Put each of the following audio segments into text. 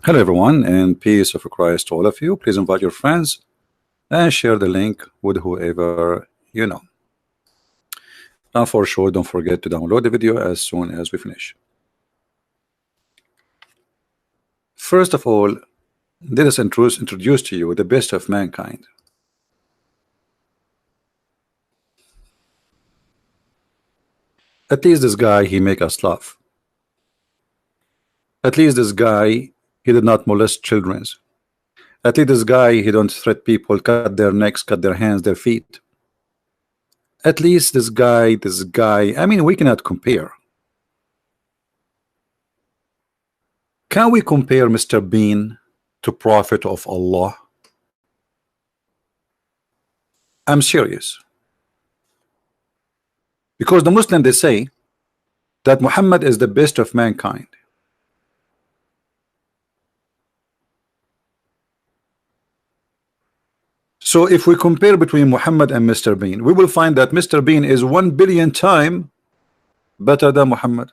Hello, everyone, and peace of Christ to all of you. Please invite your friends and share the link with whoever you know. And for sure, don't forget to download the video as soon as we finish. First of all, let us introduce to you the best of mankind. At least this guy, he make us laugh. At least this guy, he did not molest children. At least this guy, he don't threat people, cut their necks, cut their hands, their feet. At least this guy, I mean, we cannot compare. Can we compare Mr. Bean to Prophet of Allah? I'm serious. Because the Muslim, they say that Muhammad is the best of mankind. So if we compare between Muhammad and Mr. Bean, we will find that Mr. Bean is 1 billion times better than Muhammad.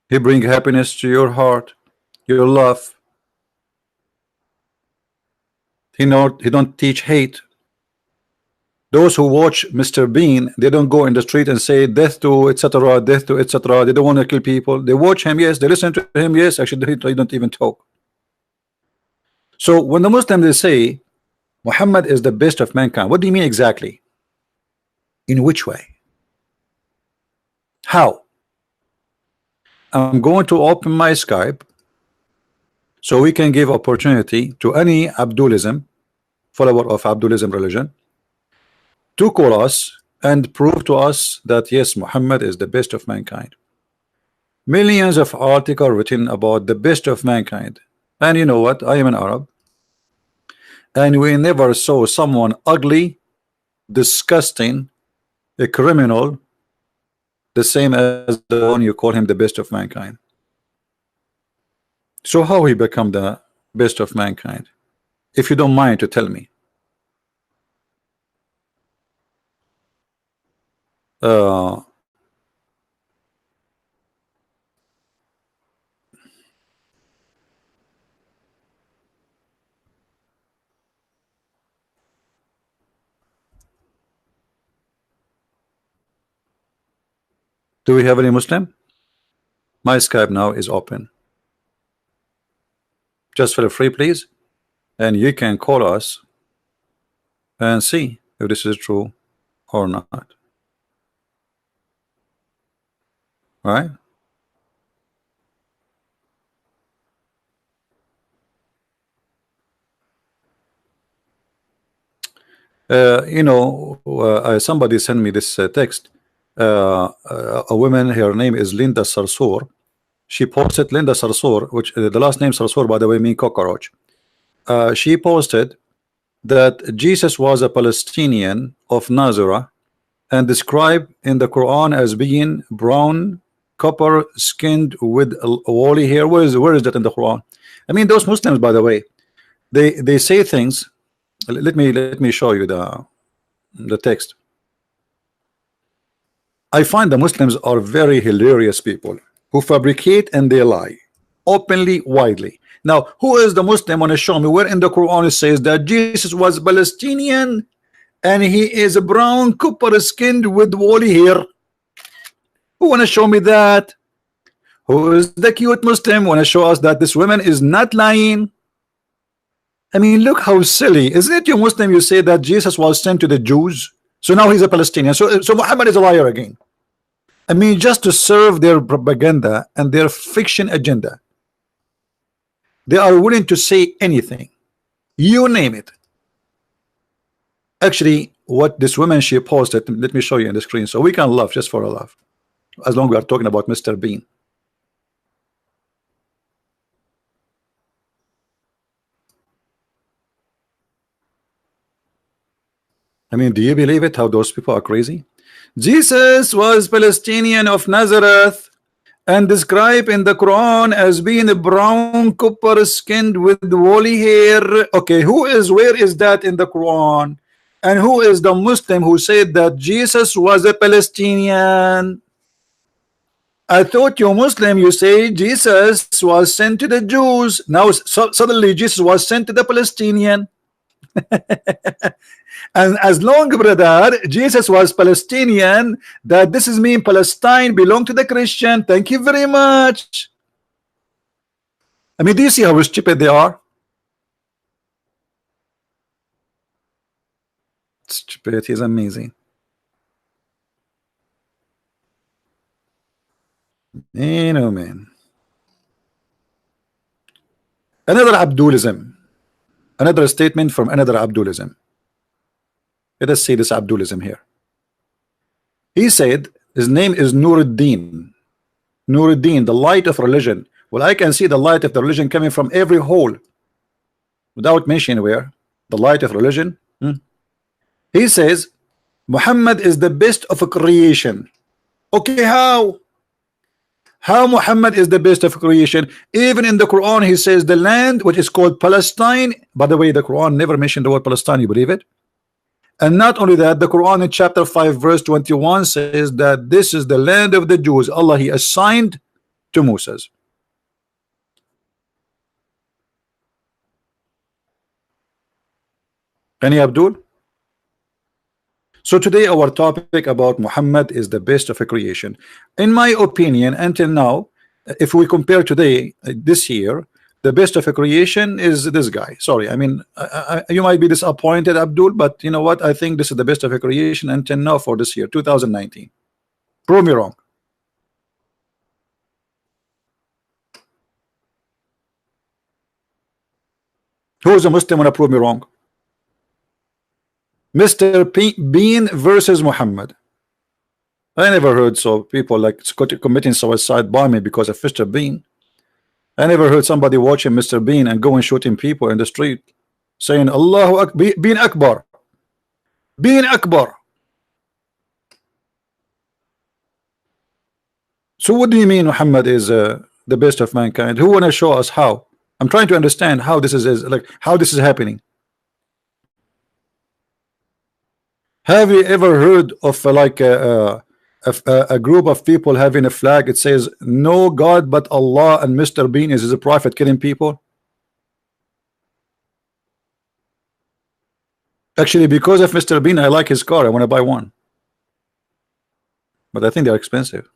He bring happiness to your heart, your love. He don't teach hate. Those who watch Mr. Bean, they don't go in the street and say death to etc., death to etc. They don't want to kill people. They watch him, yes. They listen to him, yes. Actually, they don't even talk. So when the Muslims, they say Muhammad is the best of mankind, what do you mean exactly? In which way? How? I'm going to open my Skype so we can give opportunity to any Abdulism, follower of Abdulism religion, to call us and prove to us that yes, Muhammad is the best of mankind. Millions of articles written about the best of mankind. And you know what? I am an Arab, and we never saw someone ugly, disgusting, a criminal, the same as the one you call him the best of mankind. So how he become the best of mankind? If you don't mind to tell me. Do we have any Muslim? My Skype now is open. Just feel free, please, and you can call us and see if this is true or not. All right? Somebody sent me this text. A woman, her name is Linda Sarsour. She posted, Linda Sarsour, which the last name Sarsour, by the way, means cockroach. She posted that Jesus was a Palestinian of Nazareth and described in the Quran as being brown, copper skinned with woolly hair. Where is that in the Quran? I mean, those Muslims, by the way, they say things. Let me show you the text. I find the Muslims are very hilarious people who fabricate and they lie openly, widely. Now, who is the Muslim? Want to show me where in the Quran it says that Jesus was Palestinian and he is brown, copper skinned with woolly hair? Who want to show me that? Who is the cute Muslim? Want to show us that this woman is not lying? I mean, look how silly. Isn't it, you Muslim, you say that Jesus was sent to the Jews, so now he's a Palestinian, so Muhammad is a liar again. I mean, just to serve their propaganda and their fiction agenda, they are willing to say anything, you name it. Actually, what this woman, she posted, let me show you on the screen so we can laugh, just for a laugh, as long as we are talking about Mr. Bean. I mean, do you believe it? How those people are crazy? Jesus was Palestinian of Nazareth and described in the Quran as being brown, copper skinned with woolly hair. Okay, where is that in the Quran? And who is the Muslim who said that Jesus was a Palestinian? I thought you Muslim, you say Jesus was sent to the Jews. Now suddenly Jesus was sent to the Palestinian. And as long, brother, Jesus was Palestinian, that this is mean Palestine belong to the Christian. Thank you very much. I mean, do you see how stupid they are? Stupid is amazing. You know, man. Another Abdulism. Another statement from another Abdulism. Let us see this Abdulism here. He said his name is Nuruddin. Nuruddin, the light of religion. Well, I can see the light of the religion coming from every hole without mentioning where. The light of religion. He says Muhammad is the best of a creation. Okay, how? How Muhammad is the best of creation? Even in the Quran he says the land which is called Palestine. By the way, the Quran never mentioned the word Palestine. You believe it? And not only that, the Quran in chapter 5 verse 21 says that this is the land of the Jews. Allah he assigned to Moses. Any Abdul? So today our topic about Muhammad is the best of a creation. In my opinion, until now, if we compare today, this year, the best of a creation is this guy. Sorry, I mean, you might be disappointed, Abdul, but you know what? I think this is the best of a creation until now for this year, 2019. Prove me wrong. Who is a Muslim want to prove me wrong? Mr. Bean versus Muhammad. I never heard so people like committing suicide bombing because of Mr. Bean. I never heard somebody watching Mr. Bean and going shooting people in the street saying Allahu Akbar, Bean Akbar, Bean Akbar. So what do you mean Muhammad is the best of mankind? Who want to show us how? I'm trying to understand how this is like how this is happening. Have you ever heard of like a group of people having a flag? It says no God but Allah and Mr. Bean is a prophet killing people. Actually, because of Mr. Bean, I like his car. I want to buy one, but I think they're expensive.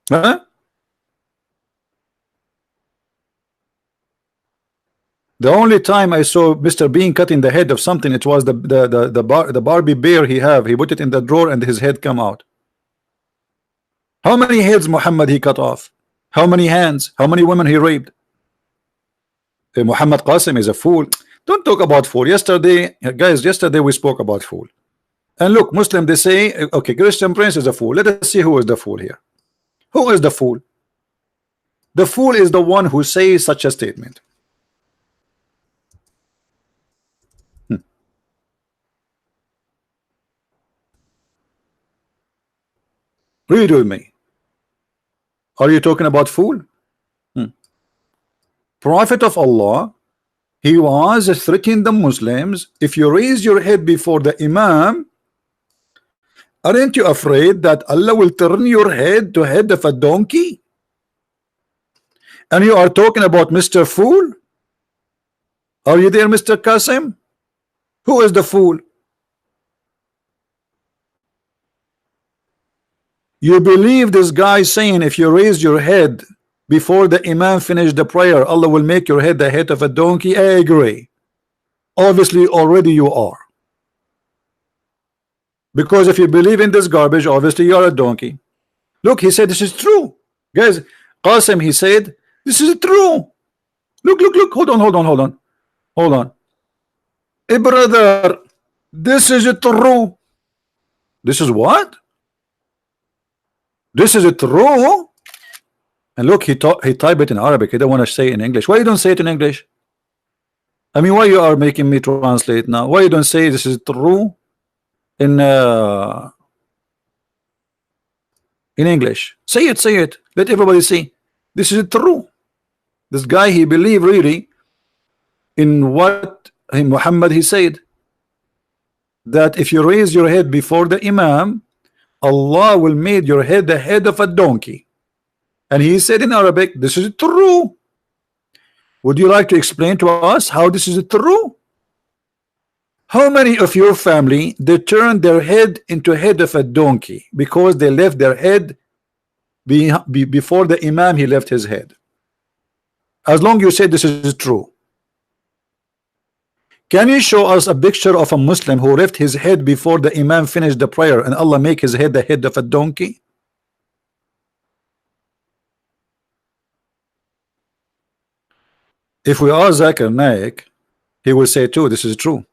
Huh? The only time I saw Mr. Bean cutting the head of something, it was the Barbie bear he have. He put it in the drawer and his head come out. How many heads Muhammad he cut off? How many hands? How many women he raped? Muhammad Qasim is a fool. Don't talk about fool. Yesterday, guys, yesterday we spoke about fool. And look, Muslim, they say, okay, Christian Prince is a fool. Let us see who is the fool here. Who is the fool? The fool is the one who says such a statement. Read with me. Are you talking about fool? Prophet of Allah, he was threatening the Muslims. If you raise your head before the Imam, aren't you afraid that Allah will turn your head to head of a donkey? And you are talking about Mr. Fool? Are you there, Mr. Qasim? Who is the fool? You believe this guy saying if you raise your head before the Imam finish the prayer, Allah will make your head the head of a donkey? I agree. Obviously already you are. Because if you believe in this garbage, obviously you are a donkey. Look, he said this is true. Guys, Qasim, he said this is true. Look, hold on. Hey brother, this is true. This is what? This is true. And look, he type it in Arabic. He don't want to say it in English. Why you don't say it in English? I mean, why you are making me translate now? Why you don't say this is true in English? Say it, say it. Let everybody see. This is true. This guy, he believed really in what Muhammad he said, that if you raise your head before the Imam, Allah will make your head the head of a donkey. And he said in Arabic, this is true. Would you like to explain to us how this is true? How many of your family, they turned their head into head of a donkey because they left their head before the Imam, he left his head? As long as you say this is true. Can you show us a picture of a Muslim who left his head before the Imam finished the prayer and Allah make his head the head of a donkey? If we are Zakir Naik, he will say too, this is true.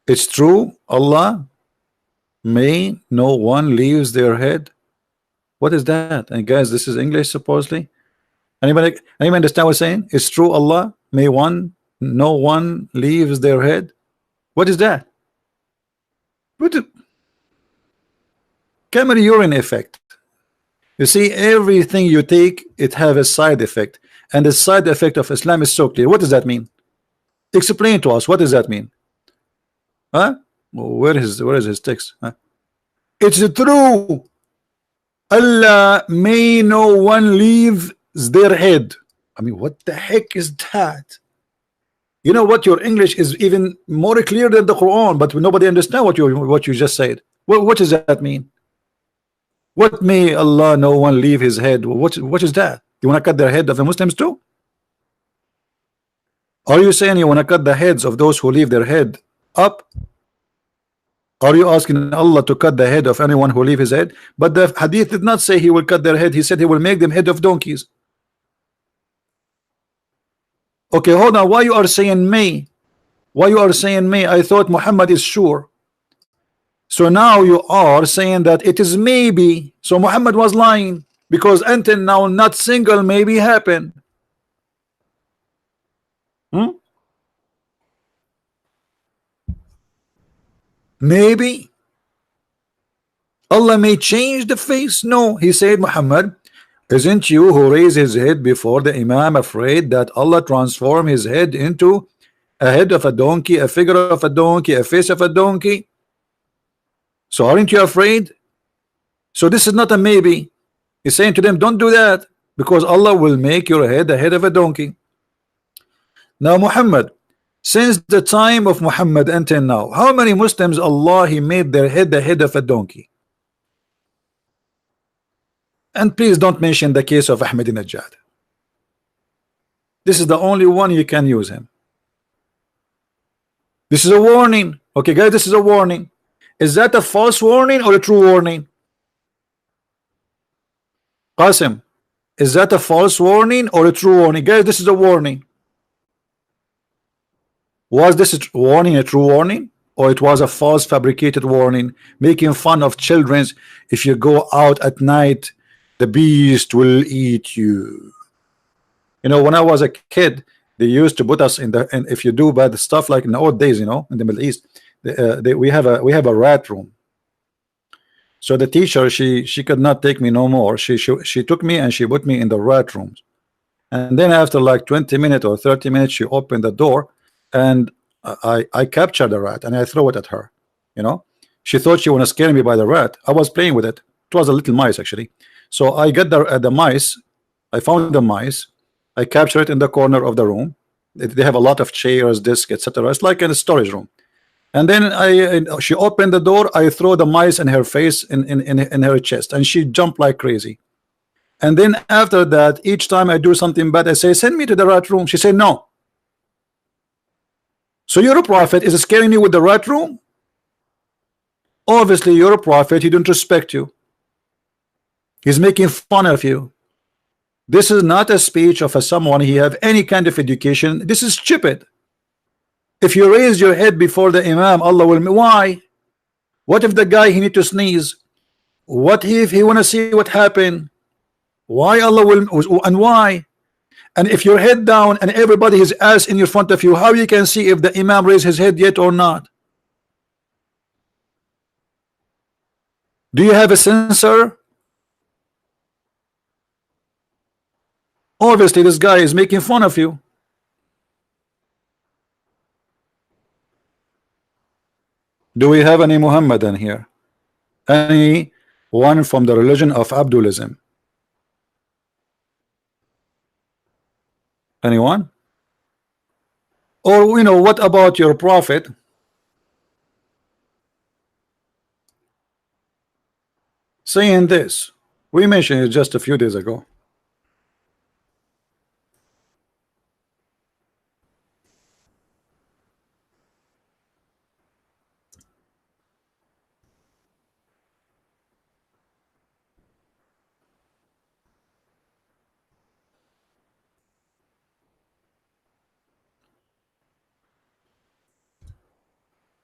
It's true, Allah may no one leaves their head. What is that? And guys, this is English supposedly. Anybody understand what I'm saying? It's true, Allah may no one leaves their head. What is that? What the camera urine effect? You see, everything you take, it have a side effect, and the side effect of Islam is so clear. What does that mean? Explain to us. What does that mean? Huh? Where is his text? Huh? It's true. Allah may no one leave their head. I mean, what the heck is that? You know what? Your English is even more clear than the Quran, but nobody understand what you just said. What does that mean? What may Allah no one leave his head? What is that? You want to cut their head of the Muslims too? Are you saying you want to cut the heads of those who leave their head up? Are you asking Allah to cut the head of anyone who leave his head? But the hadith did not say he will cut their head. He said he will make them head of donkeys. Okay, hold on. Why you are saying may? Why you are saying may? I thought Muhammad is sure. So now you are saying that it is maybe. So Muhammad was lying because until now not single maybe happened. Maybe Allah may change the face. No, he said, Muhammad, isn't you who raised his head before the Imam afraid that Allah transform his head into a head of a donkey, a figure of a donkey, a face of a donkey? So aren't you afraid? So this is not a maybe. He's saying to them, don't do that, because Allah will make your head the head of a donkey. Now Muhammad, since the time of Muhammad until now, how many Muslims Allah he made their head the head of a donkey? And please don't mention the case of Ahmadinejad. This is the only one you can use him. This is a warning. Okay guys, this is a warning. Is that a false warning or a true warning? Qasim, is that a false warning or a true warning? Guys, this is a warning. Was this a warning a true warning, or it was a false fabricated warning making fun of children? If you go out at night, the beast will eat you. You know, when I was a kid, they used to put us in the, and if you do bad stuff, like in the old days, you know, in the Middle East, we have a rat room. So the teacher, she could not take me no more. She took me and she put me in the rat rooms. And then after like 20 minutes or 30 minutes, she opened the door, and I captured the rat and I throw it at her. You know, she thought she wanna scare me by the rat. I was playing with it. It was a little mice actually. So I got the mice. I found the mice. I captured it in the corner of the room. They have a lot of chairs, desks, etc. It's like in a storage room. And then she opened the door. I throw the mice in her face, in her chest, and she jumped like crazy. And then after that, each time I do something bad, I say, send me to the rat room. She said no. So you're a prophet, is scaring you with the rat room? Obviously you're a prophet, he don't respect you. He's making fun of you. This is not a speech of someone he have any kind of education. This is stupid. If you raise your head before the Imam, Allah will. Why? What if the guy he need to sneeze? What if he want to see what happened? Why Allah will, and why? And if your head down and everybody is ass in your front of you, how you can see if the Imam raised his head yet or not? Do you have a sensor? Obviously this guy is making fun of you. Do we have any Muhammadan here? Any one from the religion of Abdulism? Anyone? Or what about your prophet? Saying this, we mentioned it just a few days ago.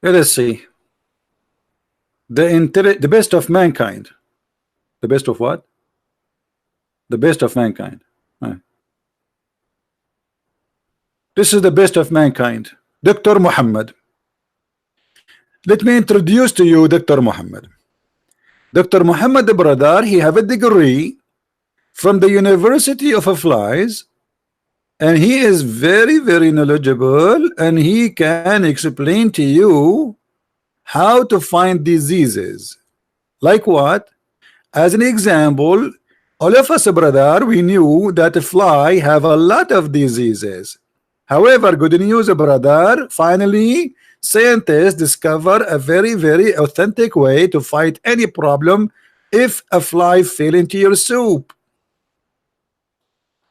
Let us see. The best of mankind. The best of what? The best of mankind. Right. This is the best of mankind, Dr. Muhammad. Let me introduce to you Dr. Muhammad. Dr. Muhammad, brother, he have a degree from the University of Flies, and he is very, very knowledgeable, and he can explain to you how to find diseases. Like what? As an example, all of us, brother, we knew that a fly have a lot of diseases. However, good news, brother, finally scientists discover a very, very authentic way to fight any problem if a fly fell into your soup.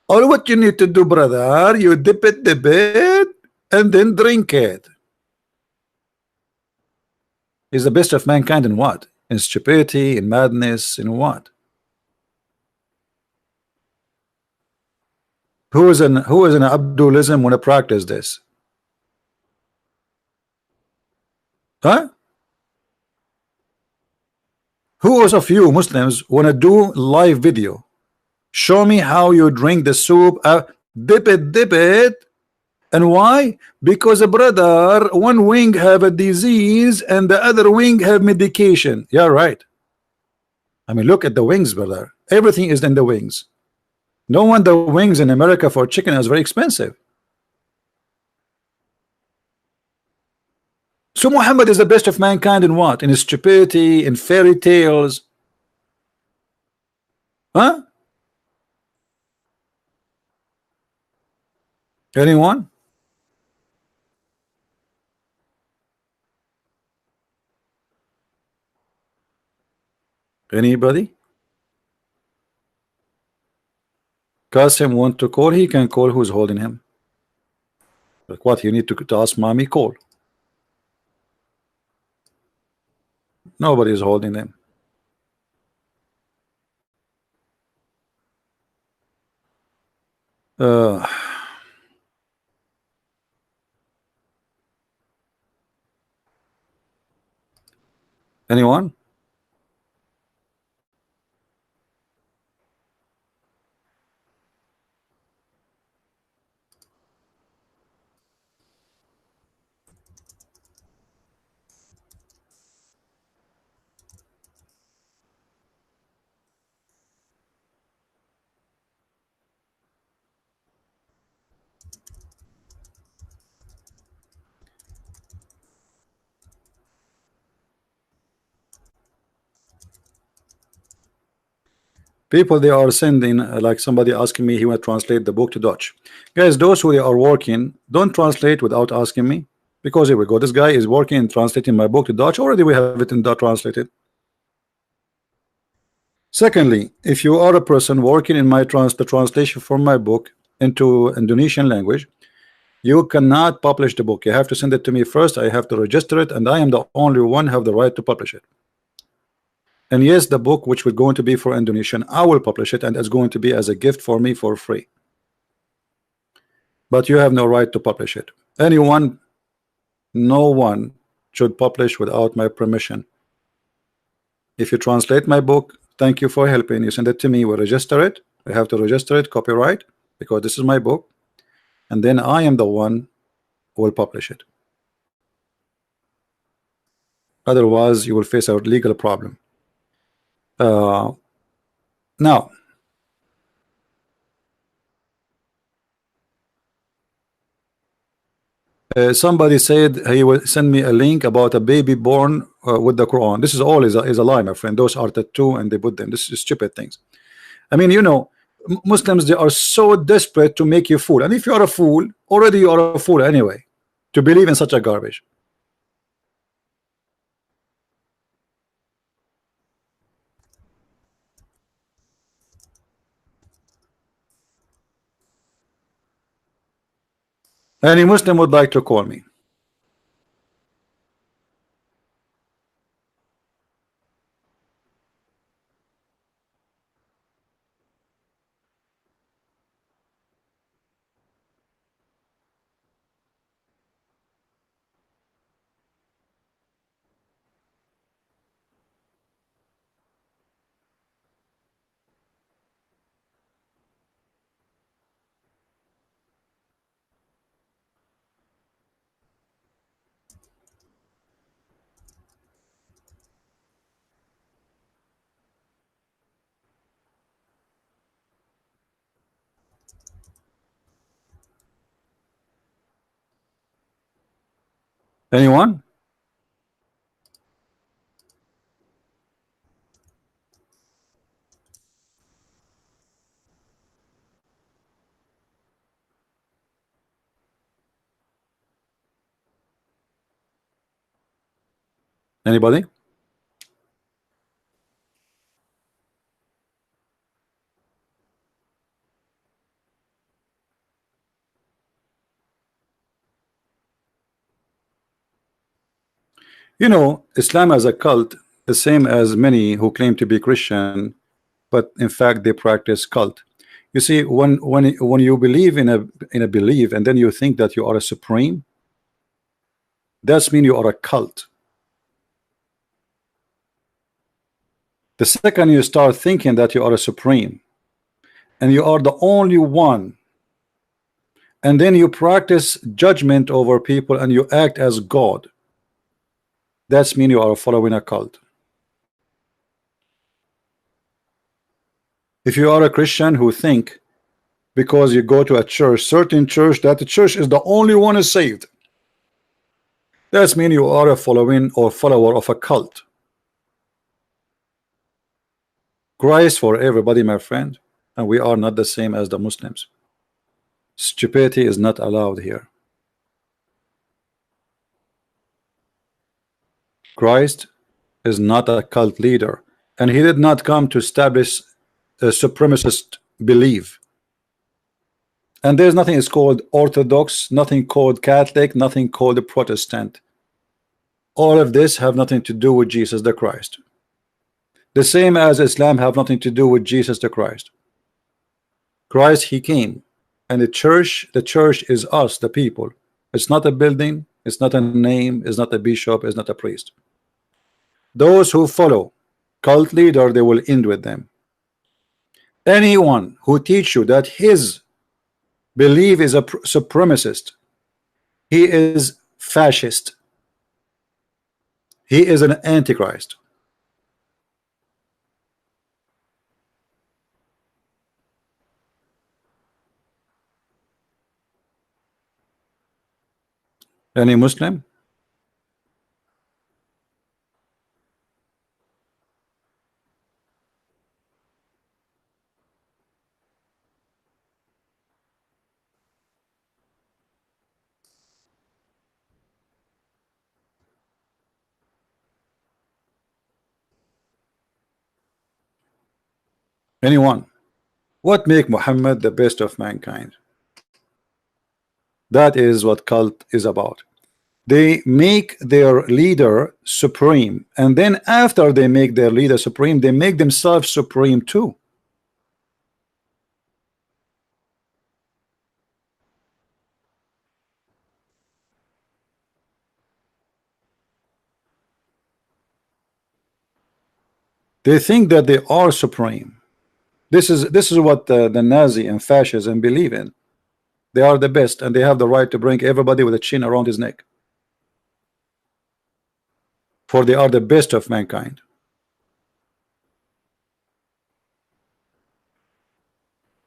All what you need to do, brother, you dip it, and then drink it. Is the best of mankind in what? In stupidity, in madness, in what? Who is an Abdulism when I practice this? Huh? Who of you Muslims want to do live video? Show me how you drink the soup, dip it. And why? Because brother, one wing have a disease and the other wing have medication. Yeah, right. I mean, look at the wings, brother. Everything is in the wings. No wonder wings in America for chicken is very expensive. So Muhammad is the best of mankind in what? In his stupidity, in fairy tales. Huh? Anyone? Anybody? Qasim want to call, he can call. Who's holding him? Like what? You need to ask mommy, call. Nobody is holding him. Anyone? People, they are sending like somebody asking me he will translate the book to Dutch. Guys, those who are working, don't translate without asking me, because here we go. This guy is working and translating my book to Dutch. Already we have it in Dutch translated. Secondly, if you are a person working in the translation from my book into Indonesian language, you cannot publish the book. You have to send it to me first. I have to register it, and I am the only one who have the right to publish it. And yes, the book which was going to be for Indonesian, I will publish it, and it's going to be as a gift for me for free. But you have no right to publish it. Anyone, no one should publish without my permission. If you translate my book, thank you for helping. You send it to me, we register it. I have to register it, copyright, because this is my book, and then I am the one who will publish it. Otherwise, you will face a legal problem. Now, somebody said he will send me a link about a baby born with the Quran. This is all is a lie, my friend. Those are tattoo and they put them. This is stupid things. I mean, you know, Muslims, they are so desperate to make you fool, and if you are a fool, already you are a fool anyway, to believe in such a garbage. Any Muslim would like to call me. Anyone? Anybody? You know, Islam as a cult, the same as many who claim to be Christian, but in fact they practice cult. You see, when you believe in a belief and then you think that you are a supreme, that's mean you are a cult. The second you start thinking that you are a supreme and you are the only one, and then you practice judgment over people and you act as God, that's mean you are following a cult. If you are a Christian who think because you go to a church, certain church, that the church is the only one is saved, that's mean you are a following or follower of a cult. Christ for everybody, my friend, and we are not the same as the Muslims. Stupidity is not allowed here. Christ is not a cult leader, and he did not come to establish a supremacist belief. And there's nothing is called Orthodox, nothing called Catholic, nothing called Protestant. All of this have nothing to do with Jesus the Christ. The same as Islam have nothing to do with Jesus the Christ. Christ, he came, and the church is us, the people. It's not a building, it's not a name, it's not a bishop, it's not a priest. Those who follow cult leader, they will end with them. Anyone who teach you that his belief is a supremacist, he is fascist, he is an antichrist. Any Muslim? Anyone? What make Muhammad the best of mankind? That is what cult is about. They make their leader supreme, and then after they make their leader supreme, they make themselves supreme too. They think that they are supreme. This is what the Nazi and fascism believe in. They are the best, and they have the right to bring everybody with a chin around his neck, for they are the best of mankind.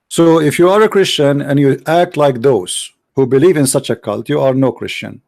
So if you are a Christian and you act like those who believe in such a cult, you are no Christian.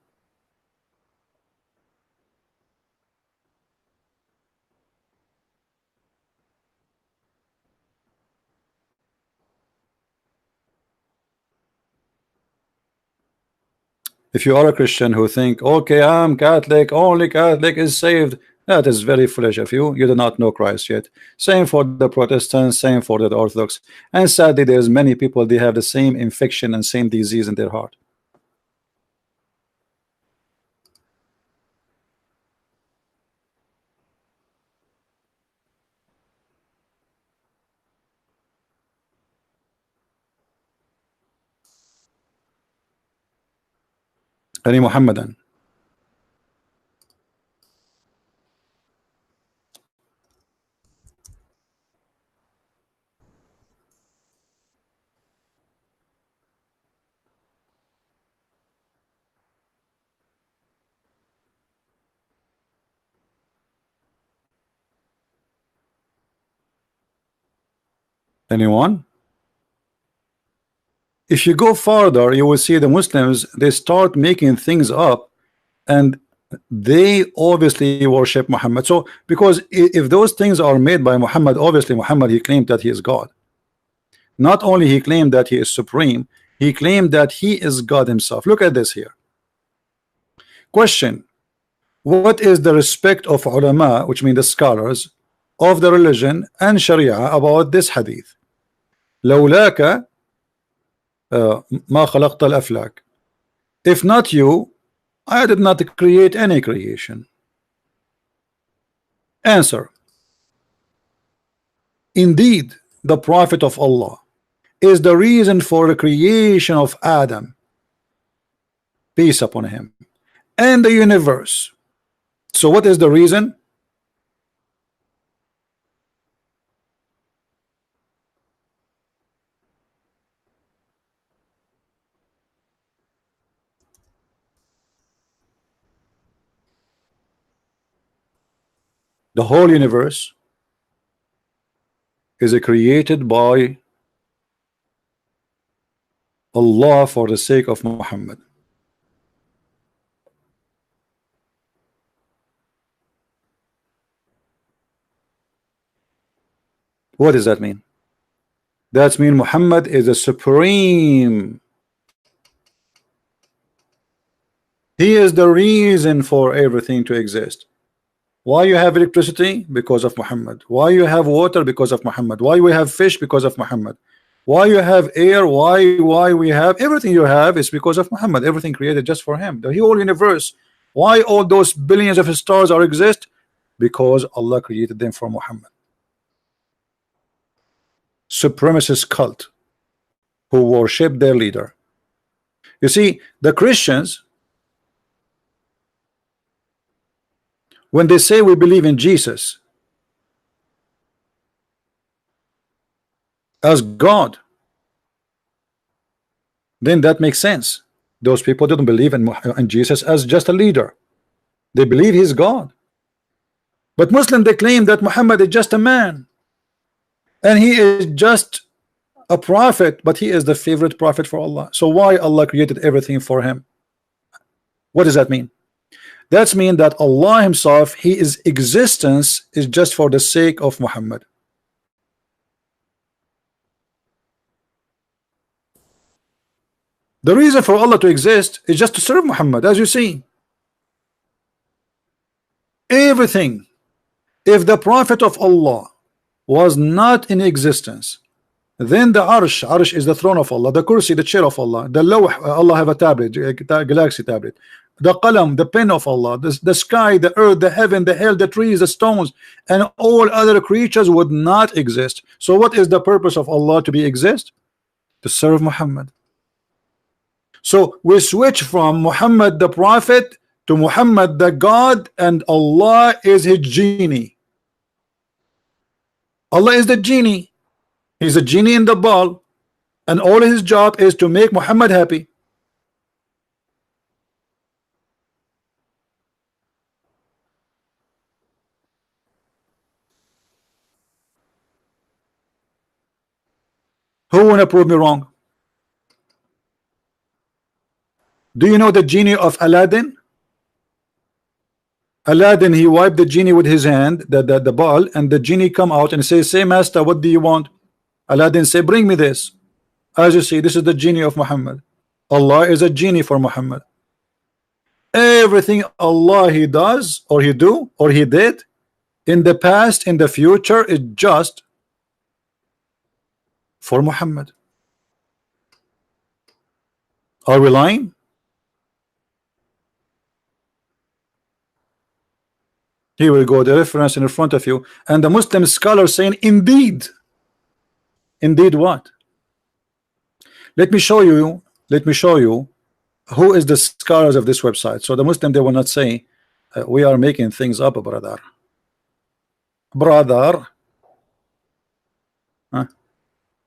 If you are a Christian who think, okay, I'm Catholic, only Catholic is saved, that is very foolish of you. You do not know Christ yet. Same for the Protestants, same for the Orthodox. And sadly, there's many people, they have the same infection and same disease in their heart. Any Muhammadan. Anyone? If you go farther, you will see the Muslims, they start making things up, and they obviously worship Muhammad. So because if those things are made by Muhammad, obviously Muhammad, he claimed that he is God. Not only he claimed that he is supreme, he claimed that he is God himself. Look at this here. Question: what is the respect of ulama, which mean the scholars of the religion and Sharia, about this hadith? لولاك ما خلقت الأفلاك. If not you, I did not create any creation. Answer: indeed, the Prophet of Allah is the reason for the creation of Adam, peace upon him, and the universe. So what is the reason? The whole universe is created by Allah for the sake of Muhammad. What does that mean? That means Muhammad is a supreme. He is the reason for everything to exist. Why you have electricity? Because of Muhammad. Why you have water? Because of Muhammad. Why we have fish? Because of Muhammad. Why you have air? Why we have everything you have is because of Muhammad. Everything created just for him. The whole universe. Why all those billions of stars are exist? Because Allah created them for Muhammad. Supremacist cult who worship their leader. You see, the Christians, when they say we believe in Jesus as God, then that makes sense. Those people didn't believe in Jesus as just a leader. They believe he's God. But Muslims, they claim that Muhammad is just a man, and he is just a prophet, but he is the favorite prophet for Allah. So why Allah created everything for him? What does that mean? That means that Allah himself, his existence is just for the sake of Muhammad. The reason for Allah to exist is just to serve Muhammad. As you see, everything, if the Prophet of Allah was not in existence, then the Arsh is the throne of Allah, the Kursi, the chair of Allah, the Lawh, Allah have a tablet, galaxy tablet, the Qalam, the pen of Allah, the sky, the earth, the heaven, the hell, the trees, the stones, and all other creatures would not exist. So what is the purpose of Allah to be exist? To serve Muhammad. So we switch from Muhammad the Prophet to Muhammad the God, and Allah is his genie. Allah is the genie. He's a genie in the ball, and all his job is to make Muhammad happy. Who wanna prove me wrong? Do you know the genie of Aladdin? Aladdin, he wiped the genie with his hand, the ball, and the genie come out and say, "Say, master, what do you want?" Aladdin say, "Bring me this." As you see, this is the genie of Muhammad. Allah is a genie for Muhammad. Everything Allah he does, or he do, or he did, in the past, in the future, is just for Muhammad. Are we lying? Here we go, the reference in front of you, and the Muslim scholar saying, indeed. Indeed what? Let me show you who is the scholars of this website. So the Muslim, they will not say we are making things up, brother.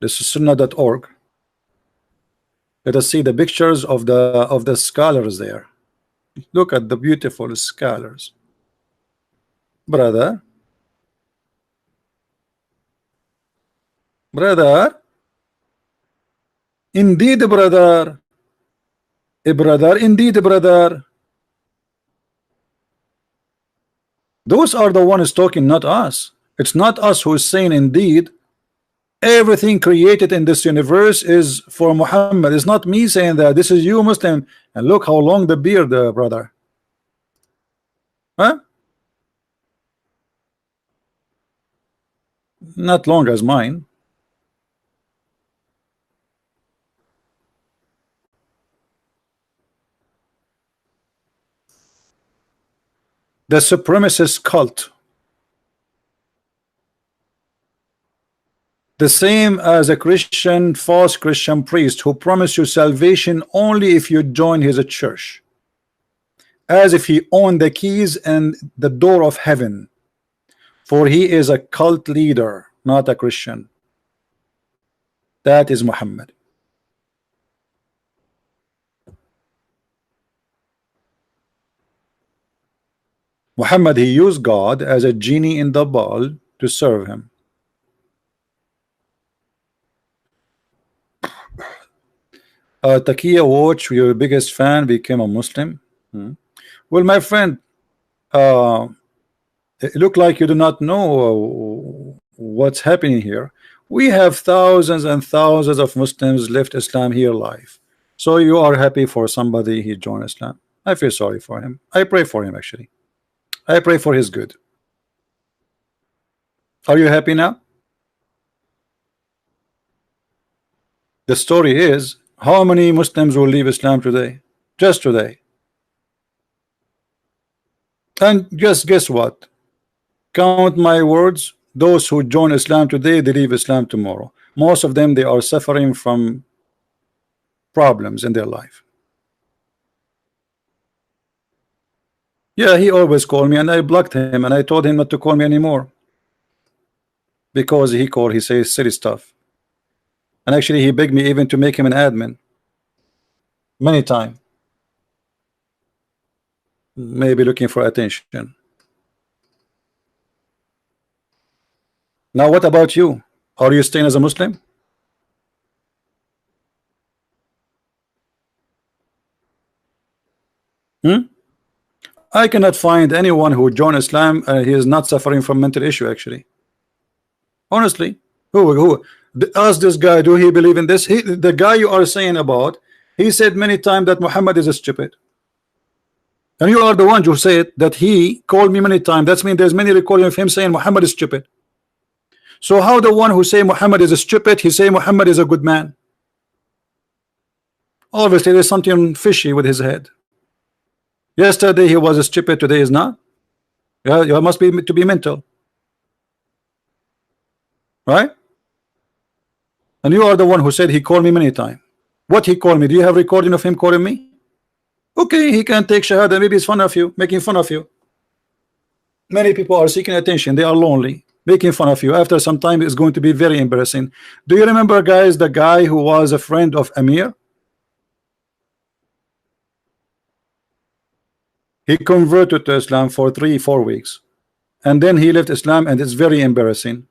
This is sunnah.org. Let us see the pictures of the scholars there. Look at the beautiful scholars. Brother, indeed, brother, indeed, brother. Those are the ones talking, not us. It's not us who is saying indeed. Everything created in this universe is for Muhammad. It's not me saying that. This is you, Muslim. And look how long the beard, brother. Huh? Not long as mine. The supremacist cult, the same as a false Christian priest who promised you salvation only if you join his church, as if he owned the keys and the door of heaven. For he is a cult leader, not a Christian. That is Muhammad. Muhammad, he used God as a genie in the ball to serve him. Takia Watch, your biggest fan, became a Muslim. Well, my friend, it looked like you do not know what's happening here. We have thousands and thousands of Muslims left Islam here alive. So you are happy for somebody he joined Islam. I feel sorry for him. I pray for him, actually. I pray for his good. Are you happy now? The story is, how many Muslims will leave Islam today? Just today. And just guess what? Count my words, those who join Islam today, they leave Islam tomorrow. Most of them, they are suffering from problems in their life. Yeah, he always called me and I blocked him and I told him not to call me anymore. Because he says silly stuff. And actually he begged me even to make him an admin. Many times. Maybe looking for attention. Now what about you? Are you staying as a Muslim? I cannot find anyone who joined Islam and he is not suffering from mental issue, actually. Honestly. Who ask this guy, do he believe in this? The guy you are saying about, he said many times that Muhammad is a stupid. And you are the one who said that he called me many times. That means there's many recording of him saying Muhammad is stupid. So how the one who say Muhammad is a stupid, he say Muhammad is a good man? Obviously there's something fishy with his head. Yesterday he was a stupid, today is not. Yeah, you must be to be mental. Right? And you are the one who said he called me many times. What he called me? Do you have recording of him calling me? Okay, he can take shahada. Maybe it's fun of you, making fun of you. Many people are seeking attention. They are lonely. making fun of you. After some time, it's going to be very embarrassing. Do you remember, guys, the guy who was a friend of Amir? He converted to Islam for 3-4 weeks, and then he left Islam, and it's very embarrassing.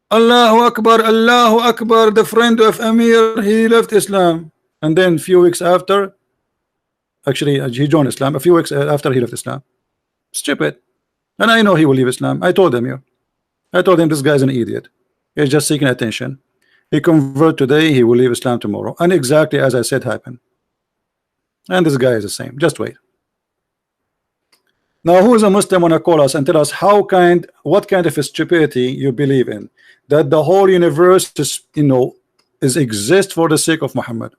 Allahu Akbar, Allahu Akbar, the friend of Amir, he left Islam. And then a few weeks after, actually he joined Islam a few weeks after he left Islam. Stupid. And I know he will leave Islam. I told him this guy's an idiot. He's just seeking attention. He convert today, he will leave Islam tomorrow. And exactly as I said happened. And this guy is the same. Just wait. Now, who is a Muslim wanna call us and tell us what kind of a stupidity you believe in? That the whole universe is, is exist for the sake of Muhammad.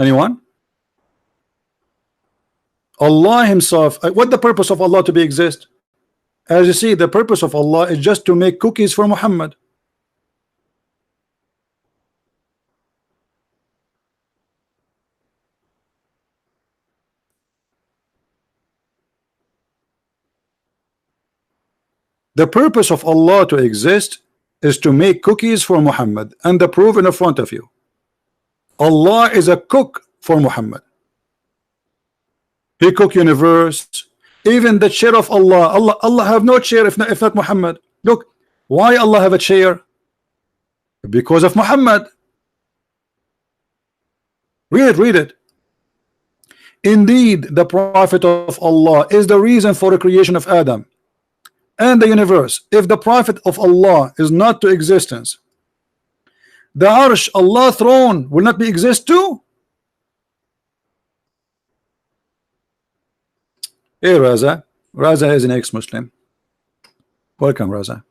Anyone? Allah himself, what the purpose of Allah to be exist? As you see, the purpose of Allah is just to make cookies for Muhammad. The purpose of Allah to exist is to make cookies for Muhammad, and the proof in front of you. Allah is a cook for Muhammad. He cook universe, even the chair of Allah. Allah have no chair if not Muhammad. Look, why Allah have a chair? Because of Muhammad. Read it. Indeed, the Prophet of Allah is the reason for the creation of Adam and the universe. If the Prophet of Allah is not to existence, the Arsh, Allah throne, will not be exist too. Hey Raza is an ex-Muslim. Welcome, Raza.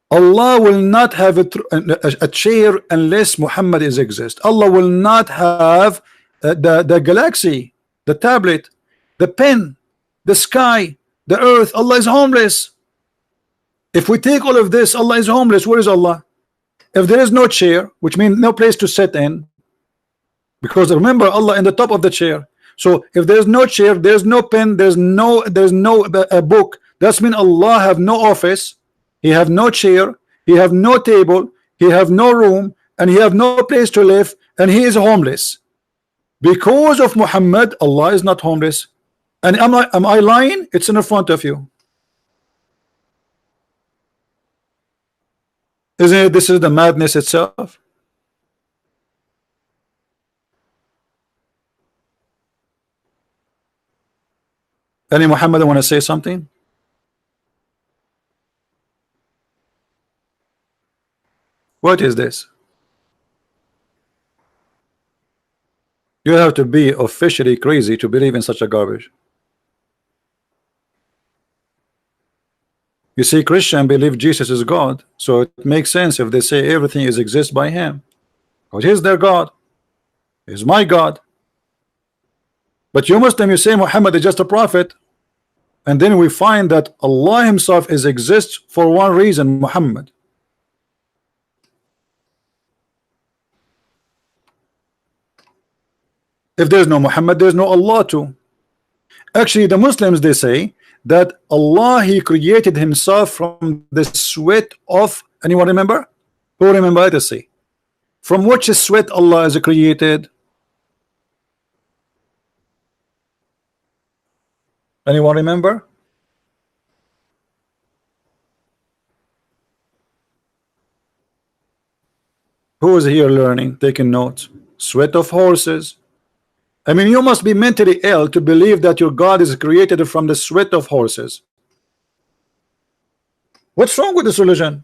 Allah will not have a chair unless Muhammad is exist. Allah will not have the galaxy, the tablet, the pen, the sky, the earth. Allah is homeless. If we take all of this, Allah is homeless. Where is Allah? If there is no chair, which means no place to sit in, because remember Allah in the top of the chair. So if there's no chair, there's no pen, there's no book, that's mean Allah have no office, he have no chair, he have no table, he have no room, and he have no place to live, and he is homeless. Because of Muhammad, Allah is not homeless. And am I lying? It's in front of you. Isn't it? This is the madness itself. Any Muhammad want to say something? What is this? You have to be officially crazy to believe in such a garbage. You see, Christian believe Jesus is God, so it makes sense if they say everything is exist by him, because he's their God, he's my God. But you Muslim, you say Muhammad is just a prophet, and then we find that Allah himself is exists for one reason, Muhammad. If there's no Muhammad, there's no Allah too. Actually, the Muslims, they say that Allah, he created himself from the sweat of, anyone remember? Who remember? Let us see. From which sweat Allah is created? Anyone remember? Who is here learning, taking notes? Sweat of horses. I mean, you must be mentally ill to believe that your God is created from the sweat of horses. What's wrong with this religion?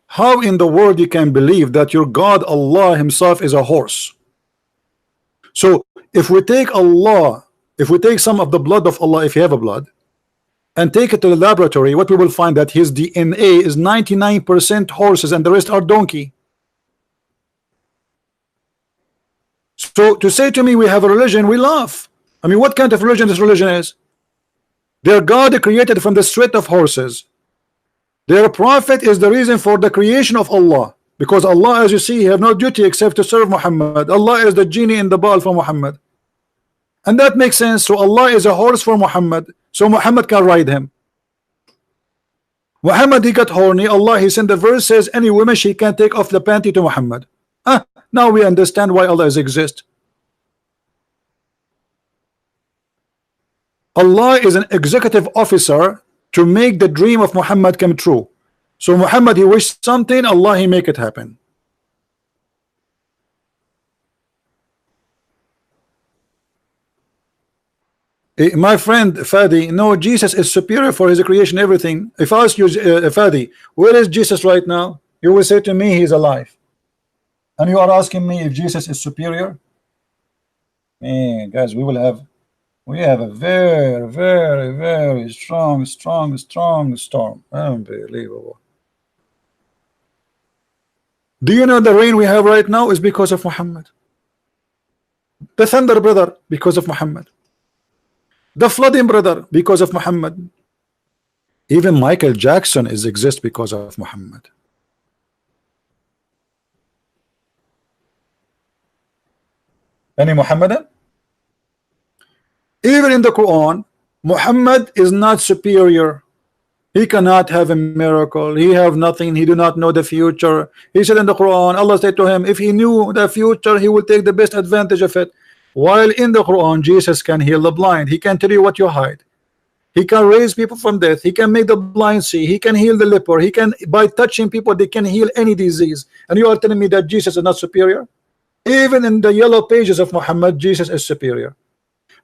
How in the world you can believe that your God Allah himself is a horse? So if we take Allah, if we take some of the blood of Allah, if you have a blood, and take it to the laboratory, what we will find that his DNA is 99% horses and the rest are donkey. So to say to me we have a religion, we laugh. I mean, what kind of religion this religion is? Their God created from the sweat of horses. Their prophet is the reason for the creation of Allah. because Allah, as you see, have no duty except to serve Muhammad. Allah is the genie in the bottle for Muhammad, and that makes sense. So Allah is a horse for Muhammad, so Muhammad can ride him. Muhammad, he got horny. Allah, he sent the verse, says any woman she can take off the panty to Muhammad. Now we understand why Allah exists. Allah is an executive officer to make the dream of Muhammad come true. So Muhammad, he wished something, Allah, he make it happen. My friend Fadi, no, Jesus is superior for his creation, everything. If I ask you, Fadi, where is Jesus right now? You will say to me, he's alive. And you are asking me if Jesus is superior? Man, guys, we have a very, very, very strong storm. Unbelievable. Do you know the rain we have right now is because of Muhammad? The thunder, brother, because of Muhammad. The flooding, brother, because of Muhammad. Even Michael Jackson exists because of Muhammad. Any Muhammadan? Even in the Quran, Muhammad is not superior. He cannot have a miracle. He have nothing. He do not know the future. He said in the Quran, Allah said to him, if he knew the future, he will take the best advantage of it. While in the Quran, Jesus can heal the blind. He can tell you what you hide. He can raise people from death. He can make the blind see. He can heal the leper. He can, by touching people, they can heal any disease. And you are telling me that Jesus is not superior? Even in the yellow pages of Muhammad, Jesus is superior.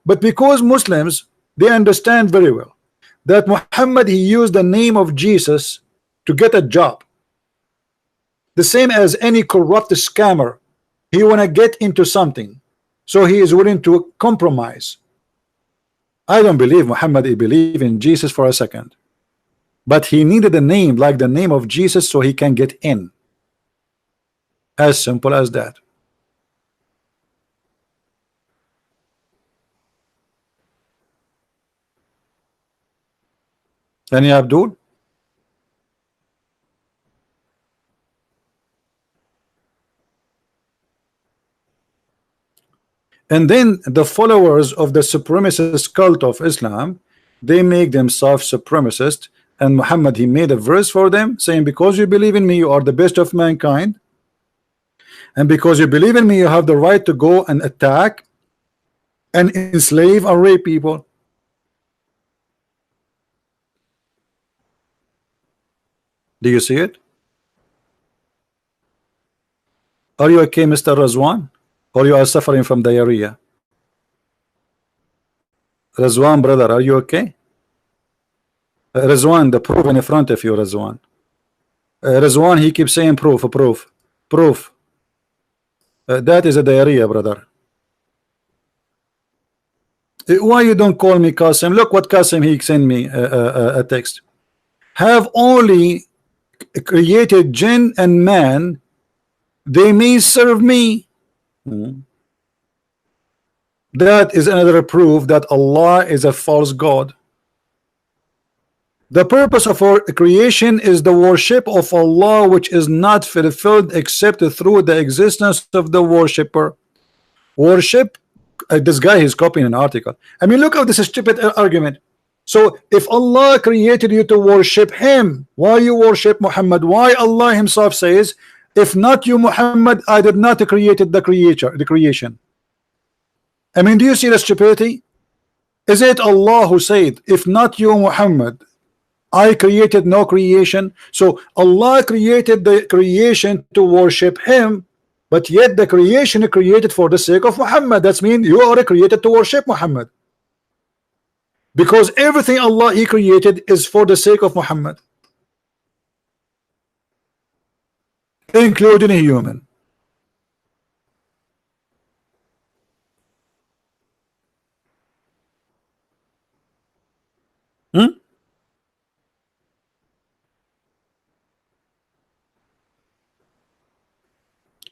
But because Muslims, they understand very well that Muhammad, he used the name of Jesus to get a job. The same as any corrupt scammer. He want to get into something, so he is willing to compromise. I don't believe Muhammad, he believed in Jesus for a second, but he needed a name like the name of Jesus so he can get in. As simple as that. Any Abdul? And then the followers of the supremacist cult of Islam, they make themselves supremacist, and Muhammad, he made a verse for them saying, because you believe in me, you are the best of mankind, and because you believe in me, you have the right to go and attack and enslave and rape people. Do you see it? Are you okay, Mr. Razwan? Or you are suffering from diarrhea? Razwan, brother, are you okay? Razwan, the proof in front of you, Razwan. Razwan, he keeps saying proof. That is a diarrhea, brother. Why you don't call me Qasim? Look what Qasim, he sent me a text. Have only created jinn and man, they may serve me. That is another proof that Allah is a false God. The purpose of our creation is the worship of Allah, which is not fulfilled except through the existence of the worshipper. Worship, this guy is copying an article. I mean, look at this stupid argument. So if Allah created you to worship him, why you worship Muhammad? Why Allah himself says, if not you Muhammad, I did not create the creation. I mean, do you see the stupidity? Is it Allah who said, if not you Muhammad, I created no creation? So Allah created the creation to worship him, but yet the creation is created for the sake of Muhammad. That means you are created to worship Muhammad, because everything Allah he created is for the sake of Muhammad, including a human.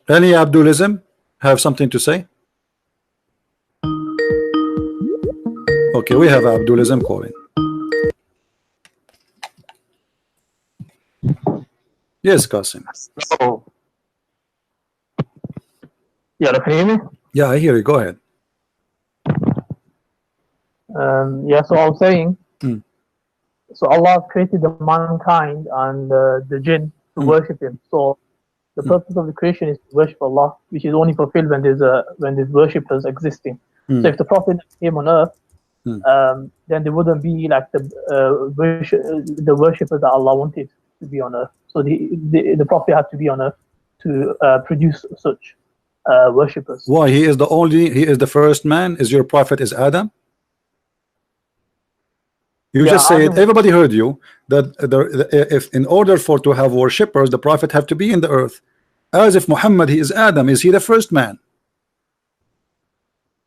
Any Abdulism have something to say? Okay, we have Abdulism calling. Yes, Qasim. So, Yeah, can you hear me? Yeah, I hear you. Go ahead. Yeah, so I was saying, Mm. so Allah created the mankind and the jinn to worship Him. So the purpose of the creation is to worship Allah, which is only fulfilled when there's worshippers existing. So if the Prophet came on earth, then there wouldn't be like the worshippers that Allah wanted to be on earth. So the Prophet had to be on earth to produce such worshippers. Why? He is the first man. Is your prophet is Adam? You Yeah, just said, Adam, everybody heard you, that if in order for to have worshippers, the prophet have to be in the earth. As if Muhammad, he is Adam. Is he the first man?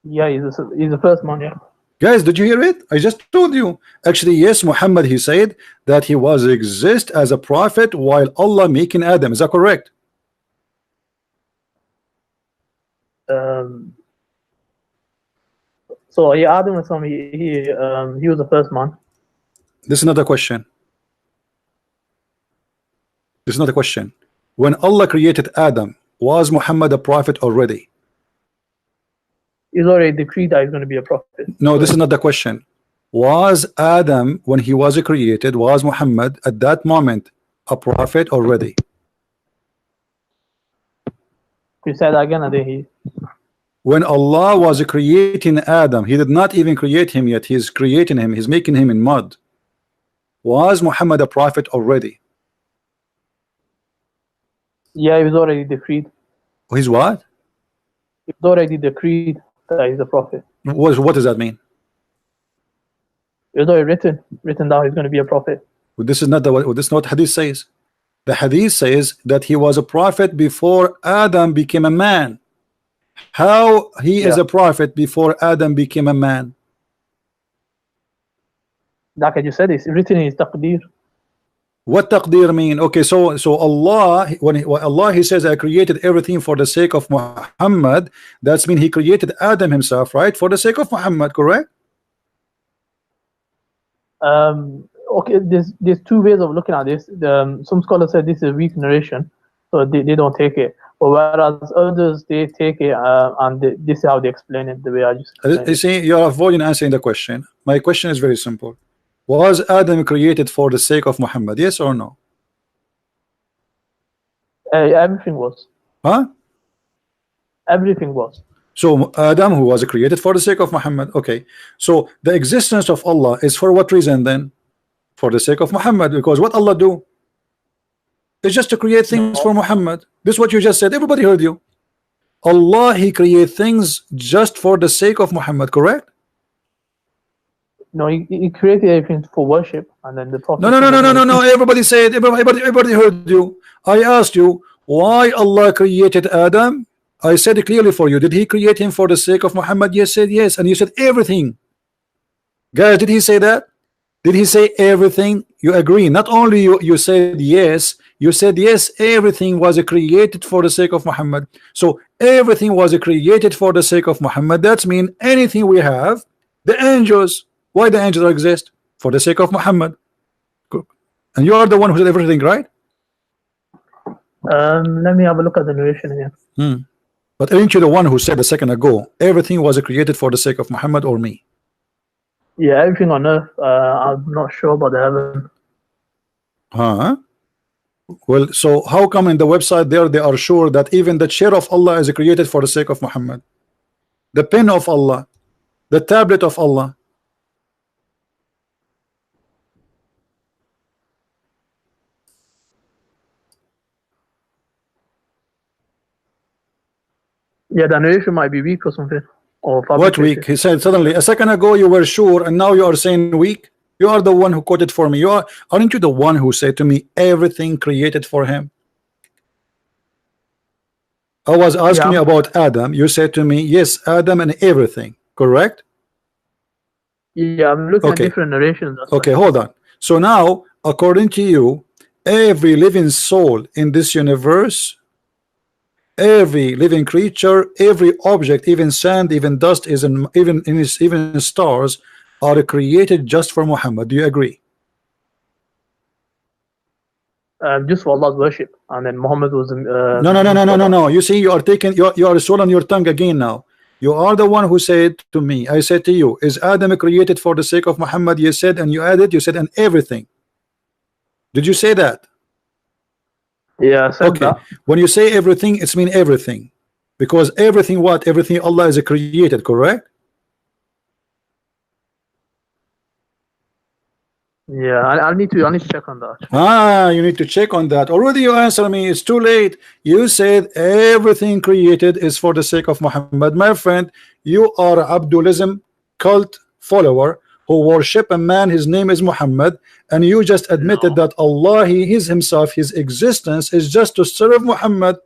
yeah, he's the first man. Yeah. Guys, did you hear it? I just told you. Actually, yes, Muhammad, he said that he was exist as a prophet while Allah making Adam. Is that correct? So yeah, Adam was he was the first man. This is not a question. This is not a question. When Allah created Adam, was Muhammad a prophet already? He's already decreed that he's going to be a prophet. No, this is not the question. Was Adam, when he was created, was Muhammad at that moment a prophet already? Can you say that again? I didn't hear. When Allah was creating Adam, he did not even create him yet. He's creating him. He's making him in mud. Was Muhammad a prophet already? Yeah, he was already decreed. He's what? He was already decreed that he's a prophet. What does that mean? It was already written down he's going to be a prophet. Well, this is not what Hadith says. The Hadith says that he was a prophet before Adam became a man. How he is a prophet before Adam became a man? Like I just said, it's written in his taqdeer. What taqdeer mean? Okay, so Allah, when Allah he says, I created everything for the sake of Muhammad, that's mean he created Adam himself, right? For the sake of Muhammad, correct? Okay, there's two ways of looking at this. Some scholars said this is a weak narration, so they don't take it. But whereas others, they take it and this is how they explain it, the way I just explained You see, you're avoiding answering the question. My question is very simple. Was Adam created for the sake of Muhammad? Yes or no? Everything was. Huh? Everything was. So Adam, who was created for the sake of Muhammad. Okay. So the existence of Allah is for what reason then? For the sake of Muhammad. Because what Allah do? It's just to create things for Muhammad. This is what you just said. Everybody heard you. Allah, he create things just for the sake of Muhammad, correct? No, he created everything for worship, and then the prophet. No. Everybody said. Everybody heard you. I asked you why Allah created Adam. I said it clearly for you. Did he create him for the sake of Muhammad? You said yes, and you said everything. Guys, did he say that? Did he say everything? You agree? Not only you said yes. You said yes. Everything was created for the sake of Muhammad. So everything was created for the sake of Muhammad. That's mean anything we have. The angels. Why the angels exist? For the sake of Muhammad. And you are the one who did everything, right? Let me have a look at the narration again. But aren't you the one who said a second ago everything was created for the sake of Muhammad or me? Yeah, everything on earth. I'm not sure about the heaven. Huh? Well, so how come in the website there they are sure that even the chair of Allah is created for the sake of Muhammad? The pen of Allah, the tablet of Allah. Yeah, the narration might be weak or something. Or what weak? He said suddenly a second ago you were sure and now you are saying weak. You are the one who quoted for me. Aren't you the one who said to me everything created for him? I was asking you about Adam. You said to me yes, Adam and everything, correct? Yeah, I'm looking at different narrations. Okay, hold on. So now according to you, every living soul in this universe, every living creature, every object, even sand, even dust, even stars are created just for Muhammad. Do you agree? just for Allah's worship, and then Muhammad was no. You see, you are taking you are swallowing your tongue again now. You are the one who said to me, I said to you, is Adam created for the sake of Muhammad? You said, and you added, you said, and everything. Did you say that? Yeah, I said okay. that. When you say everything, it's mean everything, because everything, what? Everything Allah is created, correct? Yeah, I need to check on that. You need to check on that. Already you answer me, it's too late. You said everything created is for the sake of Muhammad. My friend, you are Abdulism cult follower who worship a man, his name is Muhammad, and you just admitted that Allah, he is himself, his existence is just to serve Muhammad.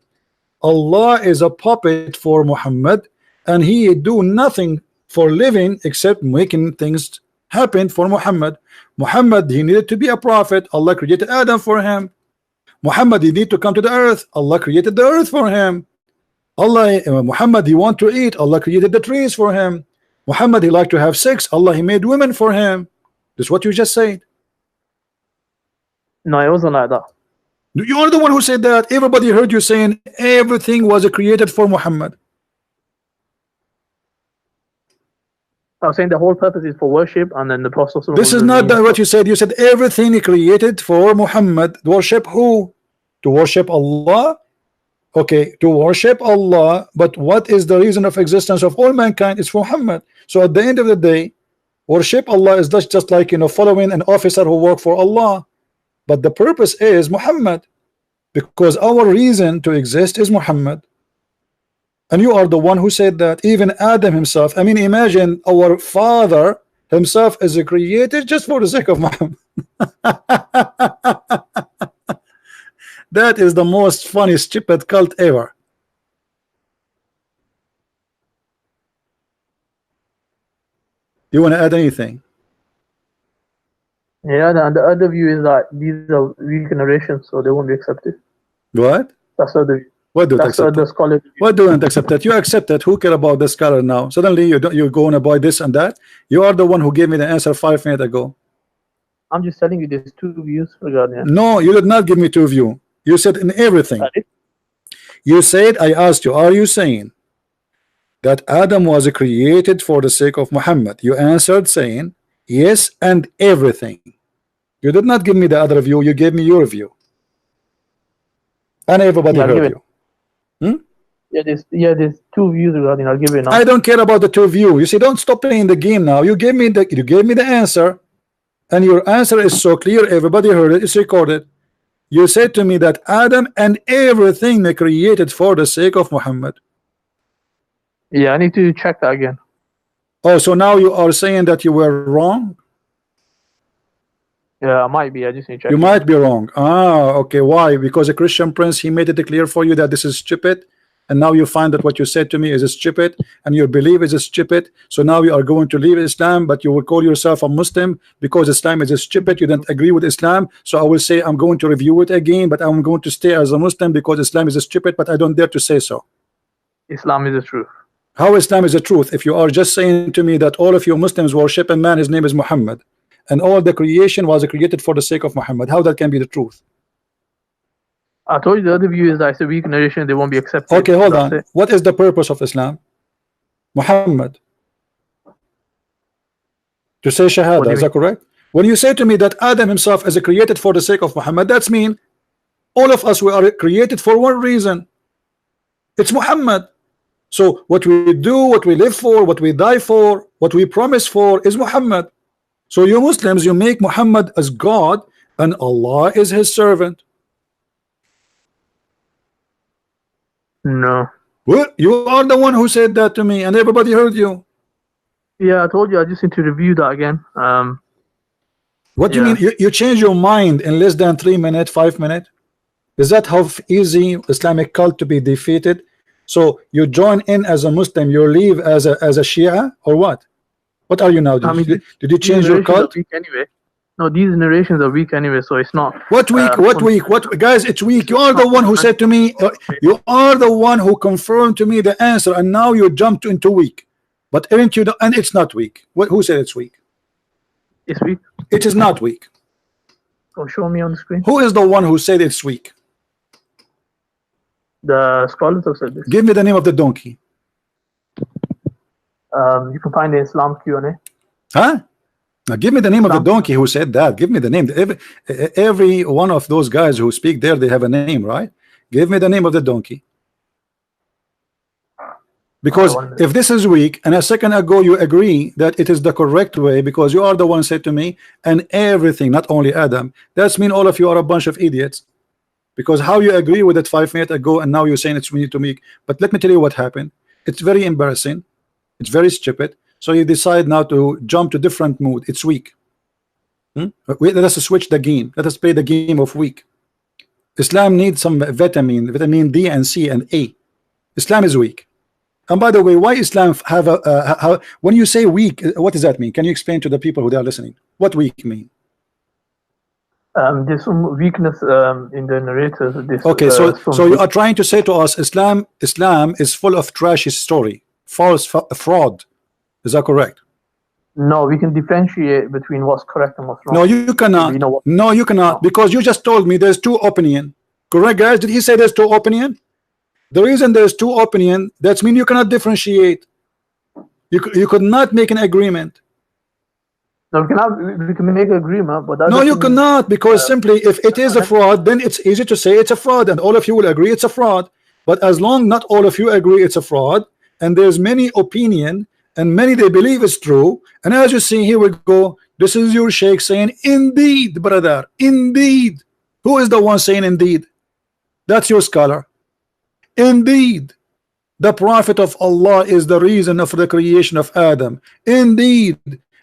Allah is a puppet for Muhammad, and he do nothing for living except making things happen for Muhammad. Muhammad, he needed to be a prophet. Allah created Adam for him. Muhammad, he need to come to the earth. Allah created the earth for him. Muhammad, he want to eat. Allah created the trees for him. Muhammad, he like to have sex. Allah, he made women for him. This is what you just said. No, it wasn't like that. You are the one who said that. Everybody heard you saying everything was created for Muhammad. I was saying the whole purpose is for worship, and then the Prophet. This is not what you said. You said everything he created for Muhammad. Worship who? To worship Allah. Okay, to worship Allah. But what is the reason of existence of all mankind? It's for Muhammad. So at the end of the day, worship Allah is just like, you know, following an officer who work for Allah. But the purpose is Muhammad, because our reason to exist is Muhammad. And you are the one who said that. Even Adam himself, I mean, imagine our father himself is created just for the sake of Muhammad. That is the most funny, stupid cult ever. You want to add anything? Yeah, and the other view is that these are weak narrations, so they won't be accepted. What? That's the other view. What don't accept? What don't accept that? You accept that. Who care about the scholar now? Suddenly you're going to buy this and that. You are the one who gave me the answer 5 minutes ago. I'm just telling you there's two views regarding it. No, you did not give me two views. You said in everything. You said, I asked you, are you saying that Adam was created for the sake of Muhammad? You answered saying yes, and everything. You did not give me the other view. You gave me your view, and everybody heard you. Yeah, there's two views regarding. I'll give you now. I don't care about the two views. You see, don't stop playing the game now. You gave me the answer, and your answer is so clear. Everybody heard it. It's recorded. You said to me that Adam and everything they created for the sake of Muhammad. Yeah, I need to check that again. Oh, so now you are saying that you were wrong? Yeah, I might be. I just need to check. You might be wrong. Okay. Why? Because a Christian prince, he made it clear for you that this is stupid, and now you find that what you said to me is stupid, and your belief is stupid. So now you are going to leave Islam, but you will call yourself a Muslim because Islam is stupid. You don't agree with Islam, so I will say I'm going to review it again, but I'm going to stay as a Muslim because Islam is stupid, but I don't dare to say so. Islam is the truth. How Islam is the truth? If you are just saying to me that all of you Muslims worship a man, his name is Muhammad, and all the creation was created for the sake of Muhammad, how that can be the truth? I told you the other view is that it's a weak narration, they won't be accepted. Okay, hold on. What is the purpose of Islam? Muhammad. To say Shahada, is that correct? When you say to me that Adam himself is created for the sake of Muhammad, that's mean all of us, we are created for one reason. It's Muhammad. So what we do, what we live for, what we die for, what we promise for is Muhammad. So you Muslims, you make Muhammad as God and Allah is his servant. No. Well, you are the one who said that to me, and everybody heard you. Yeah, I told you I just need to review that again. What do you mean? You change your mind in less than 3 minutes, 5 minutes? Is that how easy Islamic cult to be defeated? So you join in as a Muslim, you leave as a Shia, or what? What are you now? Did you change your cult? Anyway. No, these narrations are weak anyway, so it's not. What weak? What weak? What guys? It's weak. You are the one who said to me. You are the one who confirmed to me the answer, and now you jumped into weak. But aren't you? And it's not weak. Who said it's weak? It's weak. It is not weak. So show me on the screen. Who is the one who said it's weak? The scholars have said this. Give me the name of the donkey. You can find the Islam Q&A. Huh? Now give me the name of the donkey who said that. Give me the name. Every one of those guys who speak there, they have a name, right? Give me the name of the donkey. Because if this is weak, and a second ago you agree that it is the correct way because you are the one said to me, and everything, not only Adam, that's mean all of you are a bunch of idiots. Because how you agree with it 5 minutes ago and now you're saying it's we need to make. But let me tell you what happened. It's very embarrassing. It's very stupid. So you decide now to jump to different mood. It's weak. Let us switch the game. Let us play the game of weak. Islam needs some vitamin D and C and A. Islam is weak. And by the way, why Islam have a when you say weak, what does that mean? Can you explain to the people who are listening what weak mean? There's some weakness in the narrators. Okay, so you are trying to say to us Islam is full of trashy story, false fraud. Is that correct? No, we can differentiate between what's correct and what's wrong. No, you cannot. No, you cannot, because you just told me there's two opinion. Correct, guys? Did he say there's two opinion? The reason there's two opinion, that means you cannot differentiate. You could not make an agreement. No, we can make an agreement, but that no, you cannot, because simply if it is a fraud, then it's easy to say it's a fraud, and all of you will agree it's a fraud. But as long not all of you agree it's a fraud, and there's many opinion, and many they believe it's true, and as you see here we go, this is your sheikh saying indeed, brother, indeed. Who is the one saying indeed? That's your scholar. Indeed, the Prophet of Allah is the reason of the creation of Adam. Indeed,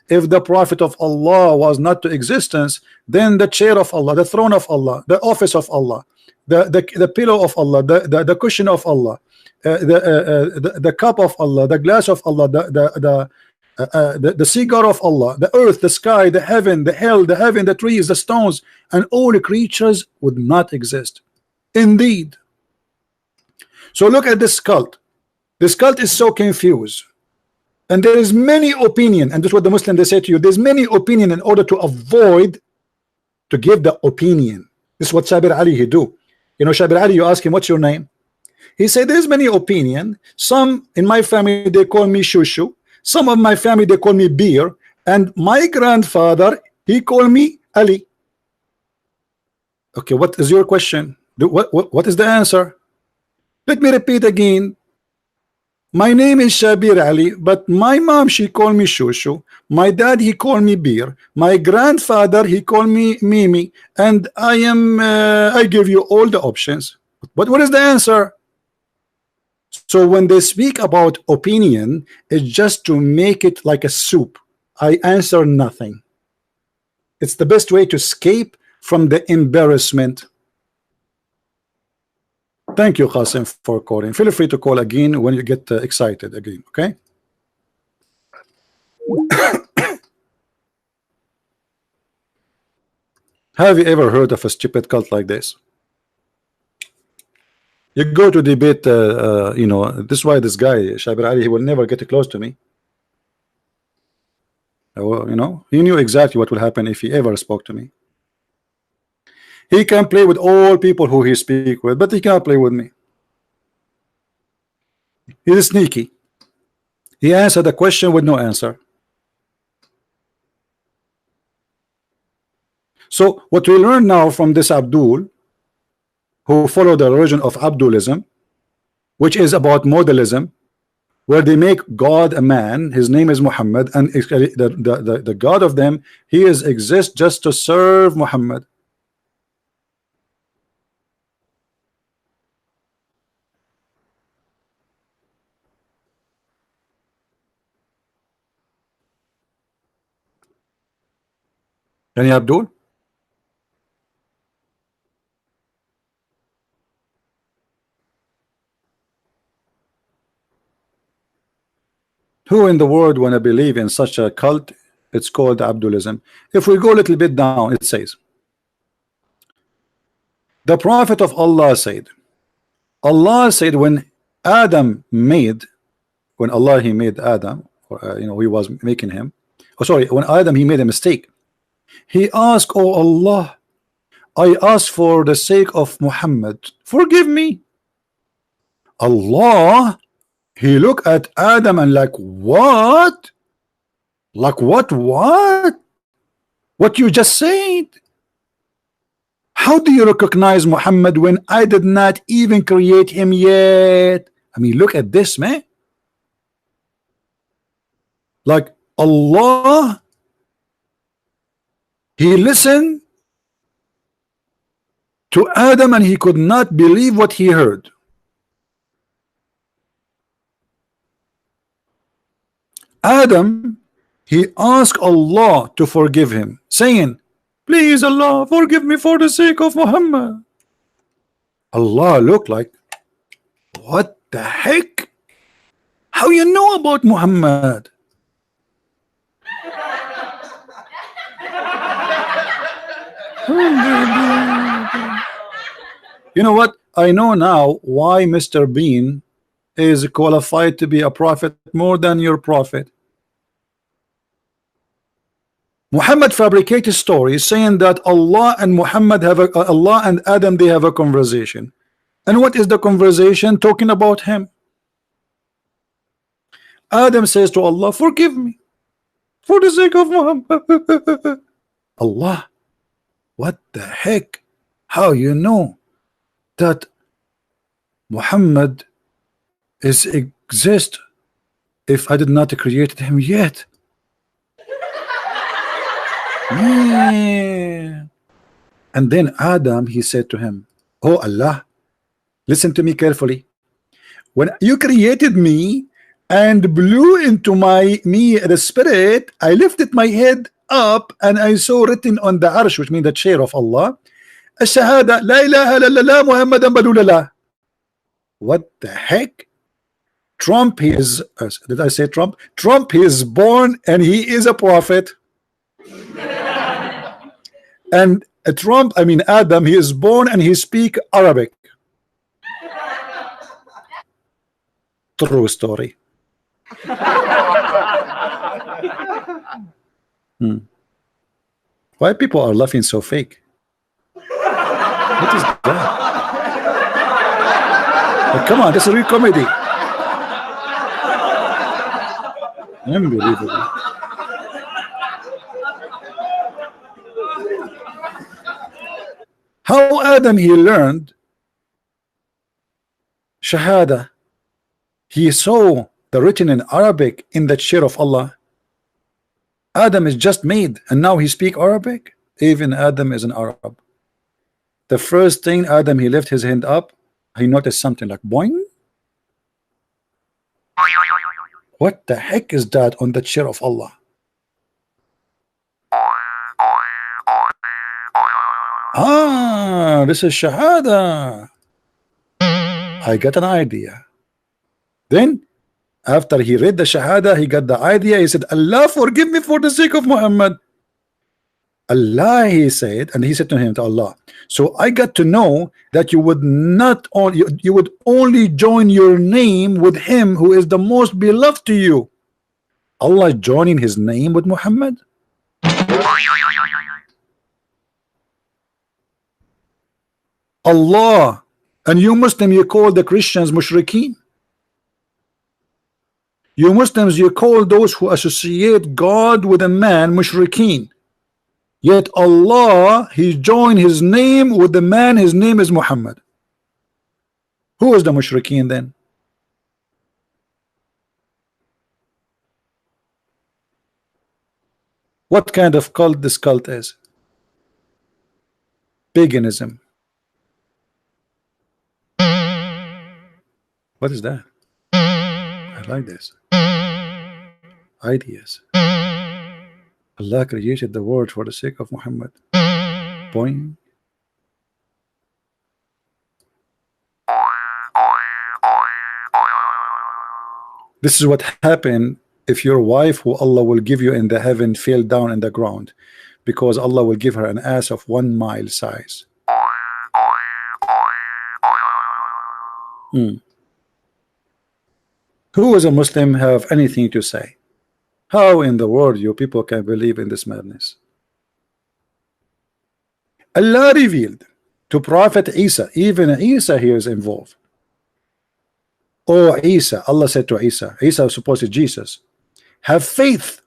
if the Prophet of Allah was not to existence, then the chair of Allah, the throne of Allah, the office of Allah, the pillow of Allah, the cushion of Allah, the cup of Allah, the glass of Allah, the cigar of Allah, the earth, the sky, the heaven, the hell, the heaven, the trees, the stones, and all the creatures would not exist. Indeed. So look at this cult. This cult is so confused, and there is many opinion, and this is what the Muslim they say to you. There's many opinion in order to avoid to give the opinion. This is what Shabir Ali he do. You know, Shabir Ali, you ask him what's your name. He said there's many opinion. Some in my family they call me Shushu. Some of my family they call me Beer, and my grandfather he called me Ali. Okay, what is your question? What is the answer? Let me repeat again. My name is Shabir Ali, but my mom she called me Shushu. My dad he called me Beer. My grandfather he called me Mimi, and I give you all the options. But what is the answer? So when they speak about opinion, it's just to make it like a soup. I answer nothing. It's the best way to escape from the embarrassment. Thank you, Qasim, for calling. Feel free to call again when you get excited again, okay? Have you ever heard of a stupid cult like this? You go to debate, you know, this is why this guy, Shabir Ali, he will never get close to me. You know, he knew exactly what will happen if he ever spoke to me. He can play with all people who he speak with, but he cannot play with me. He's sneaky. He answered the question with no answer. So what we learn now from this Abdul, who followed the religion of Abdulism, which is about modelism, where they make God a man, his name is Muhammad, and the God of them, he exists just to serve Muhammad. Any Abdul? Who in the world want to believe in such a cult? It's called Abdulism. If we go a little bit down, it says, the Prophet of Allah said when Adam made, when Allah he made Adam, or, you know, he was making him, oh sorry, when Adam he made a mistake, he asked, oh Allah, I ask for the sake of Muhammad, forgive me. Allah, he look at Adam and like, what? Like what? What you just said? How do you recognize Muhammad when I did not even create him yet? I mean, look at this, man. Like Allah, he listened to Adam and he could not believe what he heard. Adam, he asked Allah to forgive him, saying, please Allah, forgive me for the sake of Muhammad. Allah looked like, what the heck? How you know about Muhammad? You know what? I know now why Mr. Bean is qualified to be a prophet more than your prophet. Muhammad fabricated stories saying that Allah and Muhammad have Allah and Adam, they have a conversation. And what is the conversation? Talking about him. Adam says to Allah, forgive me for the sake of Muhammad. Allah, what the heck? How you know that Muhammad is exist if I did not create him yet? Yeah. And then Adam, he said to him, oh Allah, listen to me carefully. When you created me and blew into me the spirit, I lifted my head up and I saw written on the arsh, which means the chair of Allah, الشهادة لا إله إلا الله محمد رسول الله. What the heck? Trump, he is, did I say Trump? Trump, he is born and he is a prophet. And Trump, I mean Adam, he is born and he speak Arabic. True story. Why people are laughing so fake? What is that? Oh, come on, that's a real comedy. Unbelievable. How Adam he learned Shahada. He saw the written in Arabic in the chair of Allah. Adam is just made and now he speak Arabic. Even Adam is an Arab. The first thing Adam, he left his hand up, he noticed something like boing. What the heck is that on the chair of Allah? Ah, this is Shahada. I got an idea. Then after he read the Shahada, he got the idea. He said, Allah, forgive me for the sake of Muhammad. Allah, he said, and he said to him, to Allah, so I got to know that you would not only, you would only join your name with him who is the most beloved to you. Allah joining his name with Muhammad. Allah, and you Muslim, you call the Christians mushrikeen. You Muslims, you call those who associate God with a man mushrikeen. Yet Allah, he joined his name with the man, his name is Muhammad. Who is the mushrikeen then? What kind of cult this cult is? Paganism. What is that? I like this. Ideas. Allah created the world for the sake of Muhammad. Point. This is what happened if your wife, who Allah will give you in the heaven, fell down in the ground, because Allah will give her an ass of 1 mile size. Who as a Muslim have anything to say? How in the world you people can believe in this madness? Allah revealed to Prophet Isa, even Isa here is involved. Oh Isa, Allah said to Isa, Isa was supposed to Jesus, have faith.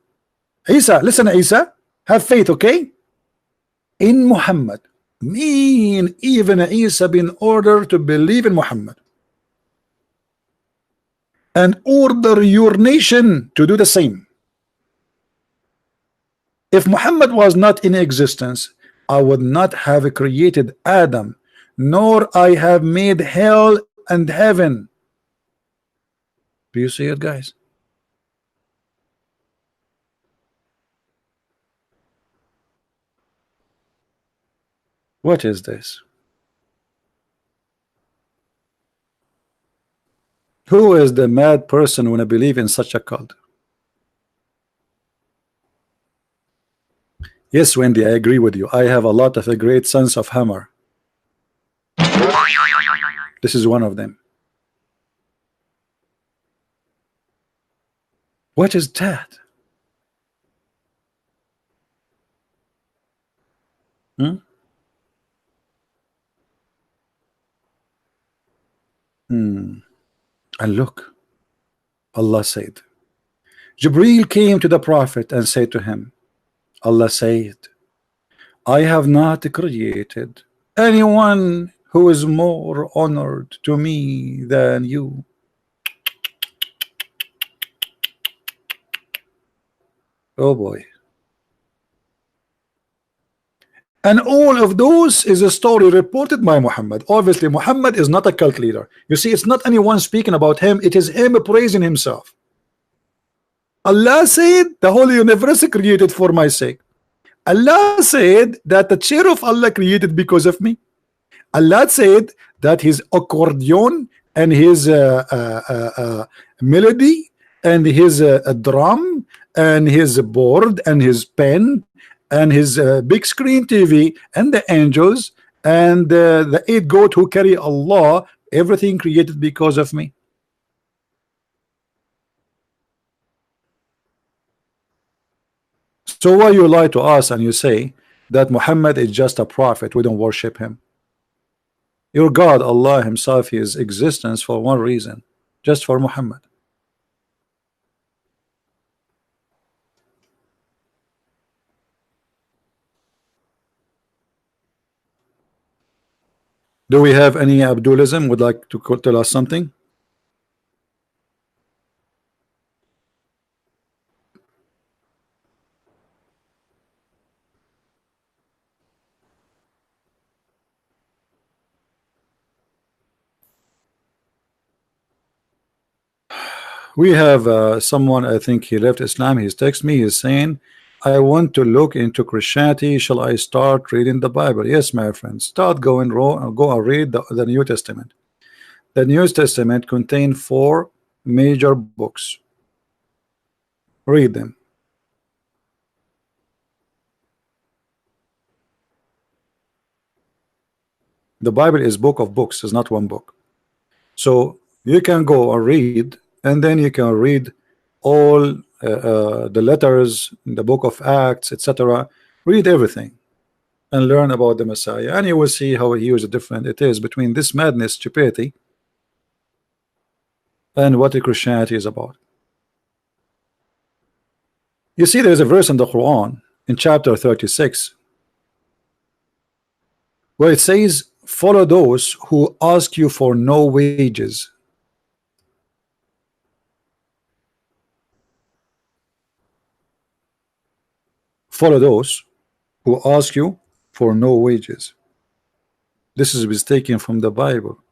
Isa, listen Isa, have faith, okay? In Muhammad. Mean even Isa been ordered to believe in Muhammad. And order your nation to do the same. If Muhammad was not in existence, I would not have created Adam, nor I have made hell and heaven. Do you see it, guys? What is this? Who is the mad person when I believe in such a cult? Yes, Wendy, I agree with you. I have a lot of a great sense of humor. This is one of them. What is that? And look, Allah said, Jibreel came to the Prophet and said to him, Allah said, I have not created anyone who is more honored to me than you. Oh boy. And all of those is a story reported by Muhammad. Obviously Muhammad is not a cult leader. You see, it's not anyone speaking about him, it is him praising himself. Allah said the whole universe created for my sake. Allah said that the chair of Allah created because of me. Allah said that his accordion and his melody and his drum and his board and his pen and his big screen TV and the angels and the 8 goat who carry Allah, everything created because of me. So why you lie to us and you say that Muhammad is just a prophet, we don't worship him? Your God, Allah himself, his existence for one reason, just for Muhammad. Do we have any Abdulism would like to tell us something? We have someone, I think he left Islam, he's texted me, he's saying, I want to look into Christianity, shall I start reading the Bible? Yes, my friend, start going raw, go and read the New Testament. The New Testament contains 4 major books. Read them. The Bible is book of books, it's not one book. So you can go and read, and then you can read all the letters in the book of Acts, etc. Read everything and learn about the Messiah, and you will see how huge different it is between this madness, stupidity, and what the Christianity is about. You see, there's a verse in the Quran in chapter 36 where it says, follow those who ask you for no wages. Follow those who ask you for no wages. This is taken from the Bible.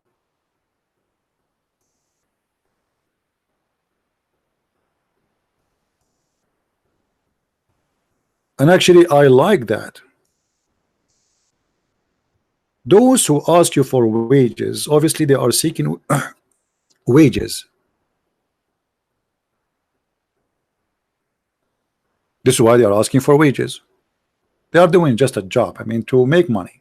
And actually I like that. Those who ask you for wages, obviously they are seeking wages. This is why they are asking for wages. They are doing just a job, I mean, to make money.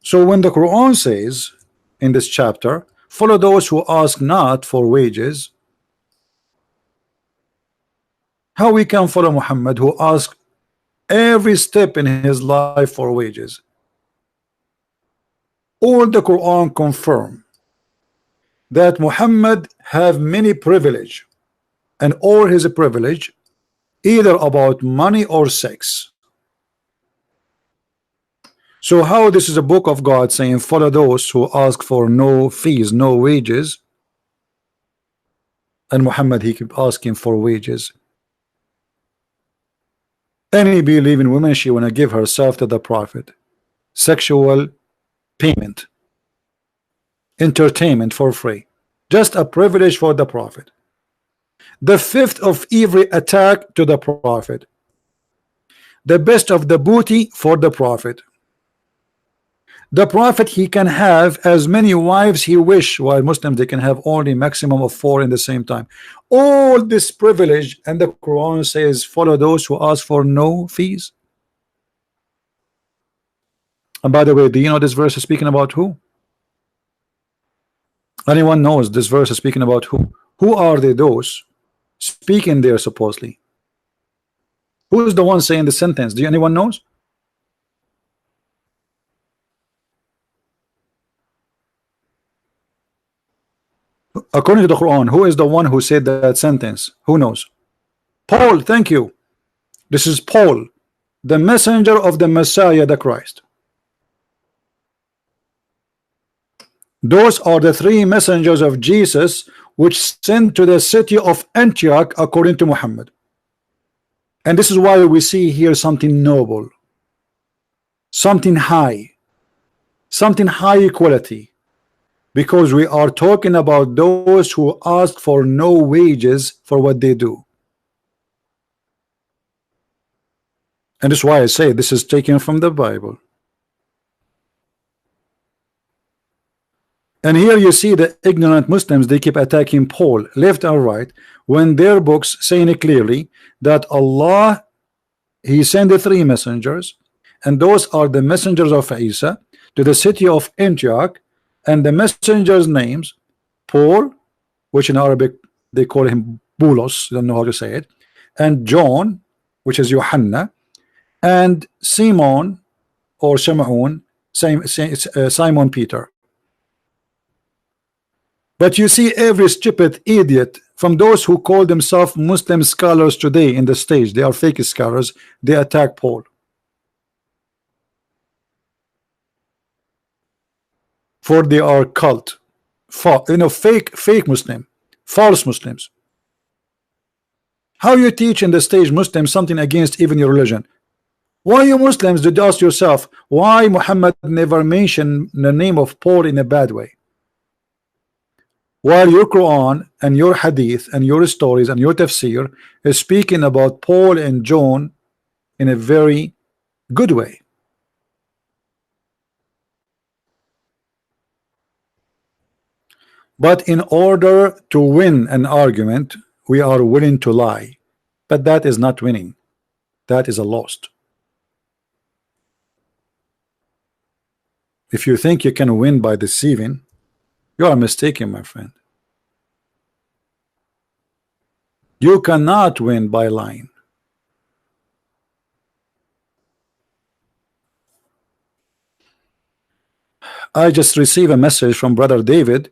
So when the Quran says in this chapter, follow those who ask not for wages, how we can follow Muhammad who asked every step in his life for wages. All the Quran confirm that Muhammad have many privilege, and all his privilege either about money or sex. So how this is a book of God saying follow those who ask for no fees, no wages, and Muhammad he keep asking for wages. Any believing woman, she wanna give herself to the Prophet, sexual payment, entertainment for free, just a privilege for the Prophet. The fifth of every attack to the Prophet, the best of the booty for the Prophet. The Prophet he can have as many wives he wish, while Muslims they can have only maximum of 4 in the same time. All this privilege, and the Quran says follow those who ask for no fees. And by the way, do you know this verse is speaking about who? Anyone knows this verse is speaking about who? Who are they those speaking there supposedly? Who is the one saying the sentence? Do anyone knows? According to the Quran, who is the one who said that sentence? Who knows? Paul, thank you. This is Paul, the messenger of the Messiah, the Christ. Those are the 3 messengers of Jesus which sent to the city of Antioch according to Muhammad. And this is why we see here something noble, something high quality, because we are talking about those who ask for no wages for what they do. And that's why I say this is taken from the Bible. And here you see the ignorant Muslims, they keep attacking Paul left and right, when their books saying it clearly that Allah he sent the 3 messengers, and those are the messengers of Isa to the city of Antioch, and the messengers names Paul, which in Arabic they call him Boulos, don't know how to say it, and John, which is Yohanna, and Simon or Shimon, Simon Peter. But you see every stupid idiot from those who call themselves Muslim scholars today in the stage, they are fake scholars, they attack Paul. For they are cult, fake Muslim, false Muslims. How you teach in the stage Muslims something against even your religion? Why you Muslims did ask yourself why Muhammad never mentioned the name of Paul in a bad way, while your Quran and your Hadith and your stories and your tafsir is speaking about Paul and John in a very good way? But in order to win an argument, we are willing to lie, but that is not winning, that is a lost. If you think you can win by deceiving, you are mistaken, my friend. You cannot win by lying. I just received a message from Brother David.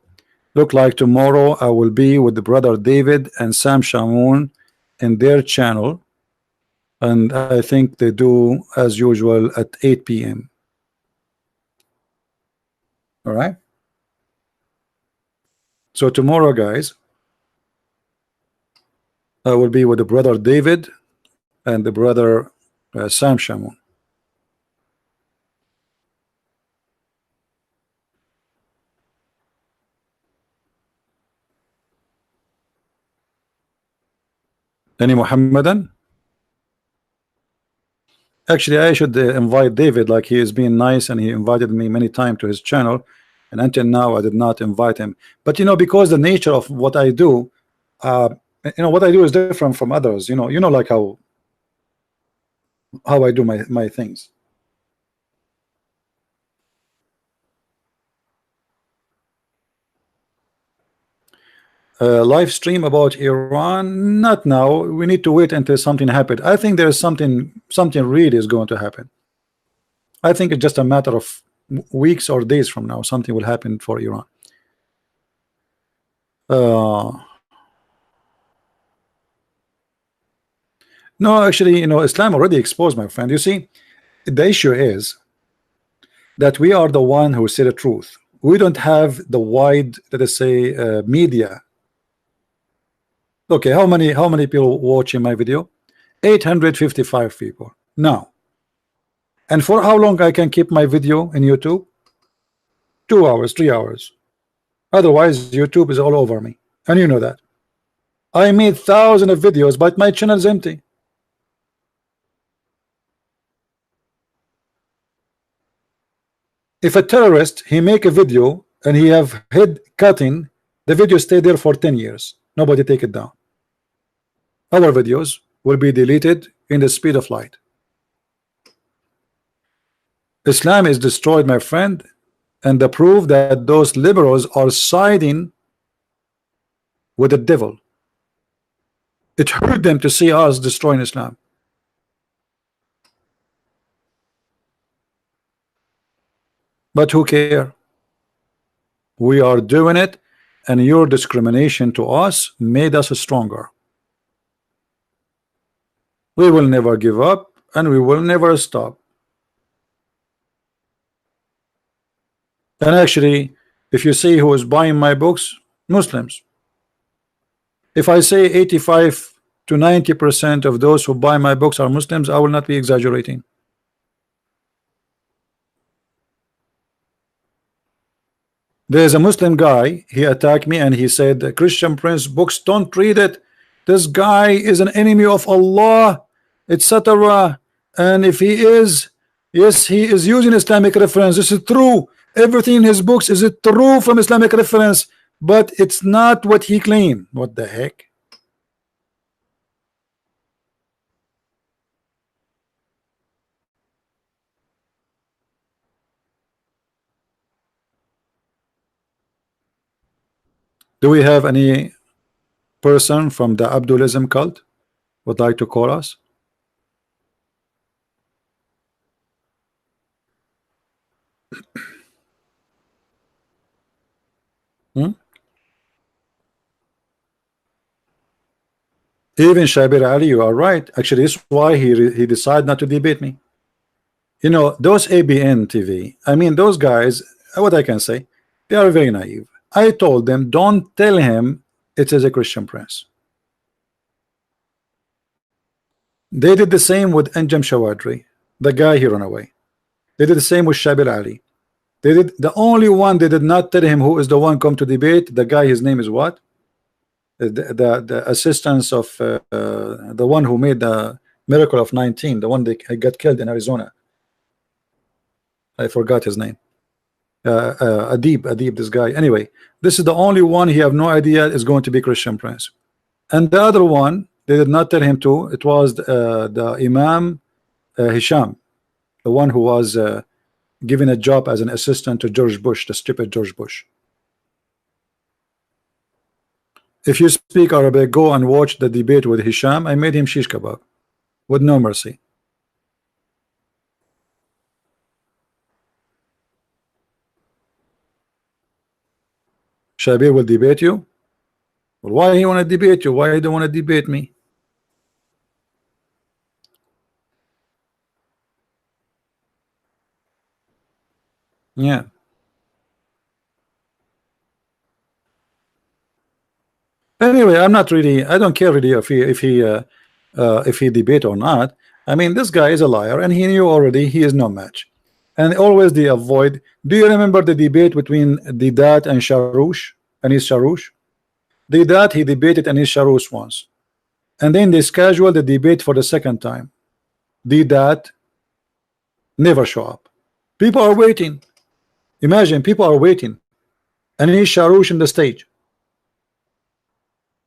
Look like tomorrow I will be with the Brother David and Sam Shamoun in their channel, and I think they do as usual at 8 p.m. All right. So tomorrow, guys, I will be with the Brother David and the Brother Sam Shamoun. Any Muhammadan? Actually, I should invite David, like he is being nice and he invited me many times to his channel, and until now I did not invite him. But you know, because the nature of what I do, what I do is different from others. You know, like how I do my things. live stream about Iran? Not now. We need to wait until something happened. I think there is something really is going to happen. I think it's just a matter of weeks or days from now. Something will happen for Iran. No, actually, Islam already exposed, my friend. You see, the issue is that we are the one who say the truth. We don't have the wide, let us say, media. Okay, how many people watching my video? 855 people now. And for how long I can keep my video in YouTube? 2 hours, 3 hours. Otherwise, YouTube is all over me, and you know that. I made thousands of videos, but my channel is empty. If a terrorist, he make a video and he have head cutting, the video stay there for 10 years. Nobody take it down. Our videos will be deleted in the speed of light. Islam is destroyed, my friend, and the proof that those liberals are siding with the devil. It hurt them to see us destroying Islam. But who care? We are doing it, and your discrimination to us made us stronger. We will never give up, and we will never stop. And actually, if you see who is buying my books, Muslims. If I say 85 to 90% of those who buy my books are Muslims, I will not be exaggerating. There's a Muslim guy, he attacked me and he said, the Christian Prince books, don't read it. This guy is an enemy of Allah, etc. And if he is, yes, he is using Islamic reference. This is true. Everything in his books is true from Islamic reference, but it's not what he claimed. What the heck? Do we have any person from the Abdulism cult would like to call us? Even Shabir Ali, you are right. Actually, this is why he decided not to debate me. You know, those ABN TV, I mean, those guys, what I can say, they are very naive. I told them, don't tell him it is a Christian Prince. They did the same with Anjem Shawadri, the guy he ran away. They did the same with Shabir Ali. They did the only one they did not tell him who is the one come to debate. The guy, his name is what? The assistants of the one who made the miracle of 19, the one that got killed in Arizona. I forgot his name. Adib, this guy. Anyway, this is the only one he have no idea is going to be Christian Prince. And the other one, they did not tell him to. It was the Imam Hisham, the one who was given a job as an assistant to George Bush, the stupid George Bush. If you speak Arabic, go and watch the debate with Hisham. I made him shish kebab with no mercy. Shabir will debate you. Well, why he want to debate you? Why he don't want to debate me? Yeah. Anyway, I'm not really. I don't care really if he debate or not. I mean, this guy is a liar, and he knew already he is no match. And always they avoid. Do you remember the debate between Didat and Sharoush? Anis Sharoush? Didat, he debated Anis Sharoush once, and then they scheduled the debate for the second time. Didat never show up. People are waiting. Imagine, people are waiting. Anis Sharoush in the stage.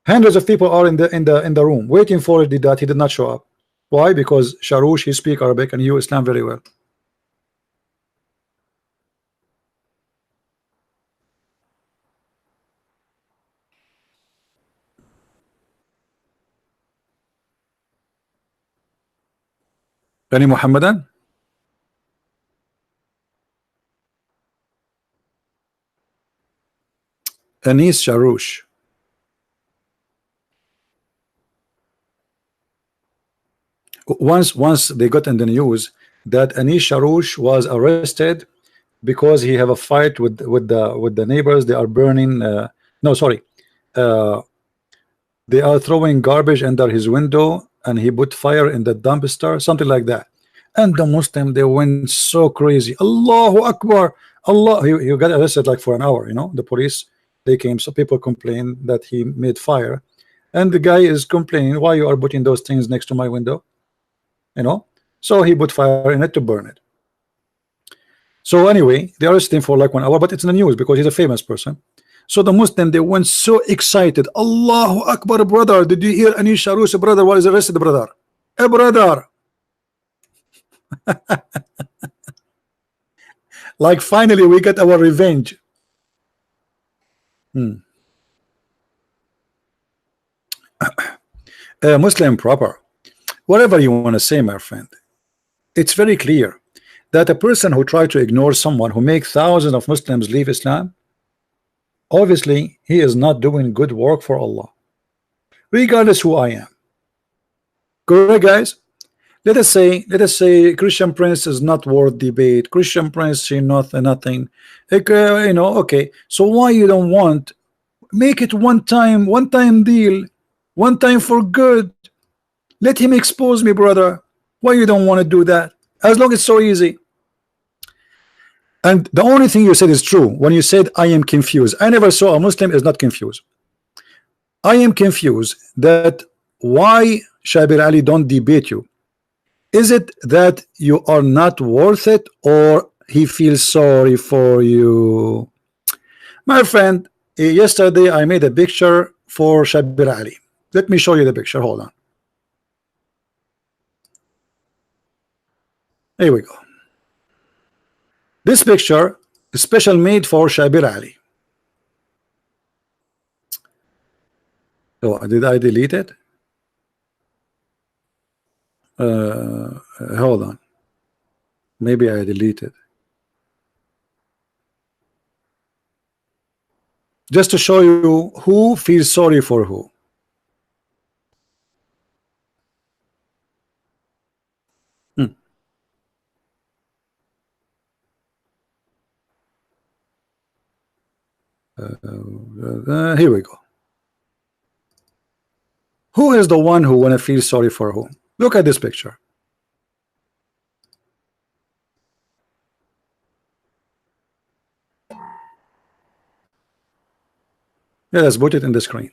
Hundreds of people are in the room waiting for Didat. He did not show up. Why? Because Sharoush, he speak Arabic and he knew Islam very well. Any Muhammadan? Anis Sharoush. Once they got in the news that Anis Sharoush was arrested because he have a fight with the neighbors. They are burning. No, sorry. Uh, they are throwing garbage under his window, and he put fire in the dumpster, something like that. And the Muslim, they went so crazy. Allahu Akbar. Allah. He got arrested like for an hour. You know, the police, they came. So people complained that he made fire, and the guy is complaining, why you are putting those things next to my window? You know, so he put fire in it to burn it. So anyway, they arrested him for like 1 hour, but it's in the news because he's a famous person. So the Muslim, they went so excited. Allahu Akbar, brother. Did you hear Anis Sharoush, brother, was arrested, brother? A brother. Like finally we get our revenge. Muslim proper. Whatever you want to say, my friend, it's very clear that a person who try to ignore someone who make thousands of Muslims leave Islam, obviously he is not doing good work for Allah, regardless who I am. Correct, guys? Let us say Christian Prince is not worth debate. Christian Prince, she nothing. You know, okay. So why you don't want make it one time deal, one time for good? Let him expose me, brother. Why you don't want to do that? As long as it's so easy. And the only thing you said is true when you said I am confused. I never saw a Muslim is not confused. I am confused that why Shabir Ali don't debate you. Is it that you are not worth it, or he feels sorry for you? My friend, yesterday I made a picture for Shabir Ali. Let me show you the picture. Hold on. Here we go. This picture is special made for Shabir Ali. Oh, did I delete it? Hold on. Maybe I deleted. Just to show you who feels sorry for who. Here we go. Who is the one who wanna feel sorry for who? Look at this picture. Yeah, let's put it in the screen.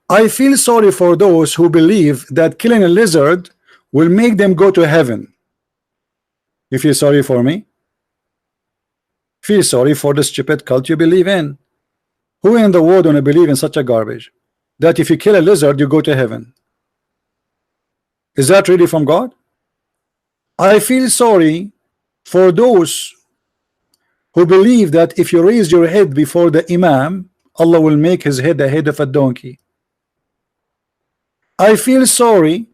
I feel sorry for those who believe that killing a lizard will make them go to heaven. You feel sorry for me? Feel sorry for the stupid cult you believe in. Who in the world wanna believe in such a garbage? That if you kill a lizard, you go to heaven. Is that really from God? I feel sorry for those who believe that if you raise your head before the Imam, Allah will make his head the head of a donkey. I feel sorry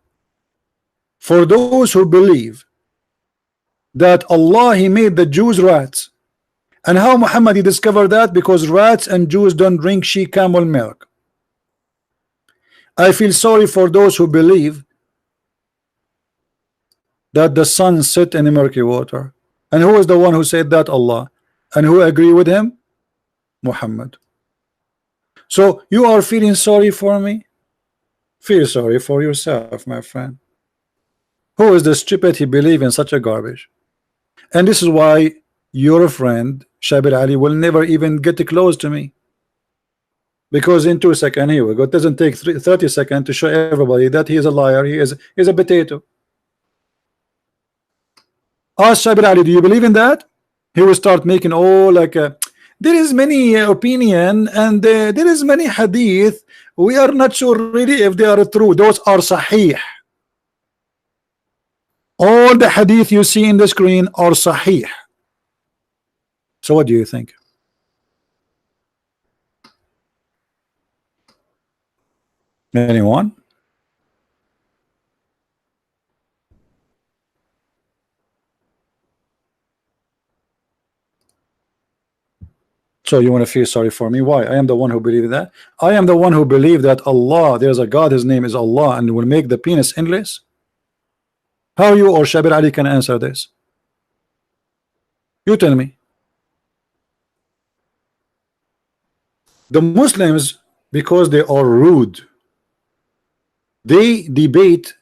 for those who believe that Allah, he made the Jews rats. And how Muhammad he discovered that? Because rats and Jews don't drink she camel milk. I feel sorry for those who believe that the sun set in the murky water. And who is the one who said that? Allah. And who agree with him? Muhammad. So you are feeling sorry for me? Feel sorry for yourself, my friend. Who is the stupid he believe in such a garbage? And this is why your friend Shabir Ali will never even get close to me, because in 2 seconds, here we go, it doesn't take 30 seconds to show everybody that he is a liar, he is a potato. Ask Shabir Ali, do you believe in that? He will start making there is many opinion, and there is many hadith, we are not sure really if they are true. Those are sahih. All the hadith you see in the screen are sahih. So what do you think? Anyone? So you want to feel sorry for me? Why? I am the one who believed that. I am the one who believed that Allah, there's a God, his name is Allah, and will make the penis endless. How you or Shabir Ali can answer this? You tell me. The Muslims, because they are rude, they debate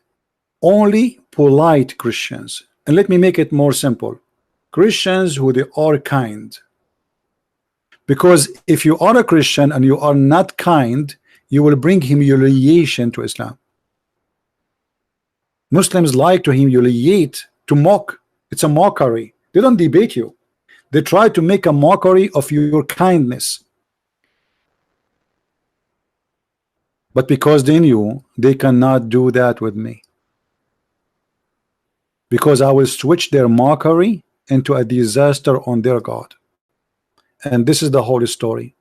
only polite Christians. And let me make it more simple. Christians who they are kind. Because if you are a Christian and you are not kind, you will bring humiliation to Islam. Muslims like to humiliate, to mock. It's a mockery. They don't debate you. They try to make a mockery of your kindness. But because they knew they cannot do that with me. Because I will switch their mockery into a disaster on their God. And this is the whole story.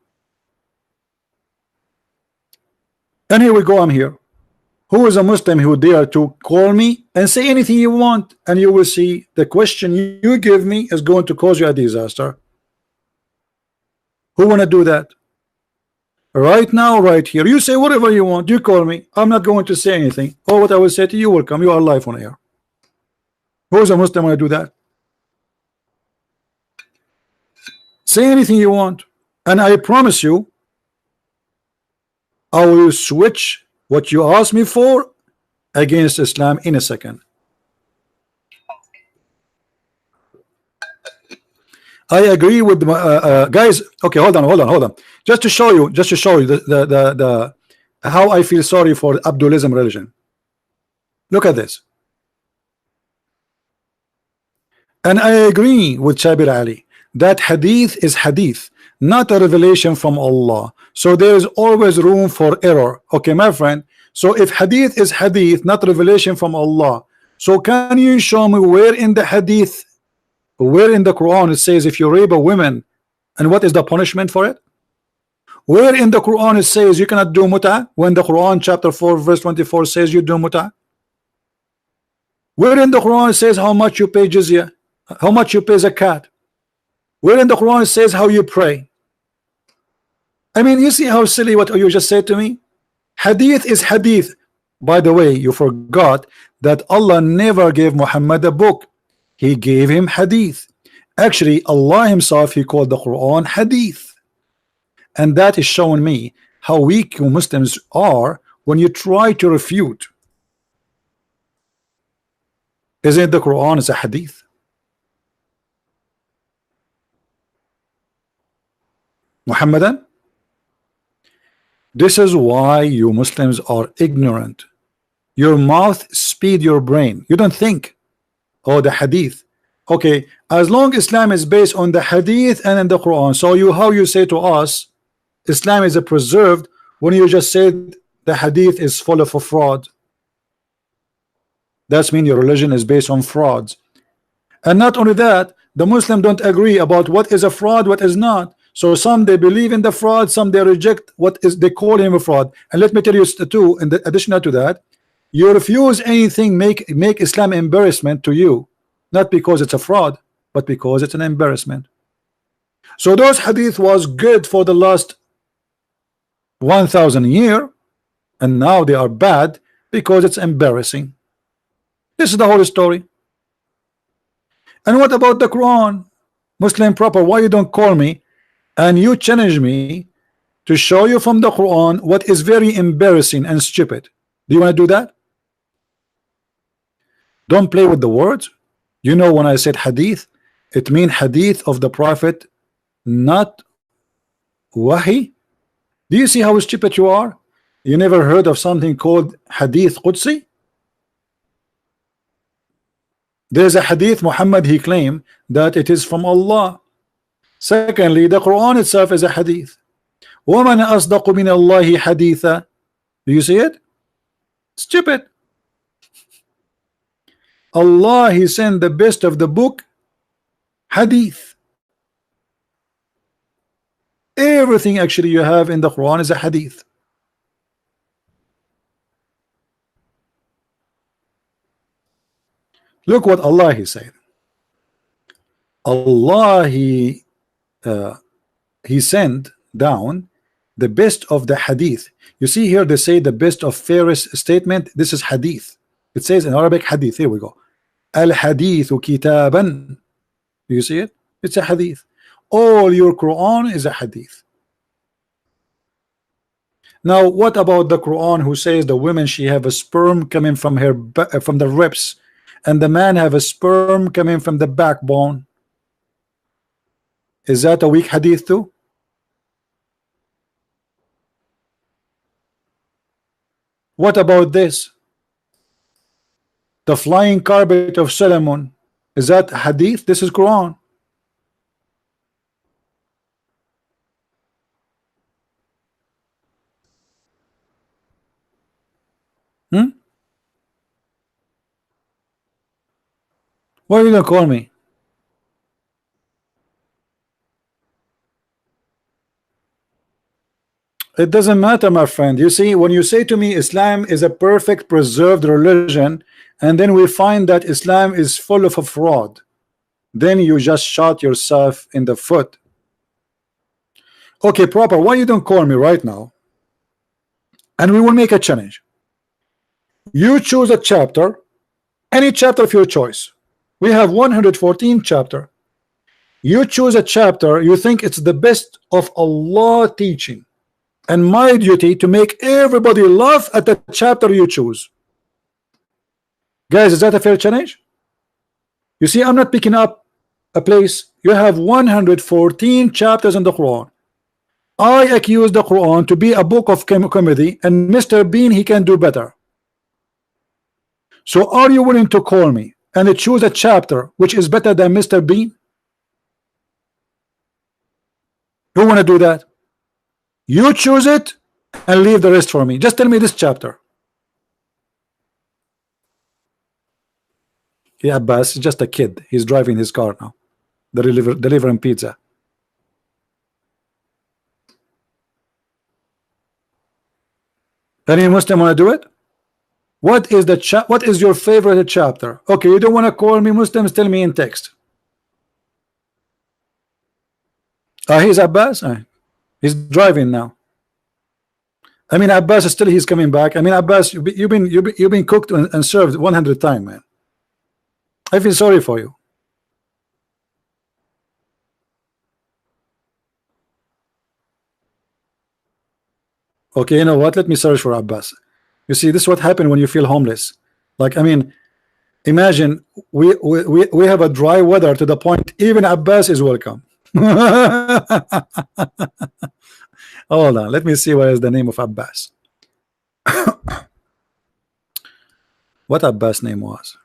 And here we go, I'm here. Who is a Muslim who dare to call me and say anything you want, and you will see the question you give me is going to cause you a disaster. Who want to do that? Right now, right here, you say whatever you want, you call me, I'm not going to say anything. Or what I will say to you will come. You are live on air. Who is a Muslim want to do that? Say anything you want, and I promise you I will switch what you asked me for against Islam in a second. I agree with guys. Okay, hold on. Just to show you the how I feel sorry for Abdulism religion. Look at this. And I agree with Shabir Ali that hadith is hadith, not a revelation from Allah. So there is always room for error. Okay, my friend. So if hadith is hadith, not revelation from Allah, so can you show me where in the hadith, where in the Quran it says if you rape a woman, and what is the punishment for it? Where in the Quran it says you cannot do muta, when the Quran chapter 4 verse 24 says you do muta? Where in the Quran it says how much you pay jizya, how much you pay zakat? Where in the Quran it says how you pray? I mean, you see how silly what you just said to me? Hadith is hadith. By the way, you forgot that Allah never gave Muhammad a book. He gave him hadith. Actually, Allah himself, he called the Quran hadith. And that is showing me how weak you Muslims are when you try to refute. Isn't the Quran is a hadith? Muhammadan? This is why you Muslims are ignorant. Your mouth speed your brain. You don't think. Oh, the hadith. Okay, as long Islam is based on the hadith and in the Quran, so you how you say to us Islam is a preserved when you just said the hadith is full of a fraud. That's mean your religion is based on frauds. And not only that, the Muslim don't agree about what is a fraud, what is not. So some they believe in the fraud, some they reject what is they call him a fraud. And let me tell you too, in the additional to that, you refuse anything make Islam embarrassment to you, not because it's a fraud, but because it's an embarrassment. So those hadith was good for the last 1,000 years, and now they are bad because it's embarrassing. This is the whole story. And what about the Quran? Muslim proper, why you don't call me and you challenge me to show you from the Quran what is very embarrassing and stupid? Do you want to do that? Don't play with the words. You know, when I said hadith, it means hadith of the Prophet, not wahi. Do you see how stupid you are? You never heard of something called hadith Qudsi? There's a hadith Muhammad, he claimed that it is from Allah. Secondly, the Quran itself is a hadith. وَمَنْ أَصْدَقُ مِنَ اللَّهِ حَدِيثًا. Do you see it? Stupid. Allah, he sent the best of the book, hadith. Everything actually you have in the Quran is a hadith. Look what Allah he said. Allah he he sent down the best of the hadith. You see here they say the best of fairest statement. This is hadith. It says in Arabic hadith. Here we go. Al hadithu kitaban. Do you see it? It's a hadith. All your Quran is a hadith. Now what about the Quran who says the woman she have a sperm coming from her from the ribs, and the man have a sperm coming from the backbone? Is that a weak hadith too? What about this? The flying carpet of Solomon. Is that hadith? This is Quran. Why are you gonna call me? It doesn't matter, my friend. You see, when you say to me Islam is a perfect preserved religion, and then we find that Islam is full of a fraud, then you just shot yourself in the foot. Okay, proper. Why you don't call me right now? And we will make a challenge. You choose a chapter, any chapter of your choice. We have 114 chapter. You choose a chapter you think it's the best of Allah teaching, and my duty to make everybody laugh at the chapter you choose. Guys, is that a fair challenge? You see, I'm not picking up a place. You have 114 chapters in the Quran. I accuse the Quran to be a book of comedy, and Mr. Bean, he can do better. So are you willing to call me and choose a chapter which is better than Mr. Bean? Who want to do that? You choose it and leave the rest for me. Just tell me this chapter. Yeah, Abbas is just a kid. He's driving his car now. Delivering pizza. Any Muslim want to do it? What is your favorite chapter? Okay, you don't want to call me Muslims, tell me in text. He's Abbas. He's driving now. I mean, Abbas still he's coming back. I mean, Abbas, you've been cooked and served 100 times, man. I feel sorry for you. Okay, you know what? Let me search for Abbas. You see, this is what happened when you feel homeless. Like, I mean, imagine we have a dry weather to the point even Abbas is welcome. Hold on, let me see what is the name of Abbas. What Abbas' name was?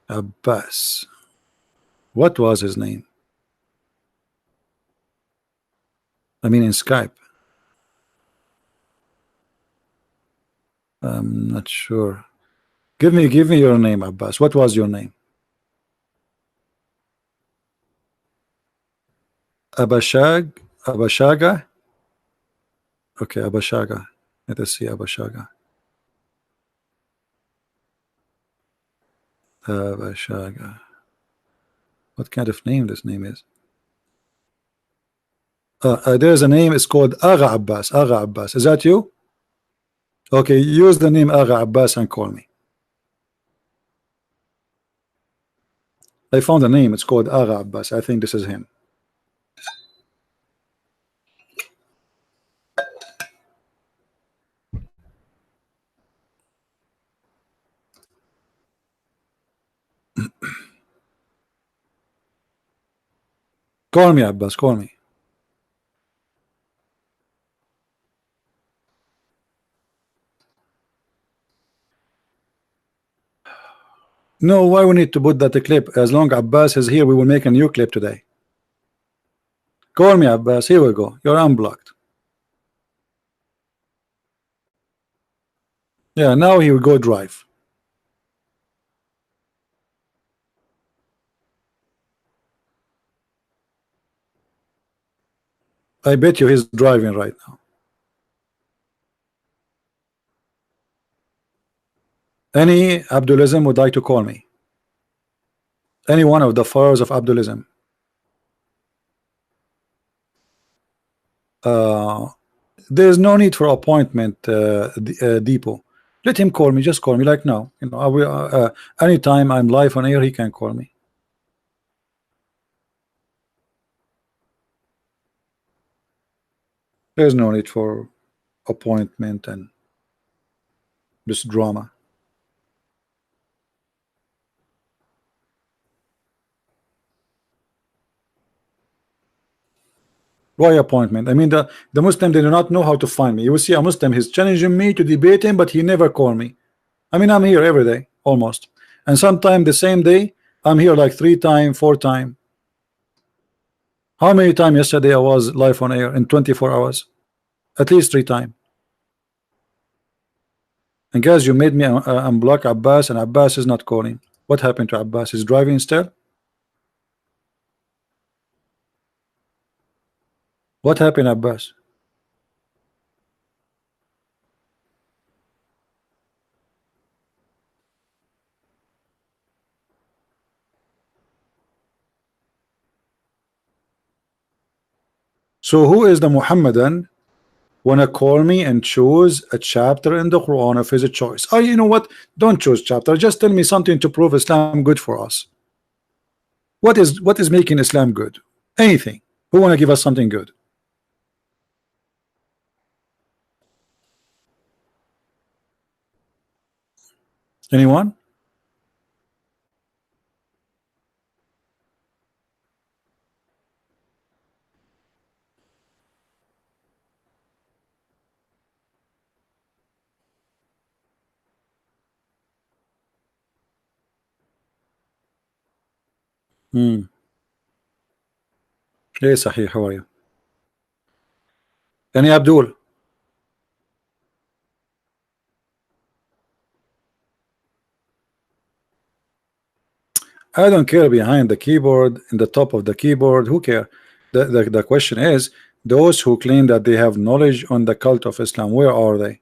Abbas. What was his name? I mean, in Skype. I'm not sure. Give me your name, Abbas. What was your name? Abashaga. Okay, Abashaga. Let us see Abashaga. Abashaga. What kind of name this name is? There's a name. It's called Agha Abbas. Agha Abbas. Is that you? Okay, use the name Agha Abbas and call me. I found a name. It's called Agha Abbas. I think this is him. Call me, Abbas. Call me. No, why we need to put that clip? As long as Abbas is here, we will make a new clip today. Call me, Abbas. Here we go. You're unblocked. Yeah, now he will go drive. I bet you he's driving right now. Any Abdulism would like to call me? Any one of the followers of Abdulism. There's no need for appointment, Depot. Let him call me. Just call me like now. You know, I will, anytime I'm live on air, he can call me. There's no need for appointment and this drama. Why appointment? I mean, the Muslim, they do not know how to find me. You will see a Muslim, he's challenging me to debate him, but he never call me. I mean, I'm here every day almost, and sometimes the same day I'm here like 3 times, 4 times. How many times yesterday I was live on air in 24 hours? At least 3 times. And guys, you made me unblock Abbas, and Abbas is not calling. What happened to Abbas? He's driving still? What happened, Abbas? So who is the Muhammadan wanna call me and choose a chapter in the Quran of his choice? Oh, you know what? Don't choose chapter. Just tell me something to prove Islam good for us. What is making Islam good? Anything. Who wanna give us something good? Anyone? Hey, Sahih, how are you? Yani Abdul. I don't care behind the keyboard, in the top of the keyboard. Who care? The question is, those who claim that they have knowledge on the cult of Islam, where are they?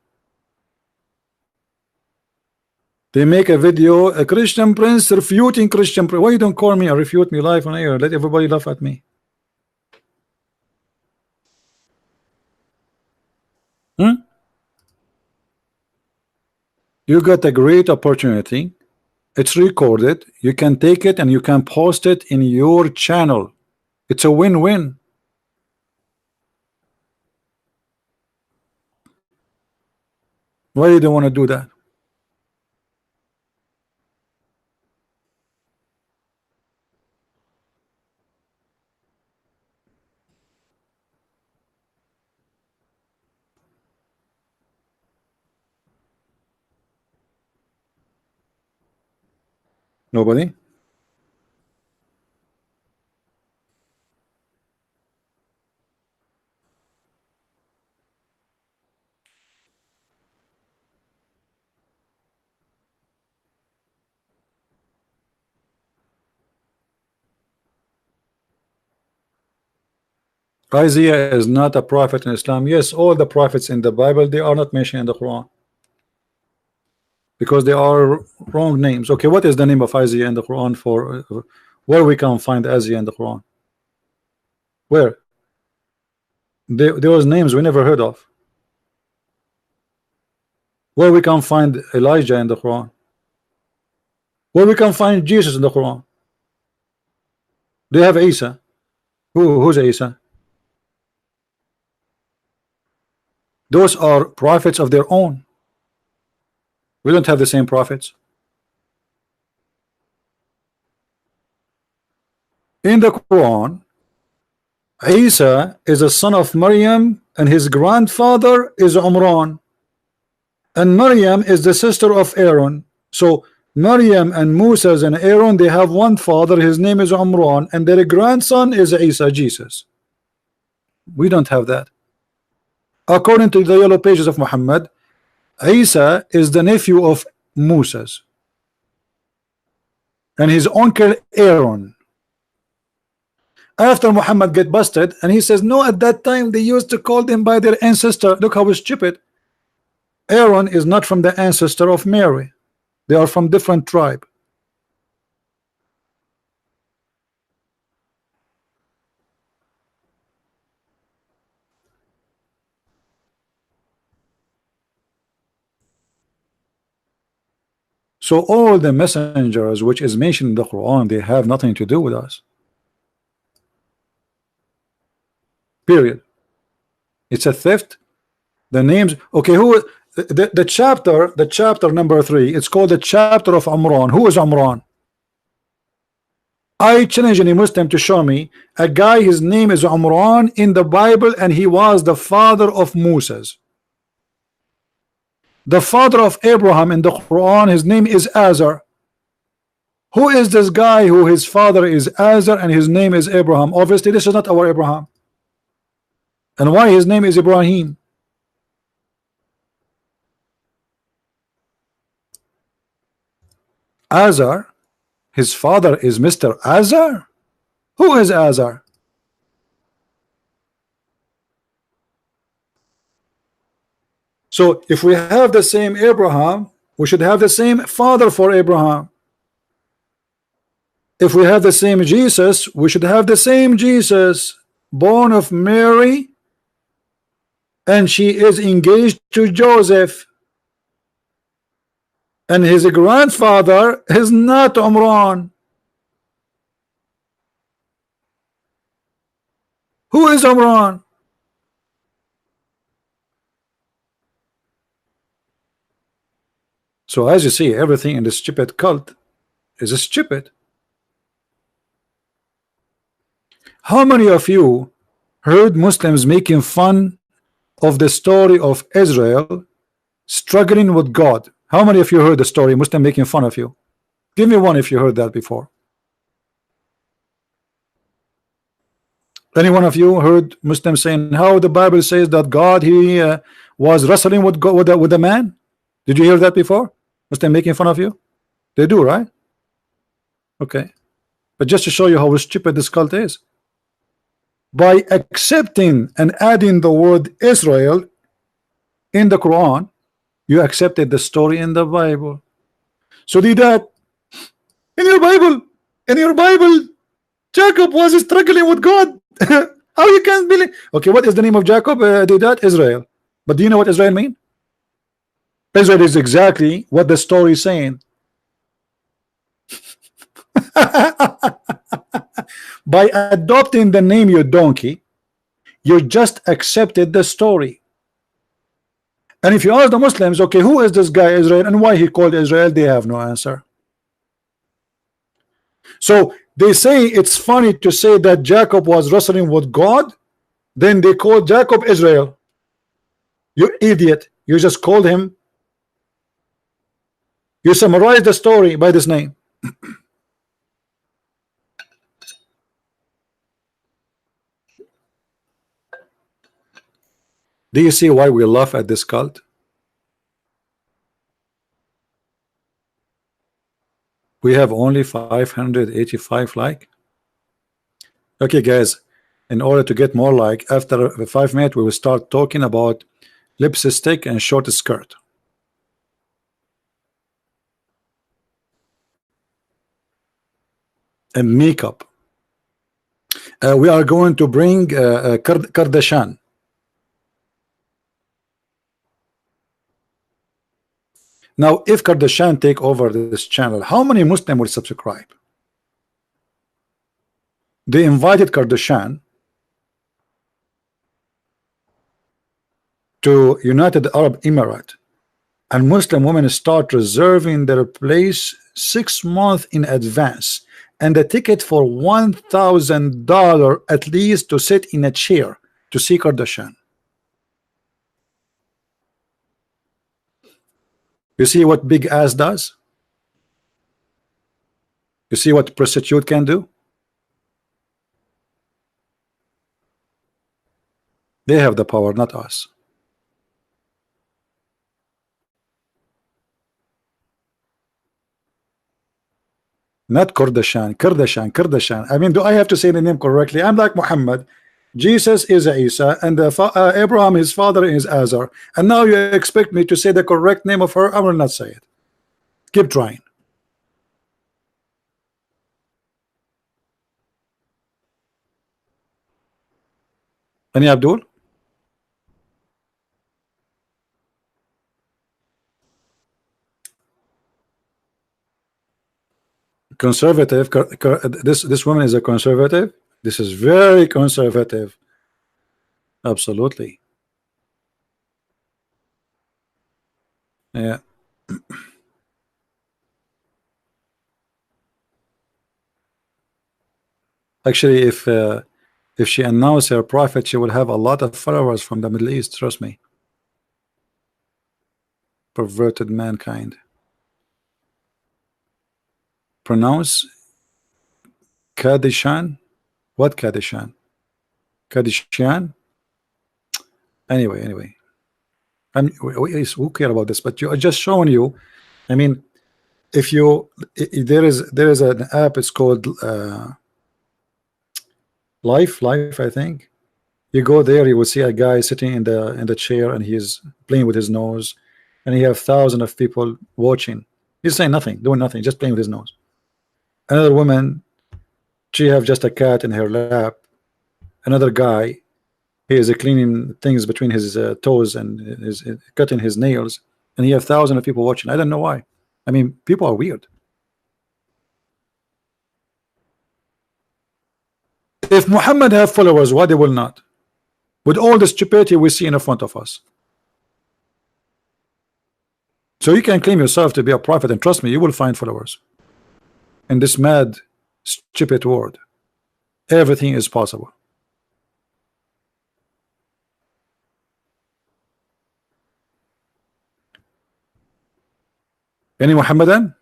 They make a video, a Christian Prince refuting Christian Prince. Why you don't call me and refute me live on air? Let everybody laugh at me. You got a great opportunity. It's recorded. You can take it and you can post it in your channel. It's a win-win. Why you don't want to do that? Nobody? Isaiah is not a prophet in Islam. Yes, all the prophets in the Bible, they are not mentioned in the Quran because they are wrong names. Okay, what is the name of Isaiah in the Quran? For where we can find Isaiah in the Quran? Where? Those names we never heard of. Where we can find Elijah in the Quran? Where we can find Jesus in the Quran? They have Isa. Who's Isa? Those are prophets of their own. We don't have the same prophets. In the Quran, Isa is a son of Maryam and his grandfather is Umran. And Maryam is the sister of Aaron. So Maryam and Moses and Aaron, they have one father, his name is Umran, and their grandson is Isa, Jesus. We don't have that. According to the yellow pages of Muhammad, Isa is the nephew of Moses and his uncle Aaron. After Muhammad get busted, and he says, no, at that time they used to call them by their ancestor. Look how stupid. Aaron is not from the ancestor of Mary. They are from different tribe. So all the messengers which is mentioned in the Quran, they have nothing to do with us. Period. It's a theft. The names, okay, who the chapter number 3, it's called the chapter of Amran. Who is Amran? I challenge any Muslim to show me a guy, his name is Amran in the Bible, and he was the father of Moses. The father of Abraham in the Quran, his name is Azar. Who is this guy who his father is Azar and his name is Abraham? Obviously this is not our Abraham. And why his name is Ibrahim? Azar, his father is Mr. Azar. Who is Azar? So if we have the same Abraham, we should have the same father for Abraham. If we have the same Jesus, we should have the same Jesus, born of Mary, and she is engaged to Joseph, and his grandfather is not Amran. Who is Amran? So as you see, everything in the stupid cult is stupid. How many of you heard Muslims making fun of the story of Israel struggling with God? How many of you heard the story, Muslim making fun of you? Give me one if you heard that before. Any one of you heard Muslims saying how the Bible says that God he was wrestling with God, with a man? Did you hear that before? Muslim making fun of you? They do, right? Okay, but just to show you how stupid this cult is, by accepting and adding the word Israel in the Quran, you accepted the story in the Bible. So did that in your Bible, Jacob was struggling with God. How you can believe? Okay, what is the name of Jacob? Did that Israel? But do you know what Israel mean? Israel is exactly what the story is saying. By adopting the name, you donkey, you just accepted the story. And if you ask the Muslims, okay, who is this guy Israel and why he called Israel, they have no answer. So they say it's funny to say that Jacob was wrestling with God, then they called Jacob Israel. You idiot, you just called him, you summarized the story by this name. Do you see why we laugh at this cult? We have only 585 like. Okay guys, in order to get more like, after 5 minutes we will start talking about lipstick and short skirt. And makeup. We are going to bring Kardashian. Now, if Kardashian take over this channel, how many Muslims will subscribe? They invited Kardashian to United Arab Emirates, and Muslim women start reserving their place 6 months in advance, and the ticket for $1,000 at least to sit in a chair to see Kardashian. You see what big ass does? You see what prostitute can do? They have the power, not us. Not Kardashian, Kardashian. I mean, do I have to say the name correctly? I'm like Muhammad. Jesus is Isa, and Abraham, his father, is Azar. And now you expect me to say the correct name of her? I will not say it. Keep trying. Any Abdul? Conservative. This woman is a conservative. This is very conservative. Absolutely. Yeah. Actually, if she announces her prophet, she will have a lot of followers from the Middle East. Trust me. Perverted mankind. Pronounce Kadishan. What Kadishan? Kadishan. Anyway. Who care about this? But you just showing you. I mean, if you there is an app. It's called Life. I think. You go there, you will see a guy sitting in the chair, and he's playing with his nose, and he have thousands of people watching. He's saying nothing, doing nothing, just playing with his nose. Another woman, she have just a cat in her lap. Another guy, he is cleaning things between his toes and is cutting his nails, and he have thousands of people watching. I don't know why. I mean, people are weird. If Muhammad have followers, why they will not? With all the stupidity we see in front of us. So you can claim yourself to be a prophet, and trust me, you will find followers. In this mad, stupid world, everything is possible. Any Muhammadan?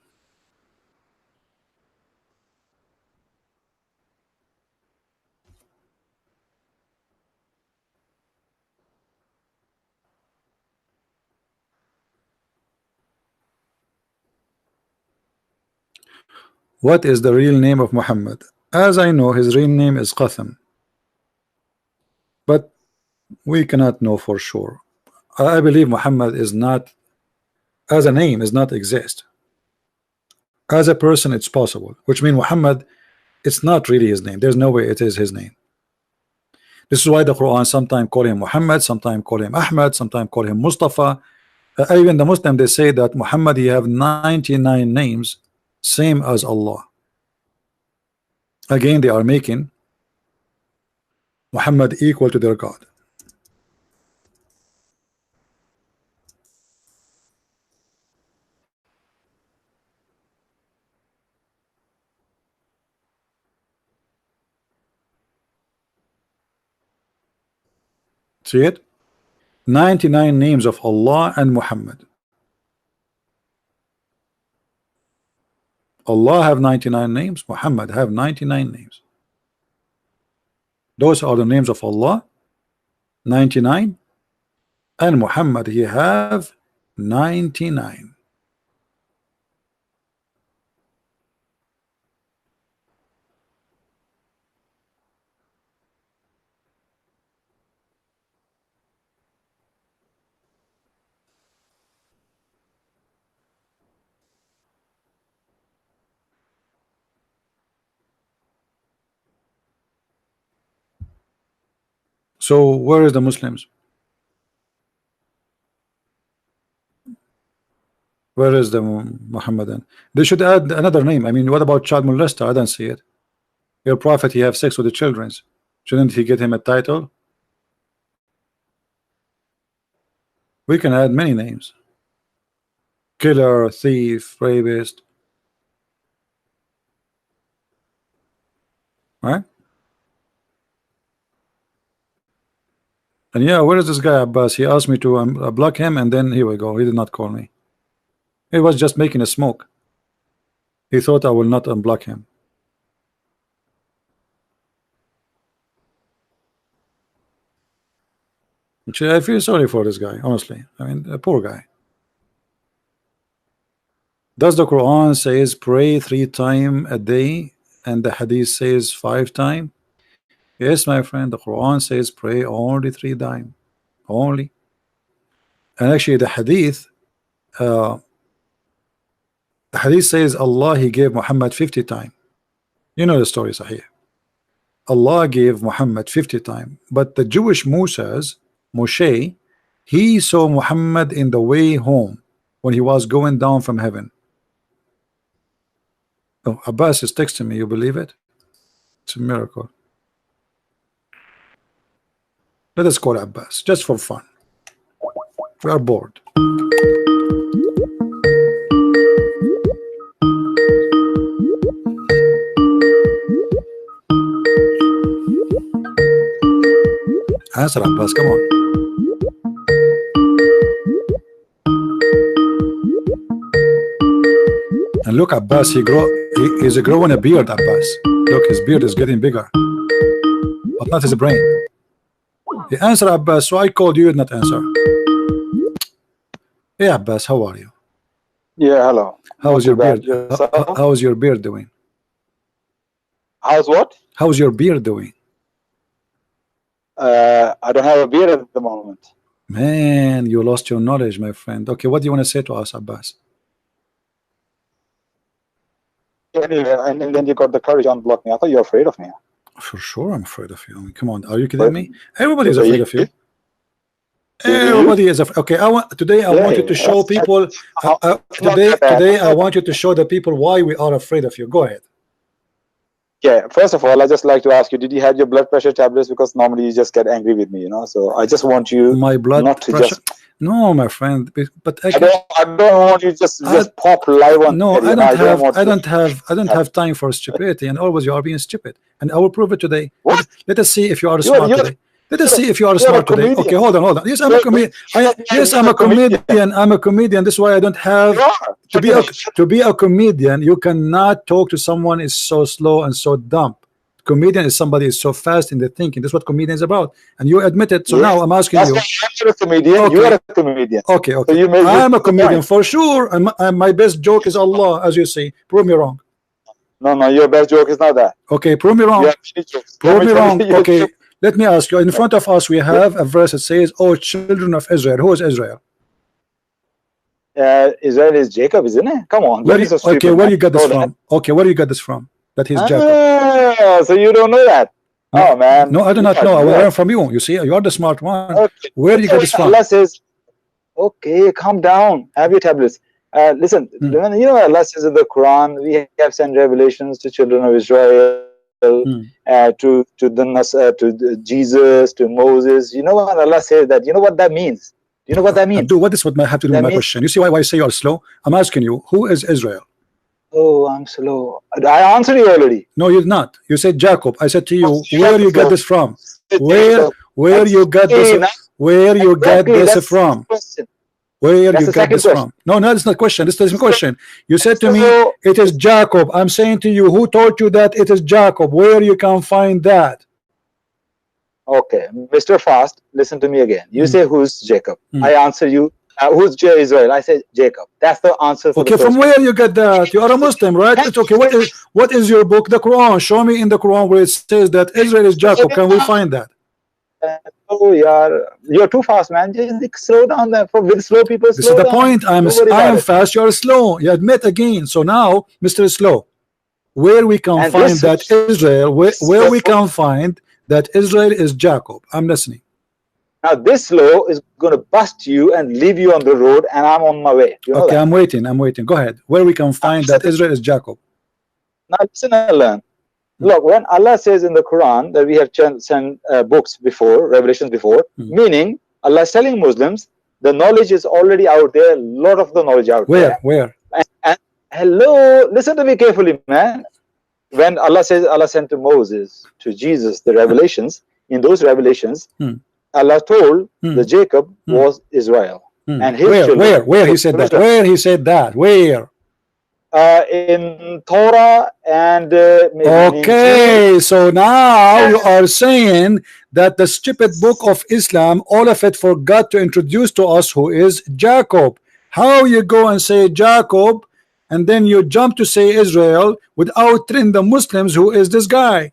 What is the real name of Muhammad? As I know, his real name is Qatham, but we cannot know for sure. I believe Muhammad is not, as a name, is not exist. As a person, it's possible, which means Muhammad, it's not really his name. There's no way it is his name. This is why the Quran sometimes call him Muhammad, sometimes call him Ahmad, sometimes call him Mustafa. Even the Muslim, they say that Muhammad, he have 99 names, same as Allah. Again, they are making Muhammad equal to their God. See it? 99 names of Allah and Muhammad. Allah have 99 names, Muhammad have 99 names. Those are the names of Allah, 99, and Muhammad, he have 99. So where is the Muslims? Where is the Muhammadan? They should add another name. I mean, what about child molester? I don't see it. Your prophet, he have sex with the children. Shouldn't he get him a title? We can add many names. Killer, thief, rapist. Right? And yeah, where is this guy Abbas? He asked me to block him, and then here we go. He did not call me. He was just making a smoke. He thought I will not unblock him. Actually, I feel sorry for this guy, honestly. I mean, a poor guy. Does the Quran says pray 3 times a day, and the Hadith says 5 times? Yes, my friend, the Quran says pray only 3 times. Only. And actually, the Hadith says Allah, he gave Muhammad 50 times. You know the story, Sahih. Allah gave Muhammad 50 times, but the Jewish Moshe, he saw Muhammad in the way home when he was going down from heaven. Oh, Abbas is texting me. You believe it? It's a miracle. Let us call Abbas just for fun. We are bored. Answer, Abbas, come on. And look, Abbas, he's growing a beard, Abbas. Look, his beard is getting bigger, but not his brain. He answered, Abbas, so I called you, did not answer. Hey, Abbas, how are you? Yeah, hello. How's your beard? Yourself? How's your beard doing? How's what? How's your beard doing? I don't have a beard at the moment. Man, you lost your knowledge, my friend. Okay, what do you want to say to us, Abbas? Anyway, and then you got the courage to unblock me. I thought you were afraid of me. For sure, I'm afraid of you. I mean, come on, are you kidding me? Everybody is afraid of you. Everybody is afraid. Okay, today I want you to show people. Today I want you to show the people why we are afraid of you. Go ahead. Yeah, first of all, I just like to ask you, did you have your blood pressure tablets? Because normally you just get angry with me, you know. So I just want you My blood not to pressure. just. No, my friend, but I don't want you just pop live on. no, TV, I don't have time for stupidity, and always you are being stupid. And I will prove it today. What? Let us see if you are smart today. Let us see if you are smart today. comedian. Okay, hold on. Yes, I'm a comedian. Yes, I'm a comedian. I'm a comedian. This is why I don't have to be a comedian. You cannot talk to someone is so slow and so dumb. Comedian is somebody is so fast in the thinking. That's what comedian is about, and you admit it. So now I'm asking you. You're a comedian. Okay. You are a comedian. Okay. So you made I'm a good comedian point. for sure. And my best joke is Allah, as you see. Prove me wrong. No, your best joke is not that. Okay, prove me wrong. You have shit jokes. Prove me Let wrong. tell you, Okay, let me ask you. In front of us, we have a verse that says, "Oh, children of Israel." Who is Israel? Israel is Jacob, isn't it? Come on. Where don't be so stupid, where man. you got this Know that. from? Okay, where you got this from? That he's Jacob. So you don't know that? Oh man. No, I do not Yeah, know. I will yeah. learn from you. You see, you are the smart one. Okay. Where you got this from? Allah says, okay, calm down. Have your tablets. Listen, you know Allah says in the Quran, we have sent revelations to children of Israel, to Jesus, to Moses. You know what Allah says that? You know what that means? Do you know what that means? Abdul, what does what have to do with my question? You see why I say you are slow? I'm asking you, who is Israel? Oh, I'm slow. I answered you already. No, you're not. You said Jacob. I said to you, where you got this from? Where you got this? Where you got this from? Where you got this from? No, that's not question. This is a question. You said to me, it is Jacob. I'm saying to you, who taught you that it is Jacob? Where you can find that? Okay, Mr. Fast, listen to me again. You say who's Jacob? I answer you. Who's Israel? I say Jacob. That's the answer. For okay, from where you get that? You are a Muslim, right? It's okay. What is your book? The Quran. Show me in the Quran where it says that Israel is Jacob. Can we find that? Oh, you're too fast, man. Just slow down. There with slow people. This is the point. I am fast. You are slow. You admit again. So now, Mr. Slow, where we can find that Israel? Where we can find that Israel is Jacob? I'm listening. Now this slow is going to bust you and leave you on the road, and I'm on my way. You know okay, that? I'm waiting. Go ahead. Where we can find that Israel is Jacob? Now listen and learn. Look, when Allah says in the Quran that we have sent books before, revelations before, meaning Allah is telling Muslims the knowledge is already out there. A lot of the knowledge out there. Where? And hello, listen to me carefully, man. When Allah says Allah sent to Moses, to Jesus, the revelations, in those revelations, Allah told the Jacob was Israel. And his children, where he said that? Where he said that? Where? In Torah and okay, so now you are saying that the stupid book of Islam, all of it forgot to introduce to us who is Jacob. How you go and say Jacob and then you jump to say Israel without telling the Muslims who is this guy?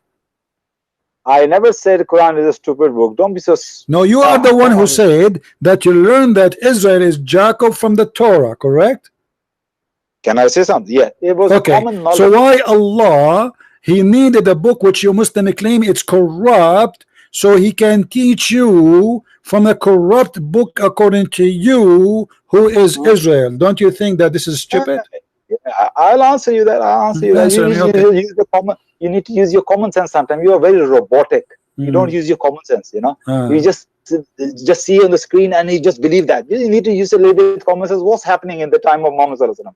I never said Quran is a stupid book. Don't be so. No, you are the one who said that you learned that Israel is Jacob from the Torah, correct? Can I say something? Yeah, it was common knowledge. So why Allah he needed a book which you Muslim claim it's corrupt, so he can teach you from a corrupt book according to you who is Israel? Don't you think that this is stupid? I'll answer you that. I'll answer you that. Answer You me, need, okay. to use the common, you need to use your common sense sometimes. You are very robotic. You don't use your common sense, you know. You just see on the screen and you just believe that. You need to use a little bit of common sense. What's happening in the time of Muhammad Sallallahu Alaihi Wasallam?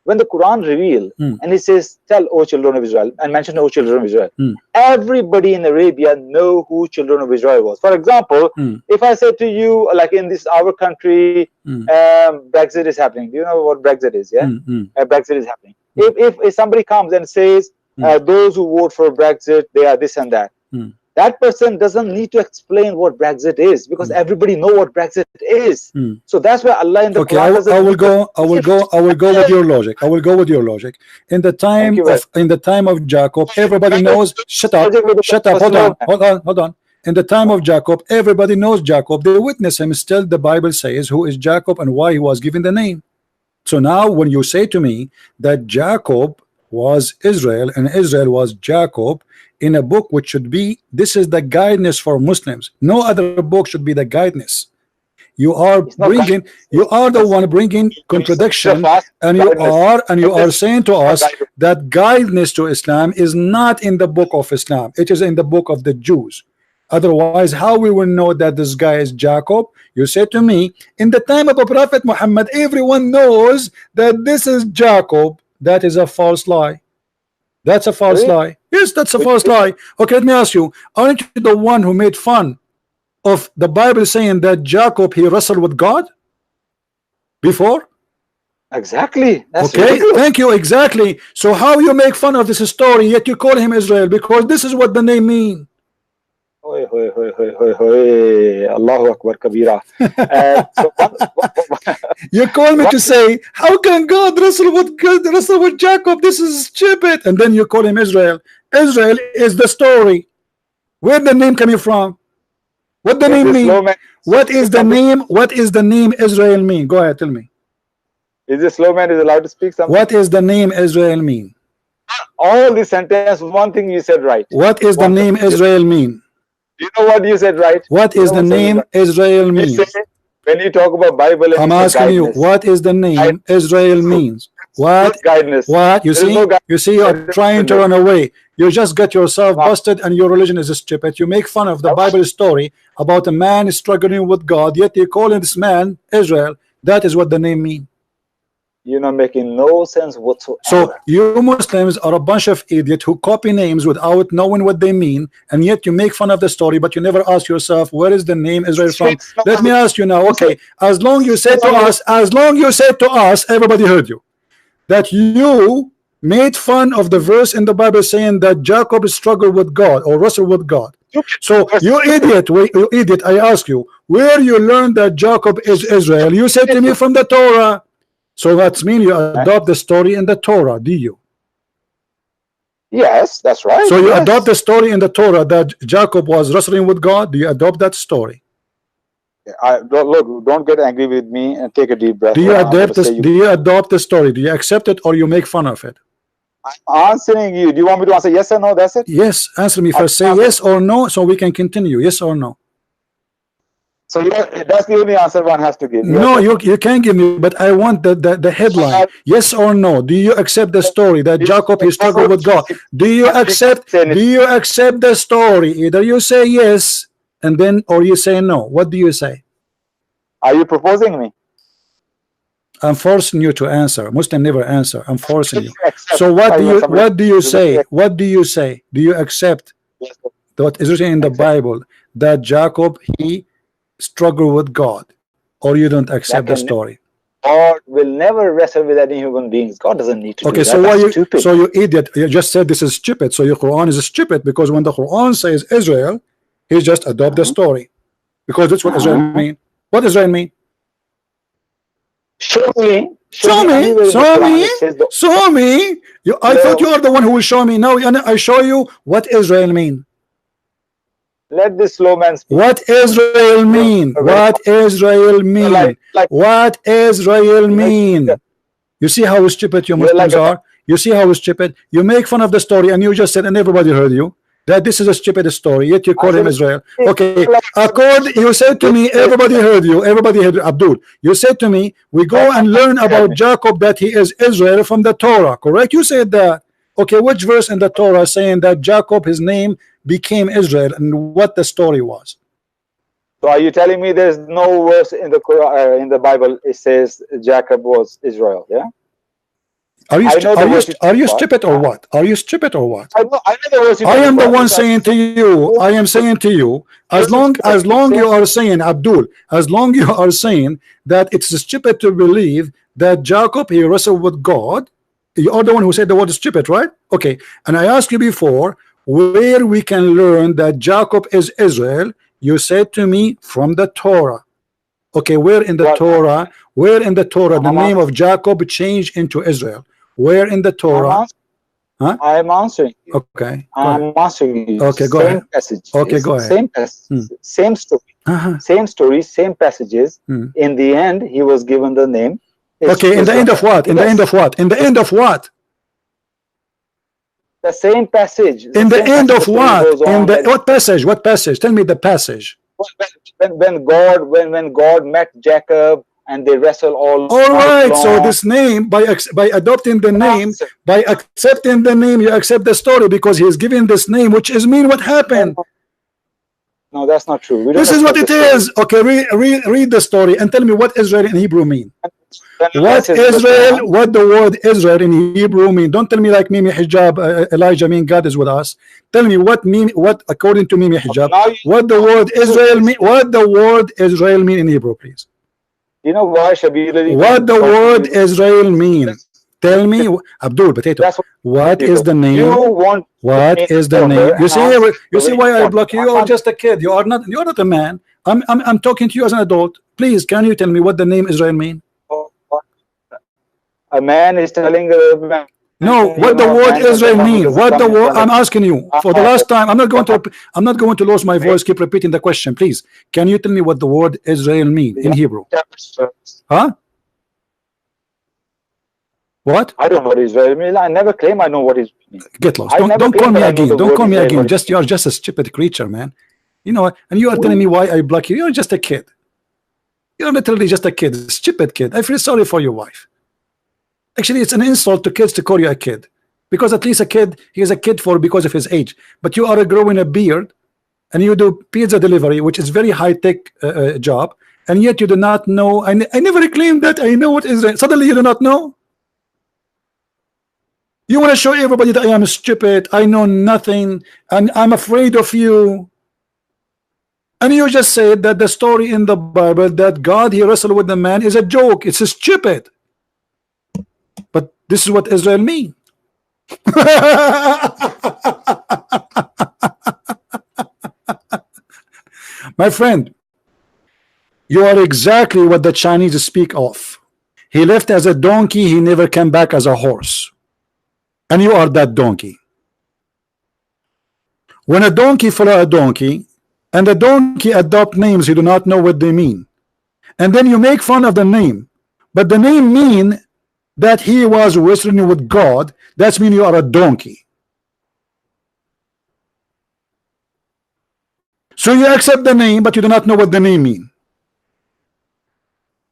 When the Quran revealed and it says, tell, O children of Israel, and mention, O children of Israel, everybody in Arabia know who children of Israel was. For example, if I say to you, like in this our country, Brexit is happening. Do you know what Brexit is? Yeah, Brexit is happening. If somebody comes and says, those who vote for Brexit, they are this and that. That person doesn't need to explain what Brexit is, because everybody know what Brexit is. So that's why Allah in the Okay, Quran I will go with your logic. I will go with your logic. In the time of Jacob, everybody knows. Shut up. Hold on. In the time of Jacob, everybody knows Jacob. They witness him. Still, the Bible says who is Jacob and why he was given the name. So now, when you say to me that Jacob was Israel and Israel was Jacob, in a book which should be, this is the guidance for Muslims. No other book should be the guidance. You are bringing, you are the one bringing contradiction, and you are saying to us that guidance to Islam is not in the book of Islam. It is in the book of the Jews. Otherwise, how we will know that this guy is Jacob? You say to me, in the time of the Prophet Muhammad, everyone knows that this is Jacob. That is a false lie. That's a false lie. Yes, that's a false lie. Okay, let me ask you, aren't you the one who made fun of the Bible saying that Jacob, he wrestled with God before? Exactly. That's okay, ridiculous. Thank you. Exactly. So how you make fun of this story, yet you call him Israel, because this is what the name means. Allahu Akbar Kabira. You call me to say, how can God wrestle with Jacob? This is stupid. And then you call him Israel. Israel is the story. Where the name coming from? What the name mean? What is the name? What is the name Israel mean? Go ahead, tell me. Is this slow man is allowed to speak something? What is the name Israel mean? All the sentence, one thing you said right. What is the name Israel mean? You know what you said right? What is the name Israel mean? When you talk about Bible, and I'm asking you, what is the name Israel means? What? What? You see? You see, you're trying to run away. You just get yourself busted, and your religion is stupid. You make fun of the Bible story about a man struggling with God, yet you call this man Israel. That is what the name means. You're not making no sense whatsoever. So you Muslims are a bunch of idiots who copy names without knowing what they mean, and yet you make fun of the story, but you never ask yourself, where is the name Israel from? Let me ask you now, okay, as long you said to us, everybody heard you, that you made fun of the verse in the Bible saying that Jacob struggled with God or wrestled with God. So you idiot, I ask you, where you learned that Jacob is Israel? You said to me from the Torah. So that means you adopt the story in the Torah, do you? Yes, that's right. So you adopt the story in the Torah that Jacob was wrestling with God. Do you adopt that story? Look, don't get angry with me and take a deep breath. Do you adopt this? Do you adopt the story? Do you accept it or you make fun of it? I'm answering you. Do you want me to answer yes or no? That's it. Yes, answer me first. Say yes or no, so we can continue. Yes or no. So that's the only answer one has to give. No, you can't give me, but I want the headline. Yes or no? Do you accept the story that Jacob he struggled with God? Do you accept the story? Either you say yes and then, or you say no. What do you say? Are you proposing me? I'm forcing you to answer. Muslim never answer. I'm forcing you. So what do you say? What do you say? Do you accept what is written in the Bible that Jacob he struggle with God, or you don't accept the story? God will never wrestle with any human beings. God doesn't need to do that. So why you idiot, you just said this is stupid, so your Quran is stupid, because when the Quran says Israel, he just adopt the story, because that's what Israel mean. What does Israel mean? Show me. I thought you are the one who will show me. Now I show you what Israel mean. Let this slow man speak. What Israel mean? What Israel mean? What Israel mean? You see how stupid you Muslims are? You see how stupid? You make fun of the story and you just said, and everybody heard you, that this is a stupid story, yet you call him Israel. It's Okay, like- you said to me, everybody heard you, everybody heard Abdul. You said to me, we go and learn about Jacob that he is Israel from the Torah, correct? You said that. Okay, which verse in the Torah saying that Jacob, his name became Israel, and what the story was? So are you telling me there's no verse in the Quran, in the Bible it says Jacob was Israel? Yeah. Are you I know the verse are you is- stupid or what? Are you stupid or what? I know the verse. I am the one saying to you, I am saying to you, as long you are saying, Abdul, as long you are saying that it's stupid to believe that Jacob, he wrestled with God, you are the one who said the word stupid, right? Okay, and I asked you before where we can learn that Jacob is Israel. You said to me from the Torah. Okay, where in the Well, Torah, the I'm name of Jacob changed into Israel? Where in the Torah? Huh? I'm answering you. Okay, go ahead. I'm answering you. Okay, go same ahead. Passage. Okay, go ahead. Same passage. Same story. Same story. Same passages. In the end, he was given the name. Okay, in the end of what? In the end of what? In the end of what? The same passage. In the end of what? In the When what passage? What passage? Tell me the passage. God met Jacob and they wrestle all right, night so long. this name, by adopting the name, by accepting the name, you accept the story because he is giving this name, which is mean what happened. No, that's not true. We don't This is what it accept the is. Okay, read the story and tell me what Israel in Hebrew mean. story. What Israel, what the word Israel in Hebrew mean. Don't tell me like Mimi Hijab, Elijah mean God is with us. Tell me what according to Mimi Hijab, what the word Israel mean, what the word Israel mean in Hebrew, please. You know why Shabir Ali What the can't word talk to you? Israel mean? Tell me, Abdul Potato. That's What is the You name? want What is the name? You see why I block you? You are just just a kid. You are not a man. I'm talking to you as an adult. Please, can you tell me what the name Israel mean? a man is telling a man. No, what the word Israel mean? What the word? I'm asking you for the last time. I'm not going to lose my voice. Keep repeating the question, please. Can you tell me what the word Israel mean in Hebrew? Huh? What? I don't know what Israel means. I never claim I know what it means. Get lost. I Don't never call claim me that I know again. the Don't word call me Israel, again. what it You're just a stupid creature, man. You know, and you are telling me why I block you. You're just a kid. You're literally just a kid, a stupid kid. I feel sorry for your wife. Actually, it's an insult to kids to call you a kid, because at least a kid, he is a kid because of his age. But you are growing a beard, and you do pizza delivery, which is very high tech job, and yet you do not know. I never claimed that I know what Israel. Suddenly, you do not know. You want to show everybody that I am stupid, I know nothing, and I'm afraid of you. And you just said that the story in the Bible that God he wrestled with the man is a joke. It's stupid. But this is what Israel mean. My friend, you are exactly what the Chinese speak of. He left as a donkey, he never came back as a horse. And you are that donkey. When a donkey follow a donkey, and the donkey adopt names you do not know what they mean, and then you make fun of the name, but the name mean that he was wrestling with God, that's mean you are a donkey. So you accept the name, but you do not know what the name mean.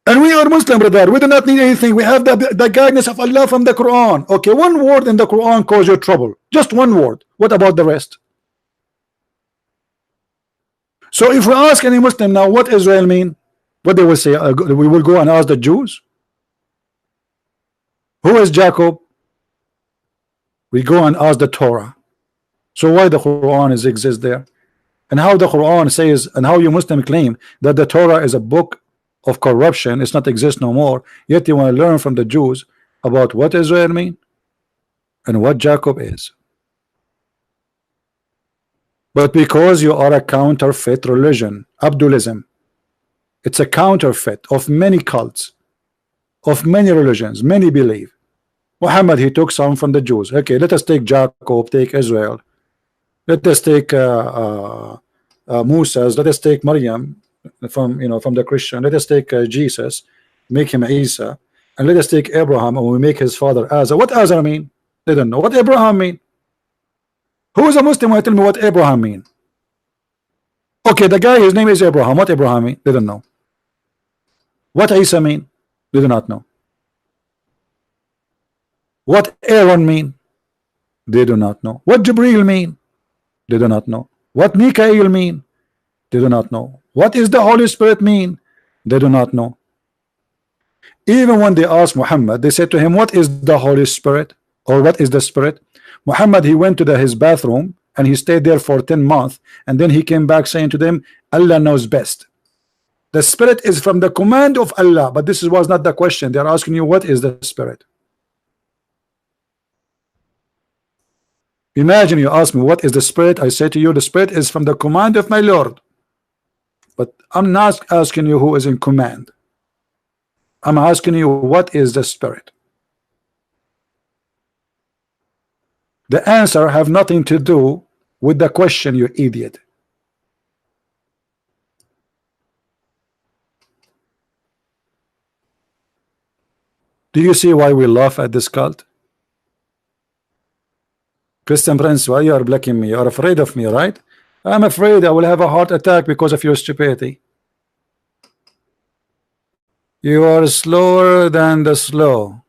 And we are Muslim, brother. We do not need anything. We have the guidance of Allah from the Quran. Okay, one word in the Quran cause you trouble. Just one word. What about the rest? So if we ask any Muslim now what Israel mean, what they will say, we will go and ask the Jews. Who is Jacob? We go and ask the Torah. So why the Quran exists there? And how the Quran says, and how you Muslim claim that the Torah is a book of corruption, it's not exist no more, yet you want to learn from the Jews about what Israel mean and what Jacob is. But because you are a counterfeit religion, Abdulism, it's a counterfeit of many cults, of many religions, many believe. Muhammad, he took some from the Jews. Okay, let us take Jacob, take Israel. Let us take Moses. Let us take Maryam from the Christian. Let us take Jesus, make him Isa, and let us take Abraham and we make his father Azar. What Azar mean? They don't know what Abraham mean. Who is a Muslim who tell me what Abraham mean? Okay, the guy, his name is Abraham. What Abraham mean? They don't know. What Isa mean? They do not know. What Aaron mean? They do not know. What Jibril mean? They do not know. What Mikael mean? They do not know. What is the Holy Spirit mean? They do not know. Even when they asked Muhammad, they said to him, what is the Holy Spirit? Or what is the Spirit? Muhammad, he went to his bathroom and he stayed there for 10 months, and then he came back saying to them, Allah knows best. The Spirit is from the command of Allah, but this was not the question. They are asking you, what is the Spirit? Imagine you ask me, what is the Spirit? I say to you, the Spirit is from the command of my Lord. But I'm not asking you who is in command. I'm asking you, what is the Spirit? The answer have nothing to do with the question, you idiot. Do you see why we laugh at this cult? Christian Prince, why you are blocking me? You are afraid of me, right? I'm afraid I will have a heart attack because of your stupidity. You are slower than the slow.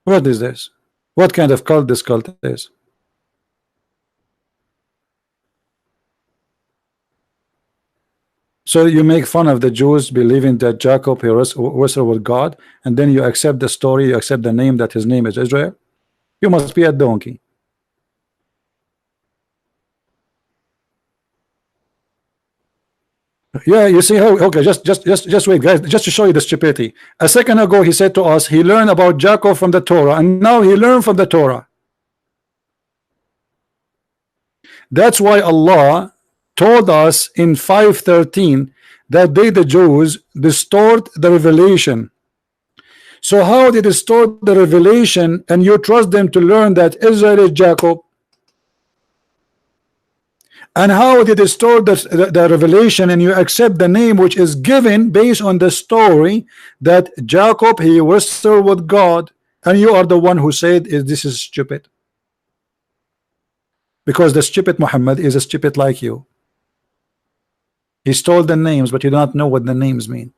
What is this? What kind of cult this cult is? So you make fun of the Jews believing that Jacob he wrestled with God, and then you accept the story, you accept the name that his name is Israel. You must be a donkey. Yeah, you see how? Okay, just wait, guys. Just to show you the stupidity. A second ago, he said to us, he learned about Jacob from the Torah, and now he learned from the Torah. That's why Allah told us in 5:13 that they, the Jews, distort the revelation. So how they distort the revelation, and you trust them to learn that Israel is Jacob? And how they distort the revelation, and you accept the name which is given based on the story that Jacob he wrestled with God, and you are the one who said this is stupid, because the stupid Muhammad is a stupid like you. He stole the names, but you do not know what the names mean.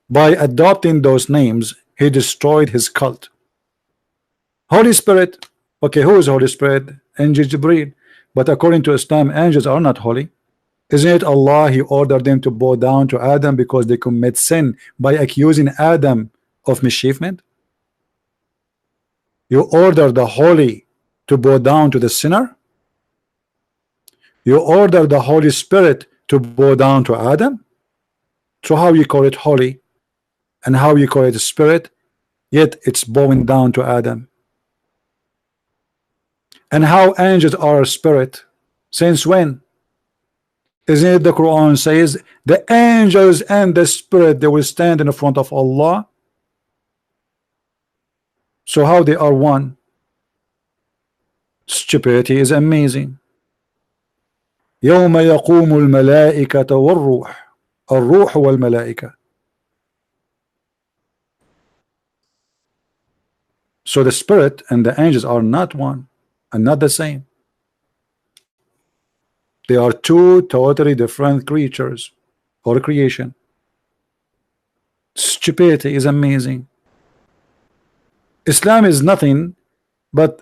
By adopting those names, he destroyed his cult. Holy Spirit. Okay, who is Holy Spirit? Angel Jibreel. But according to Islam, angels are not holy. Isn't it Allah, he ordered them to bow down to Adam because they commit sin by accusing Adam of mischievement? You order the holy to bow down to the sinner? You order the Holy Spirit to bow down to Adam? So how you call it holy, and how you call it spirit, yet it's bowing down to Adam? And how angels are a spirit? Since when? Isn't it the Quran says the angels and the spirit, they will stand in front of Allah? So how they are one? Stupidity is amazing. يوم يقوم الملائكة والروح الروح والملائكة. So the spirit and the angels are not one and not the same. They are two totally different creatures or creation. Stupidity is amazing. Islam is nothing but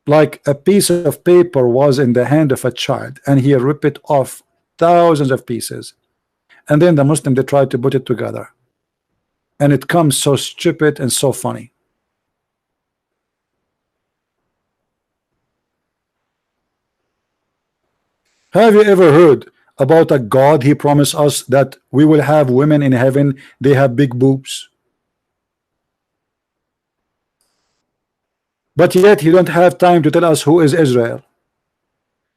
like a piece of paper was in the hand of a child, and he ripped it off thousands of pieces, and then the Muslim, they tried to put it together, and it comes so stupid and so funny. Have you ever heard about a God? He promised us that we will have women in heaven, they have big boobs, but yet he don't have time to tell us who is Israel.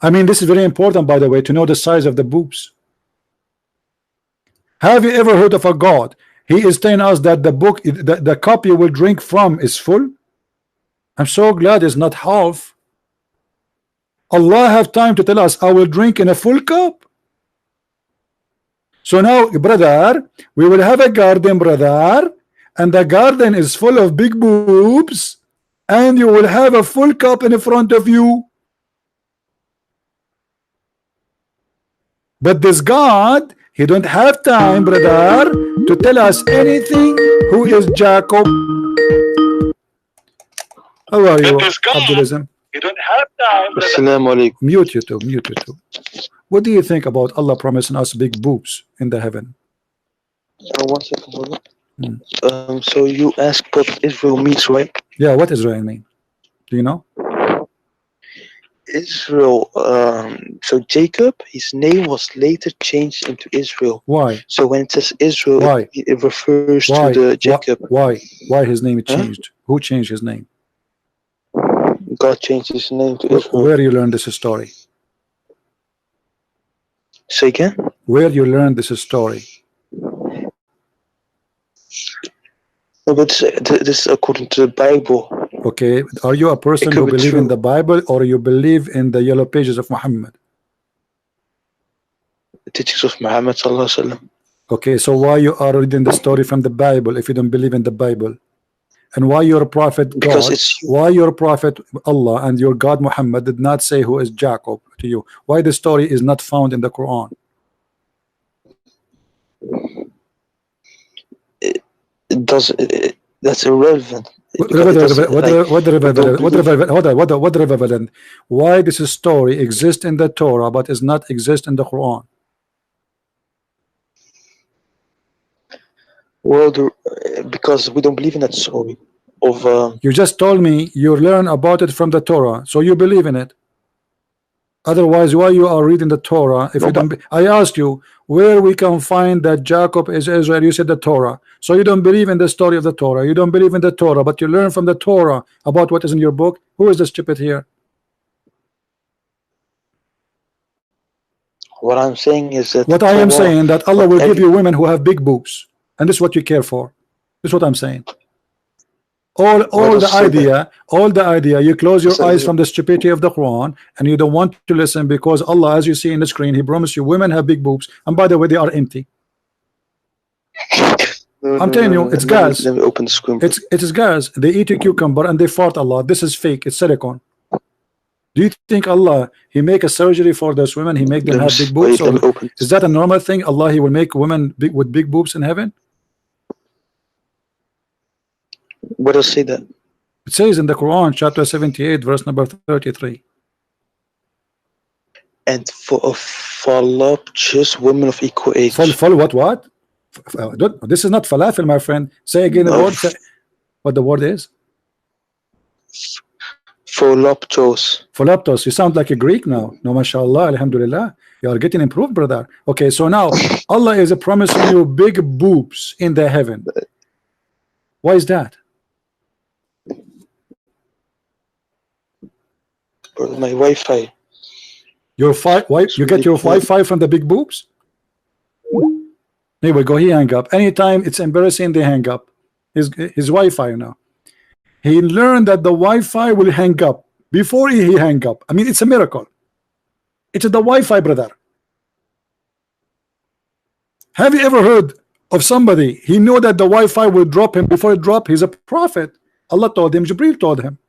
I mean, this is very important, by the way, to know the size of the boobs. Have you ever heard of a God? He is telling us that the book, the cup you will drink from is full. I'm so glad it's not half. Allah have time to tell us I will drink in a full cup? So now, brother, we will have a garden, brother, and the garden is full of big boobs, and you will have a full cup in front of you. But this God, he don't have time, brother, to tell us anything. Who is Jacob? How are you, Abdulism? You don't have time. Assalamu alaikum. Mute YouTube, mute YouTube. What do you think about Allah promising us big boobs in the heaven? 1 second, brother. So you asked what Israel means, right? Yeah, what Israel mean? Do you know? Israel. So Jacob, his name was later changed into Israel. Why? So when it says Israel, Why? it refers Why? to the Jacob. Why? Why his name Huh? changed? Who changed his name? God changed his name to Israel. Where you learn this story? Say again? Where you learn this story? No, but this is according to the Bible. Okay, are you a person It who could be believe in true. the Bible, or you believe in the yellow pages of Muhammad? The teachings of Muhammad sallallahu alaihi wasallam. Okay, so why you are reading the story from the Bible if you don't believe in the Bible? And why your prophet Because God, it's why your prophet Allah and your God Muhammad did not say who is Jacob to you? Why the story is not found in the Quran? it does. That's irrelevant. What Because it doesn't, like, relevant? Why this story exists in the Torah but is not exist in the Quran? well, because we don't believe in that story of You just told me you learn about it from the Torah, so you believe in it. Otherwise, why you are reading the Torah if No, you don't? I asked you where we can find that Jacob is Israel. You said the Torah, so you don't believe in the story of the Torah. You don't believe in the Torah, but you learn from the Torah about what is in your book. Who is the stupid here? what I'm saying is that What I am Torah- saying that Allah will give every- you women who have big boobs, and this is what you care for. This is what I'm saying. All does the it say idea, you close your Say eyes that. from the stupidity of the Quran, and you don't want to listen because Allah, as you see in the screen, He promised you women have big boobs, and by the way, they are empty. No, I'm telling you, it's gas. Let me open the screen. It is gas. They eat a cucumber and they fart a lot. This is fake. It's silicone. Do you think Allah, He make a surgery for those women? He make them have big boobs? Let me Or open. is that a normal thing? Allah, He will make women with big boobs in heaven? What does it say that? It says in the Quran, chapter 78, verse number 33. And for voluptuous women of equal age. Full what? This is not falafel, my friend. Say again the No. word. Say what the word is. Voluptuous. Philoptos. You sound like a Greek now. No, mashallah, alhamdulillah. You are getting improved, brother. Okay, so now Allah is promising you big boobs in the heaven. Why is that? Brother, my Wi-Fi. Your you get your Wi-Fi from the big boobs? Here we go. He hang up. Anytime it's embarrassing, they hang up. His Wi-Fi now. He learned that the Wi-Fi will hang up before he hang up. I mean, it's a miracle. It's the Wi-Fi, brother. Have you ever heard of somebody? He knew that the Wi-Fi will drop him before it drop. He's a prophet. Allah told him. Jibril told him.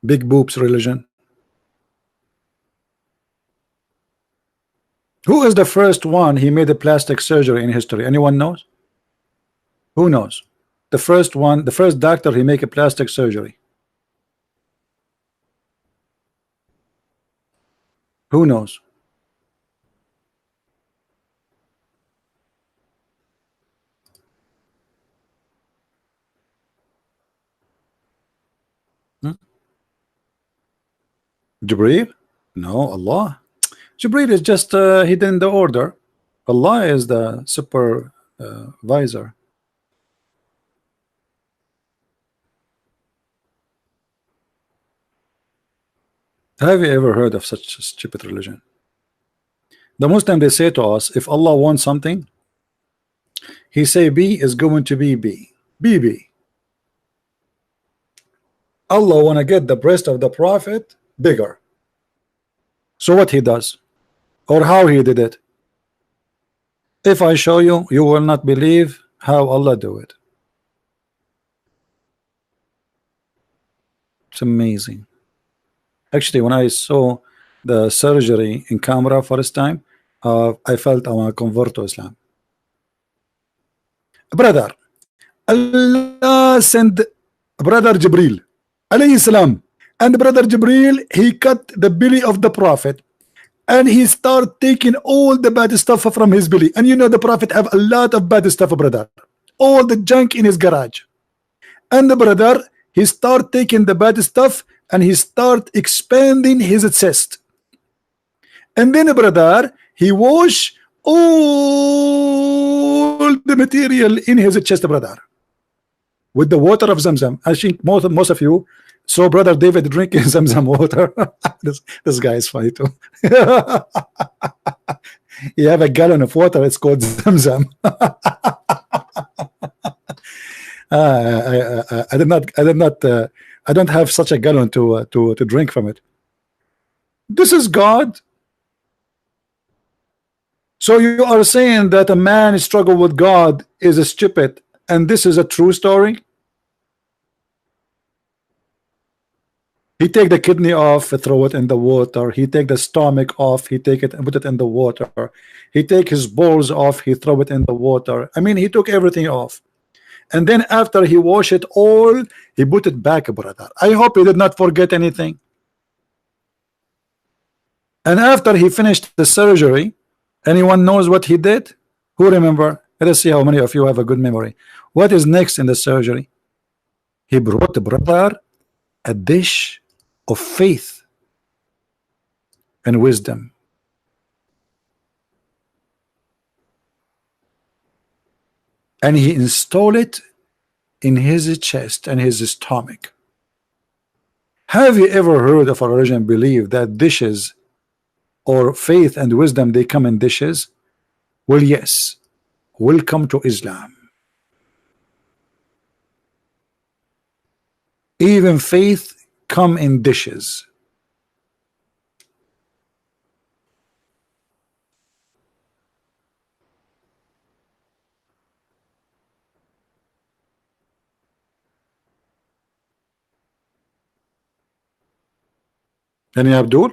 Big boobs religion. Who is the first one he made a plastic surgery in history? Anyone knows? Who knows? The first one, the first doctor he make a plastic surgery. Who knows? Jibreel? No, Allah. Jibreel is just hidden the order. Allah is the supervisor. Have you ever heard of such a stupid religion? The Muslim, they say to us, if Allah wants something, He say B is going to be B. BB. Allah want to get the breast of the prophet bigger. So what he does, or how he did it, if I show you, you will not believe how Allah do it. It's amazing. Actually, when I saw the surgery in camera first time, I felt I want to convert to Islam. Brother, Allah sent brother Jibril alayhi salam, and brother Jibril, he cut the belly of the prophet, and he start taking all the bad stuff from his belly. And you know the prophet have a lot of bad stuff, brother, all the junk in his garage. And the brother, he start taking the bad stuff and he start expanding his chest. And then brother, he wash all the material in his chest, brother, with the water of Zamzam. I think most of you saw brother David drinking Zamzam water. this guy is funny too. You have a gallon of water, it's called Zamzam. I don't have such a gallon to drink from it. This is God. So you are saying that a man struggle with God is a stupid, and this is a true story? He take the kidney off, throw it in the water. He take the stomach off, he take it and put it in the water. He take his balls off, he throw it in the water. I mean, he took everything off. And then after he wash it all, he put it back, brother. I hope he did not forget anything. And after he finished the surgery, anyone knows what he did? Who remember? Let us see how many of you have a good memory. What is next in the surgery? He brought the brother a dish of faith and wisdom. And he installed it in his chest and his stomach. Have you ever heard of a religion believe that dishes or faith and wisdom, they come in dishes? Well, yes. Welcome to Islam. Even faith come in dishes. Any Abdul?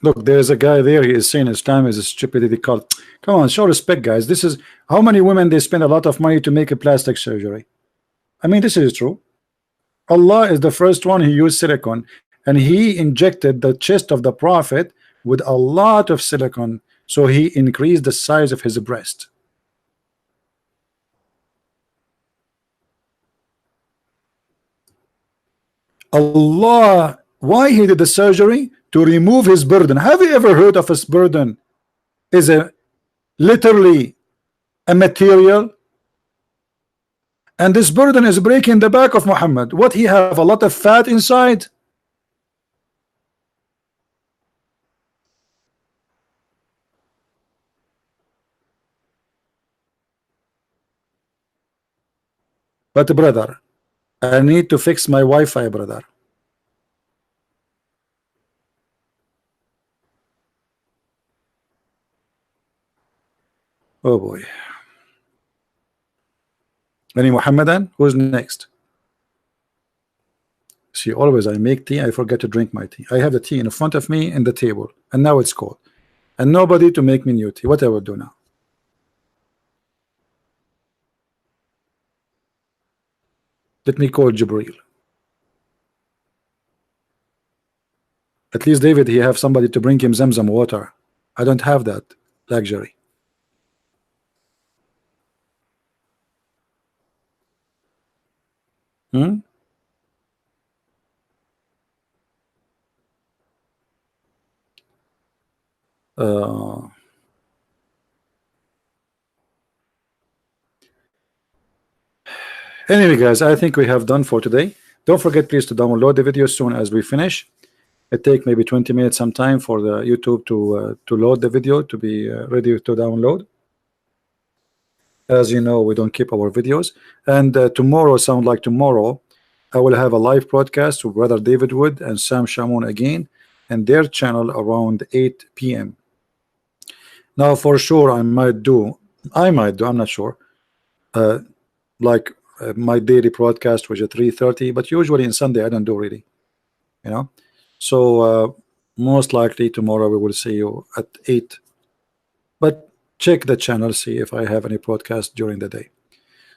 Look, there's a guy there. He is saying Islam is a stupidity cult. Come on, show respect, guys. This is how many women they spend a lot of money to make a plastic surgery. I mean, this is true. Allah is the first one who used silicone, and he injected the chest of the prophet with a lot of silicone, so he increased the size of his breast. Allah, why he did the surgery? To remove his burden. Have you ever heard of his burden is a literally a material? And this burden is breaking the back of Muhammad. What, he have a lot of fat inside? But brother, I need to fix my Wi-Fi, brother. Oh boy. Any Muhammadan? Who's next? See, always I make tea, I forget to drink my tea. I have the tea in front of me in the table, and now it's cold. And nobody to make me new tea. What I will do now? Let me call Jibril. At least David, he have somebody to bring him Zamzam water. I don't have that luxury. Anyway, guys, I think we have done for today. Don't forget, please, to download the video as soon as we finish. It take maybe 20 minutes sometime for the YouTube to load the video to be ready to download. As you know, we don't keep our videos. And tomorrow, sound like tomorrow, I will have a live broadcast with Brother David Wood and Sam Shamoun again, and their channel around 8 p.m. Now, for sure, I might do, I'm not sure, like my daily broadcast, which is 3:30, but usually in Sunday I don't do really, you know. So most likely tomorrow we will see you at 8. But check the channel, see if I have any podcast during the day.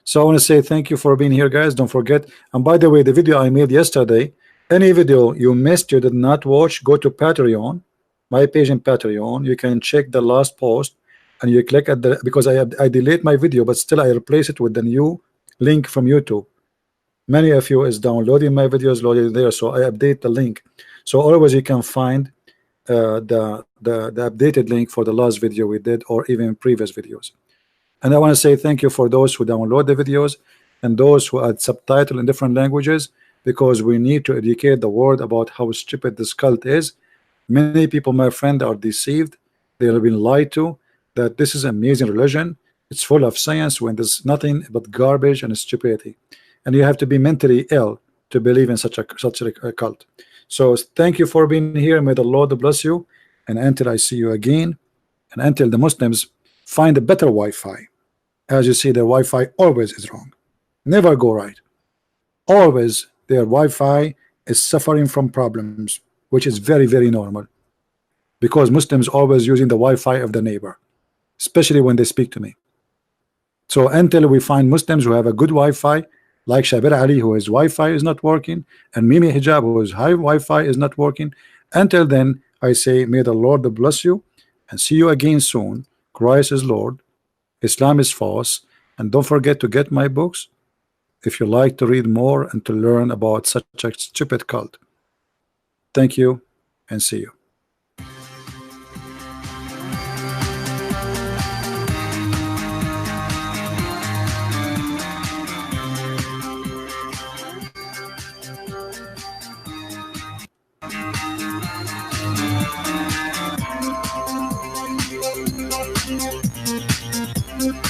So I want to say thank you for being here, guys. Don't forget, and by the way, the video I made yesterday, any video you missed, you did not watch, go to Patreon, my page in Patreon. You can check the last post, and you click at the, because I delete my video, but still I replace it with the new link from YouTube. Many of you is downloading my videos, loaded there, so I update the link. So always you can find the updated link for the last video we did, or even previous videos. And I want to say thank you for those who download the videos and those who add subtitle in different languages, because we need to educate the world about how stupid this cult is. Many people, my friend, are deceived. They have been lied to that this is an amazing religion. It's full of science when there's nothing but garbage and stupidity. And you have to be mentally ill to believe in such a cult. So thank you for being here. May the Lord bless you. And until I see you again, and until the Muslims find a better Wi-Fi. As you see, their Wi-Fi always is wrong. Never go right. Always their Wi-Fi is suffering from problems, which is very, very normal. Because Muslims always using the Wi-Fi of the neighbor, especially when they speak to me. So until we find Muslims who have a good Wi-Fi, like Shabir Ali, who his Wi-Fi is not working, and Mimi Hijab, whose high Wi-Fi is not working, until then, I say, may the Lord bless you, and see you again soon. Christ is Lord, Islam is false, and don't forget to get my books if you like to read more and to learn about such a stupid cult. Thank you, and see you. Thank you.